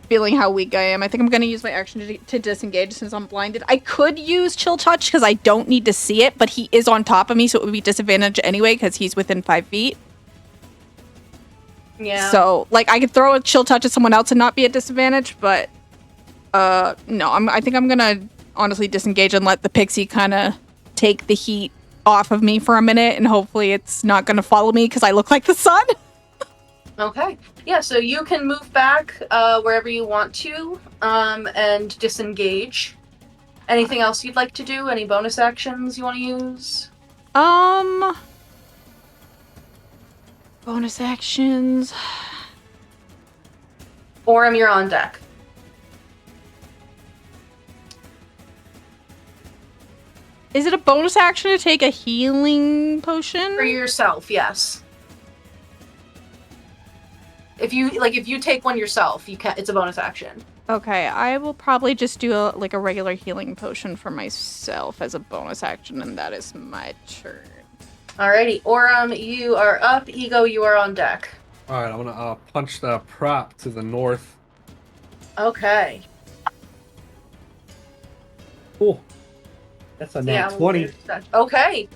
Feeling how weak I am. I think I'm gonna use my action to disengage since I'm blinded. I could use Chill Touch because I don't need to see it, but he is on top of me, so it would be disadvantage anyway because he's within 5 feet. Yeah. So, like, I could throw a Chill Touch at someone else and not be at disadvantage, but no, I think I'm gonna honestly disengage and let the pixie kind of take the heat off of me for a minute, and hopefully it's not gonna follow me because I look like the sun. Okay. Yeah, so you can move back wherever you want to and disengage. Anything else you'd like to do? Any bonus actions you want to use? Bonus actions. Aurum, you're on deck. Is it a bonus action to take a healing potion? For yourself, yes. If you take one yourself, it's a bonus action. Okay, I will probably just do a regular healing potion for myself as a bonus action, and that is my turn. Alrighty, Aurum, you are up. Ego, you are on deck. Alright, I'm gonna punch the prop to the north. Okay. Oh, that's a nat 20. Okay.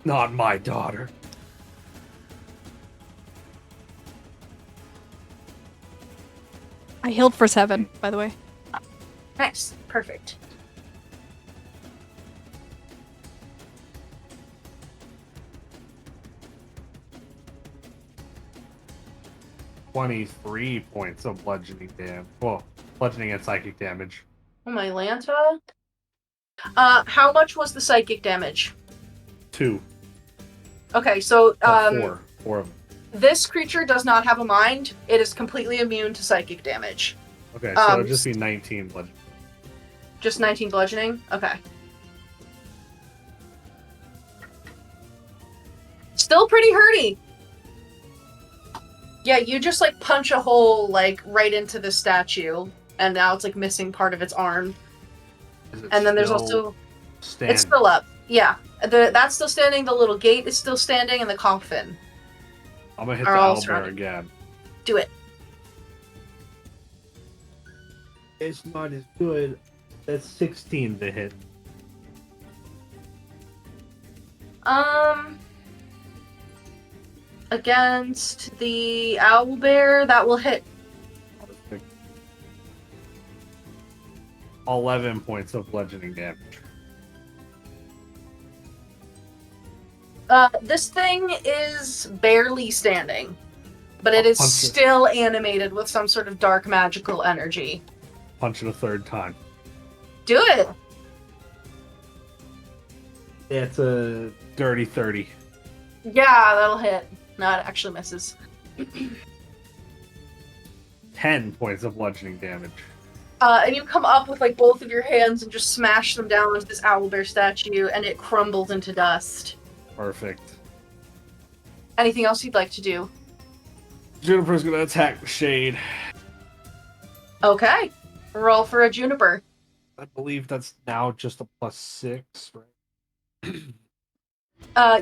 Not my daughter. I healed for 7, by the way. Nice. Perfect. $23 points of bludgeoning damage. Well, bludgeoning and psychic damage. Oh my Lanta. How much was the psychic damage? 2. Okay, so 4 of them. This creature does not have a mind. It is completely immune to psychic damage. Okay, so it'll just be 19 bludgeoning. Just 19 bludgeoning? Okay. Still pretty hurty. Yeah, you just punch a hole right into the statue, and now it's missing part of its arm. And then there's also it's still up. Yeah, that's still standing. The little gate is still standing, and the coffin. I'm gonna hit the owlbear again. Do it. It's not as good. That's 16 to hit. Against the owlbear, that will hit. 11 points of bludgeoning damage. This thing is barely standing, but it is still animated with some sort of dark magical energy. Punch it a third time. Do it! It's a dirty 30. Yeah, that'll hit. No, it actually misses. 10 points of bludgeoning damage. And you come up with both of your hands and just smash them down with this owlbear statue, and it crumbles into dust. Perfect. Anything else you'd like to do? Juniper's gonna attack the shade. Okay. Roll for a Juniper. I believe that's now just a +6, right?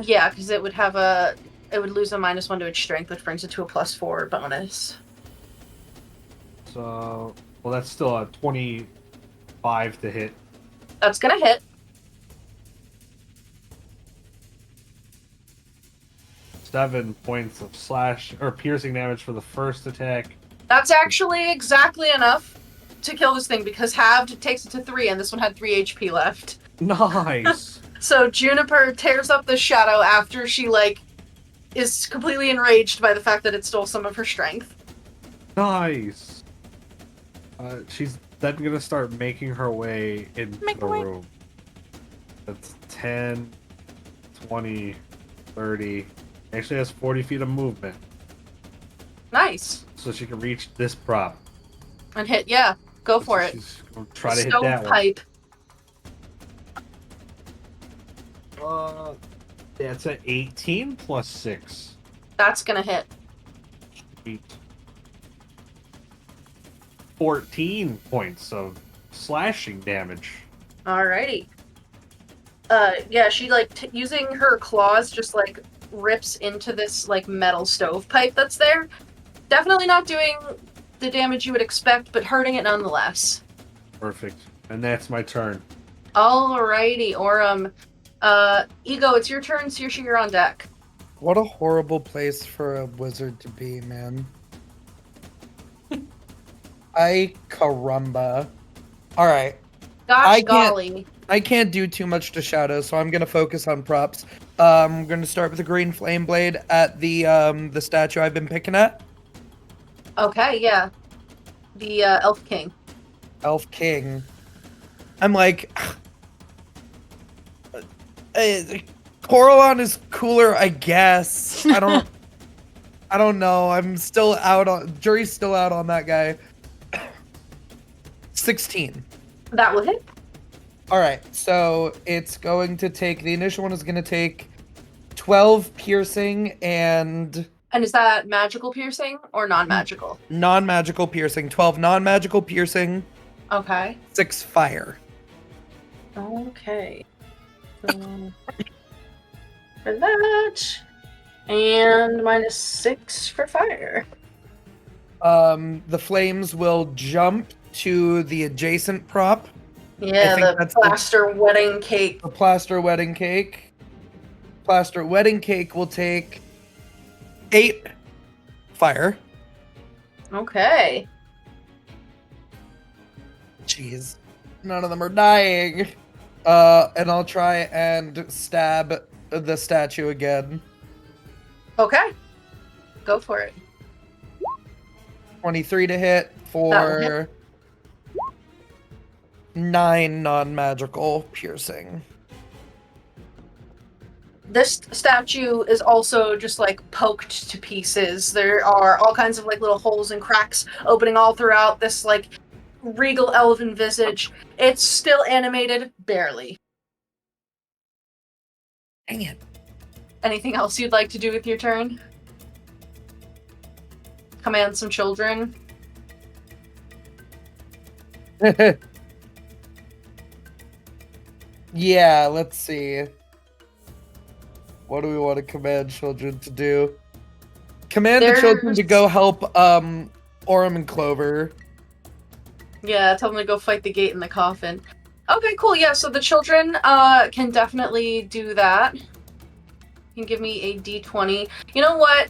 Yeah, because it would lose a -1 to its strength, which brings it to a +4 bonus. So, well, that's still a 25 to hit. That's gonna hit. 7 points of slash or piercing damage for the first attack. That's actually exactly enough to kill this thing, because halved takes it to 3, and this one had 3 HP left. Nice. So Juniper tears up the shadow after she, is completely enraged by the fact that it stole some of her strength. Nice. She's then gonna start making her way into the room. That's 10, 20, 30. Actually has 40 feet of movement. Nice. So she can reach this prop. And hit, yeah. Go for it. She's gonna try to hit that one. Stovepipe. Yeah, it's an 18 plus 6. That's gonna hit. Sweet. 14 points of slashing damage. Alrighty. Yeah, she, using her claws, just, rips into this, metal stovepipe that's there. Definitely not doing the damage you would expect, but hurting it nonetheless. Perfect. And that's my turn. Alrighty, Aurum. Ego, it's your turn. Saoirse, you're on deck. What a horrible place for a wizard to be, man. Ay caramba. Alright. Gosh golly. I can't do too much to shadow, so I'm gonna focus on props. I'm gonna start with the green flame blade at the statue I've been picking at. Okay, yeah. The Elf King. Elf King. I'm like, Coralon is cooler, I guess. I don't know. I'm still out on jury's still out on that guy. 16. That will hit. All right, so it's going to take the initial one is going to take 12 piercing and is that magical piercing or non-magical? Non-magical piercing. 12 non-magical piercing. Okay. 6 fire. Okay. So, for that, and -6 for fire. The flames will jump to the adjacent prop. Yeah, the plaster wedding cake. The plaster wedding cake. Plaster wedding cake will take 8 fire. Okay. Jeez. None of them are dying. And I'll try and stab the statue again. Okay. Go for it. 23 to hit for 9 non-magical piercing. This statue is also just poked to pieces. There are all kinds of little holes and cracks opening all throughout this regal elven visage. It's still animated, barely. Dang it. Anything else you'd like to do with your turn? Command some children? Yeah, let's see. What do we want to command children to do? Command the children to go help Aurum and Clover. Yeah, tell them to go fight the gate in the coffin. Okay, cool. Yeah, so the children can definitely do that. You can give me a d20. You know what?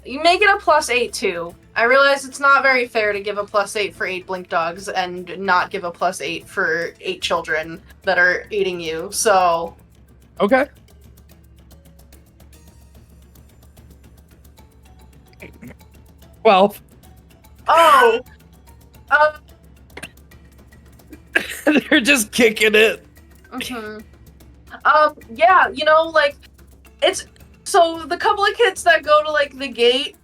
You make it a +8 too. I realize it's not very fair to give a +8 for 8 blink dogs and not give a +8 for 8 children that are eating you, so... Okay. Well. Oh! They're just kicking it. Mm-hmm. Yeah, it's... So, the couple of kids that go to, the gate,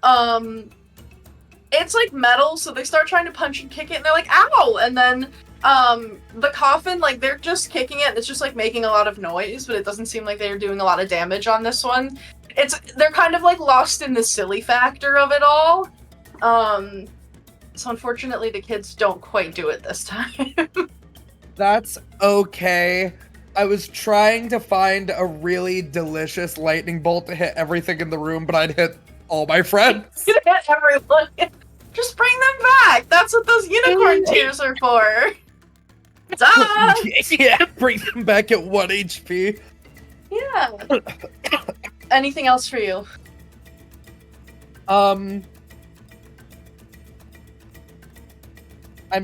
it's, metal, so they start trying to punch and kick it, and they're like, ow! And then, the coffin, they're just kicking it, and it's just, making a lot of noise, but it doesn't seem like they're doing a lot of damage on this one. they're kind of like lost in the silly factor of it all. So unfortunately the kids don't quite do it this time. That's okay. I was trying to find a really delicious lightning bolt to hit everything in the room, but I'd hit all my friends. You hit everyone. Just bring them back. That's what those unicorn tears are for. Ah! Yeah, bring them back at 1 HP. Yeah. Anything else for you? I'm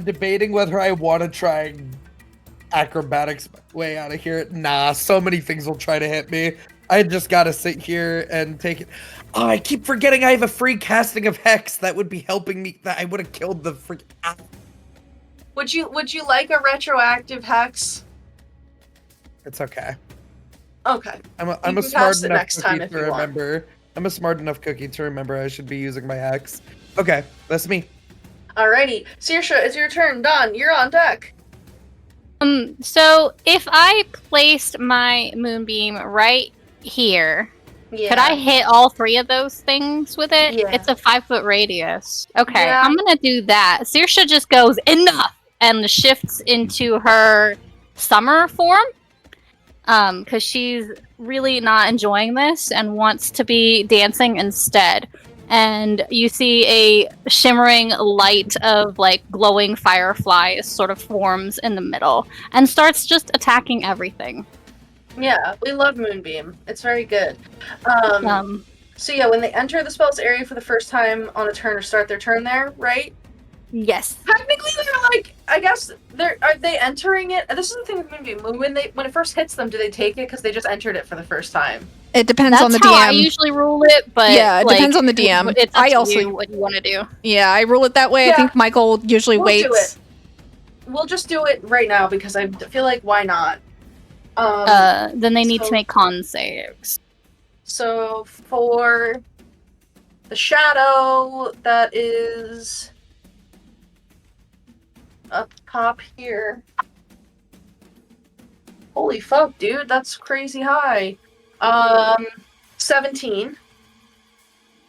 debating whether I want to try acrobatics way out of here. Nah, so many things will try to hit me. I just gotta sit here and take it. Oh, I keep forgetting I have a free casting of Hex that would be helping me. That I would have killed the freak. Would you like a retroactive hex? It's okay. Okay. I'm a can smart cast it enough next time cookie if to you want. remember. I'm a smart enough cookie to remember I should be using my Hex. Okay, that's me. Alrighty. Saoirse, it's your turn. Done. You're on deck. So if I placed my moonbeam right here, Yeah. could I hit all 3 of those things with it? Yeah. It's a 5-foot radius. Okay, Yeah. I'm gonna do that. Saoirse just goes, enough! And shifts into her summer form. Because she's really not enjoying this and wants to be dancing instead. And you see a shimmering light of like glowing fireflies sort of forms in the middle and starts just attacking everything. Yeah, we love Moonbeam. It's very good. So yeah, when they enter the spell's area for the first time on a turn or start their turn there, right? Yes. Technically, they're like, I guess are they entering it? This is the thing with Moonbeam. When it first hits them, do they take it because they just entered it for the first time? It depends That's on the how I DM. usually rule it, but Yeah, it like, depends on the DM. It's up I to also- you what you want to do. Yeah, I rule it that way. I Yeah. think Michael usually We'll waits. do it. We'll just do it right now because I feel like why not? Then they need so- to make con saves. So for the shadow that is up top here. Holy fuck, dude, that's crazy high. 17.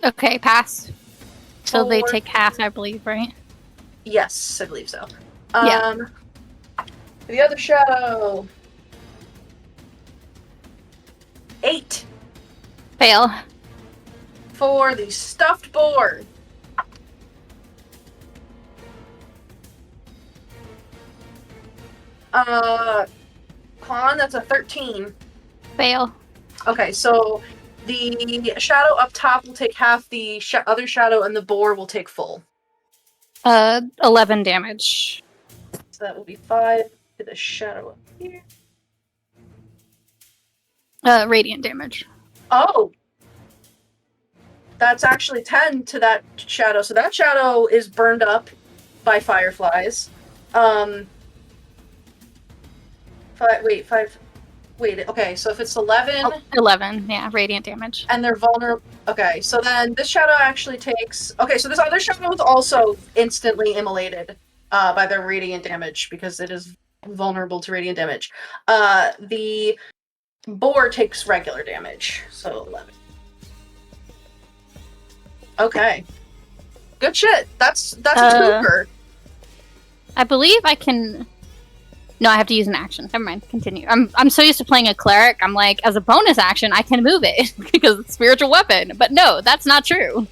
Okay, pass. So they For- take half, I believe, right? Yes, I believe so. Yeah. The other shadow. 8 Fail. for the stuffed boar. Con, that's a 13. Fail. Okay, so the shadow up top will take half, the other shadow and the boar will take full. 11 damage. So that will be 5 to the shadow up here. Radiant damage. Oh! That's actually 10 to that shadow. So that shadow is burned up by fireflies. Okay, so if it's 11... 11, yeah, radiant damage. and they're vulnerable. Okay, so then this shadow actually takes. Okay, so this other shadow is also instantly immolated by their radiant damage because it is vulnerable to radiant damage. The boar takes regular damage, so 11. Okay, good shit. That's a twofer. I believe I can. No, I have to use an action. Never mind. Continue. I'm so used to playing a cleric. I'm like, as a bonus action, I can move it because it's a spiritual weapon. But no, that's not true.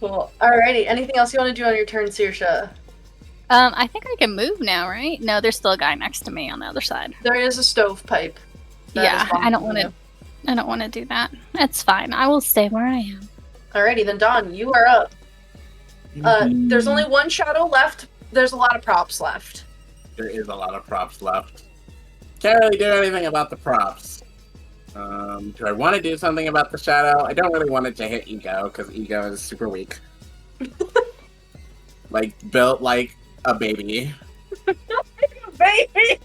Cool. Alrighty. Anything else you want to do on your turn, Saoirse? I think I can move now, right? No, there's still a guy next to me on the other side. There is a stovepipe. that Yeah, is I don't blocking want to. I don't want to do that. It's fine. I will stay where I am. you. Alrighty, then Dawn, you are up. There's only one shadow left. There's a lot of props left. There is a lot of props left. Can't really do anything about the props. Do I want to do something about the shadow? I don't really want it to hit Ego, because Ego is super weak. Like, built like a baby. Baby!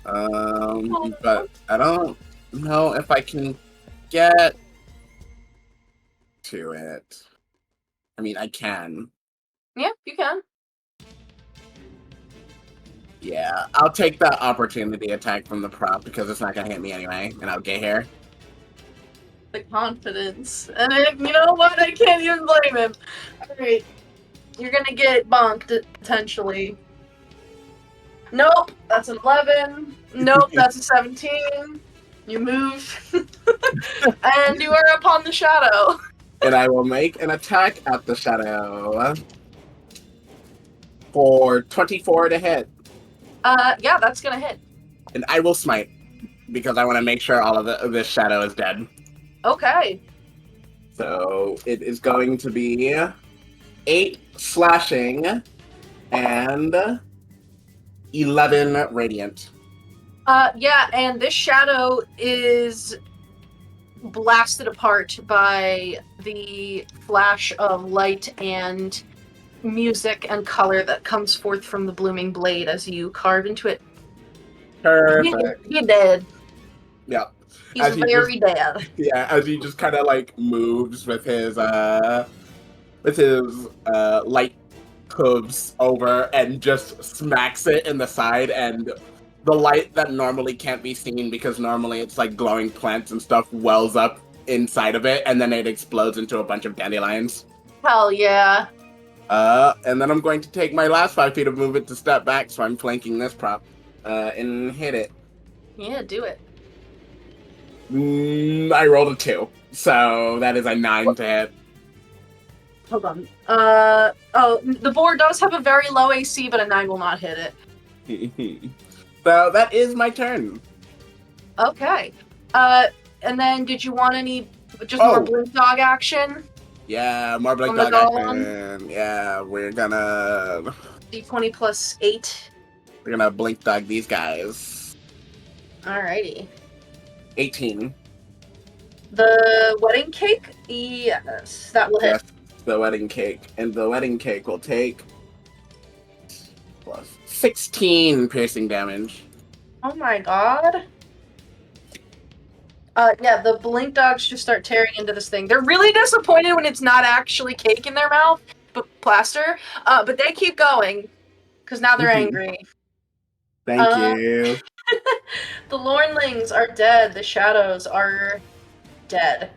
But I don't know if I can get to it. I mean, I can. Yeah, you can. Yeah, I'll take the opportunity attack from the prop because it's not gonna hit me anyway, and I'll get here. The confidence. And you know what? I can't even blame him. Alright. You're gonna get bonked, potentially. Nope, that's an 11. Nope, that's a 17. You move. And you are upon the shadow. And I will make an attack at the shadow. For 24 to hit. Yeah, that's gonna hit. And I will smite. Because I want to make sure all of this shadow is dead. Okay. So it is going to be 8 slashing and 11 radiant. Yeah, and this shadow is blasted apart by the flash of light and music and color that comes forth from the blooming blade as you carve into it. Perfect. He's dead. Yeah. He's very dead. Yeah, as he just kind of like moves with his light hooves over and just smacks it in the side, and the light that normally can't be seen because normally it's like glowing plants and stuff wells up inside of it, and then it explodes into a bunch of dandelions. Hell yeah. And then I'm going to take my last 5 feet of movement to step back, so I'm flanking this prop, and hit it. Yeah, do it. I rolled a 2, so that is a 9 to hit. Hold on. The board does have a very low AC, but a 9 will not hit it. So that is my turn. Okay. And then did you want any more blink dog action? Yeah, more blink dog action. Yeah, we're gonna D20 plus 8. We're gonna blink dog these guys. Alrighty. 18. The wedding cake? Yes, that will hit. Yes, the wedding cake. And the wedding cake will take plus 16 piercing damage. Oh my god. Yeah, the blink dogs just start tearing into this thing. They're really disappointed when it's not actually cake in their mouth, but plaster. But they keep going, because now they're angry. Thank you. The Lornlings are dead. The shadows are dead.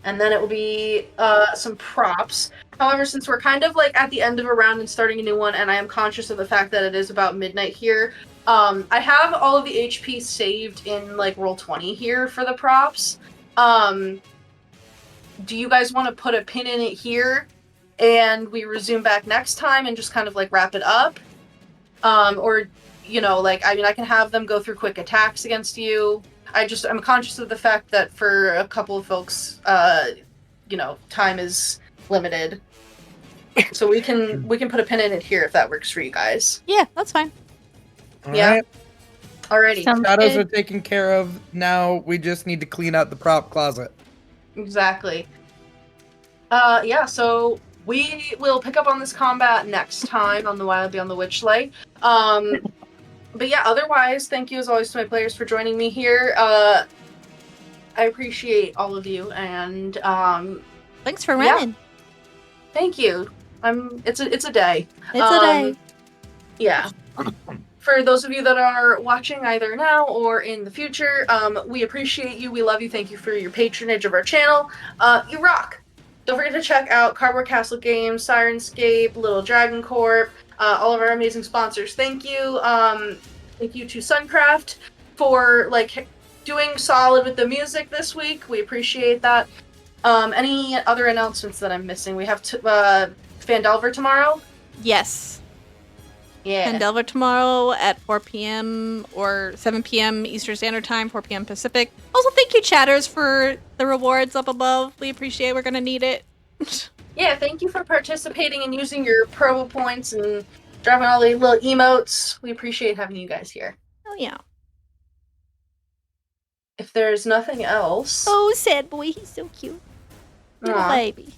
And then it will be some props. However, since we're kind of like at the end of a round and starting a new one, and I am conscious of the fact that it is about midnight here, I have all of the HP saved in like Roll20 here for the props. Do you guys want to put a pin in it here and we resume back next time and just kind of like wrap it up? Or, you know, like, I mean, I can have them go through quick attacks against you. I'm conscious of the fact that for a couple of folks, you know, time is limited. So we can put a pin in it here if that works for you guys. Yeah, that's fine. Yeah. Alrighty. Shadows are taken care of. Now we just need to clean out the prop closet. Exactly. Yeah, so we will pick up on this combat next time on the Wild Beyond the Witchlight. But yeah, otherwise, thank you as always to my players for joining me here. I appreciate all of you, and thanks for running. Thank you. It's a day. It's a day. Yeah. For those of you that are watching either now or in the future, we appreciate you. We love you. Thank you for your patronage of our channel. You rock. Don't forget to check out Cardboard Castle Games, Sirenscape, Little Dragon Corp, all of our amazing sponsors. Thank you. Thank you to Suncraft for like doing solid with the music this week. We appreciate that. Any other announcements that I'm missing? We have Phandelver tomorrow. Yes. Yeah. Phandelver tomorrow at 4 p.m. or 7 p.m. Eastern Standard Time, 4 p.m. Pacific. Also, thank you, chatters, for the rewards up above. We appreciate it. We're going to need it. Yeah, thank you for participating and using your promo points and dropping all the little emotes. We appreciate having you guys here. Oh, yeah. If there's nothing else... Oh, sad boy. He's so cute. Little baby.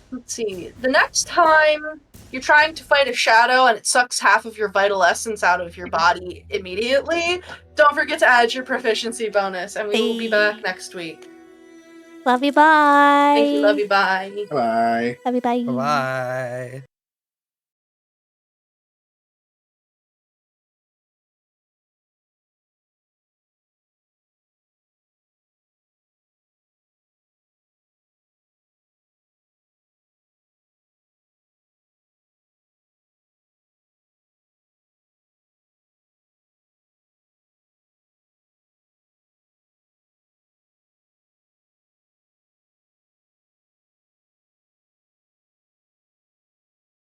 Let's see. The next time you're trying to fight a shadow and it sucks half of your vital essence out of your body immediately, don't forget to add your proficiency bonus, and we will be back next week. Love you, bye. Thank you, love you, bye. Bye. Love you, bye. Bye.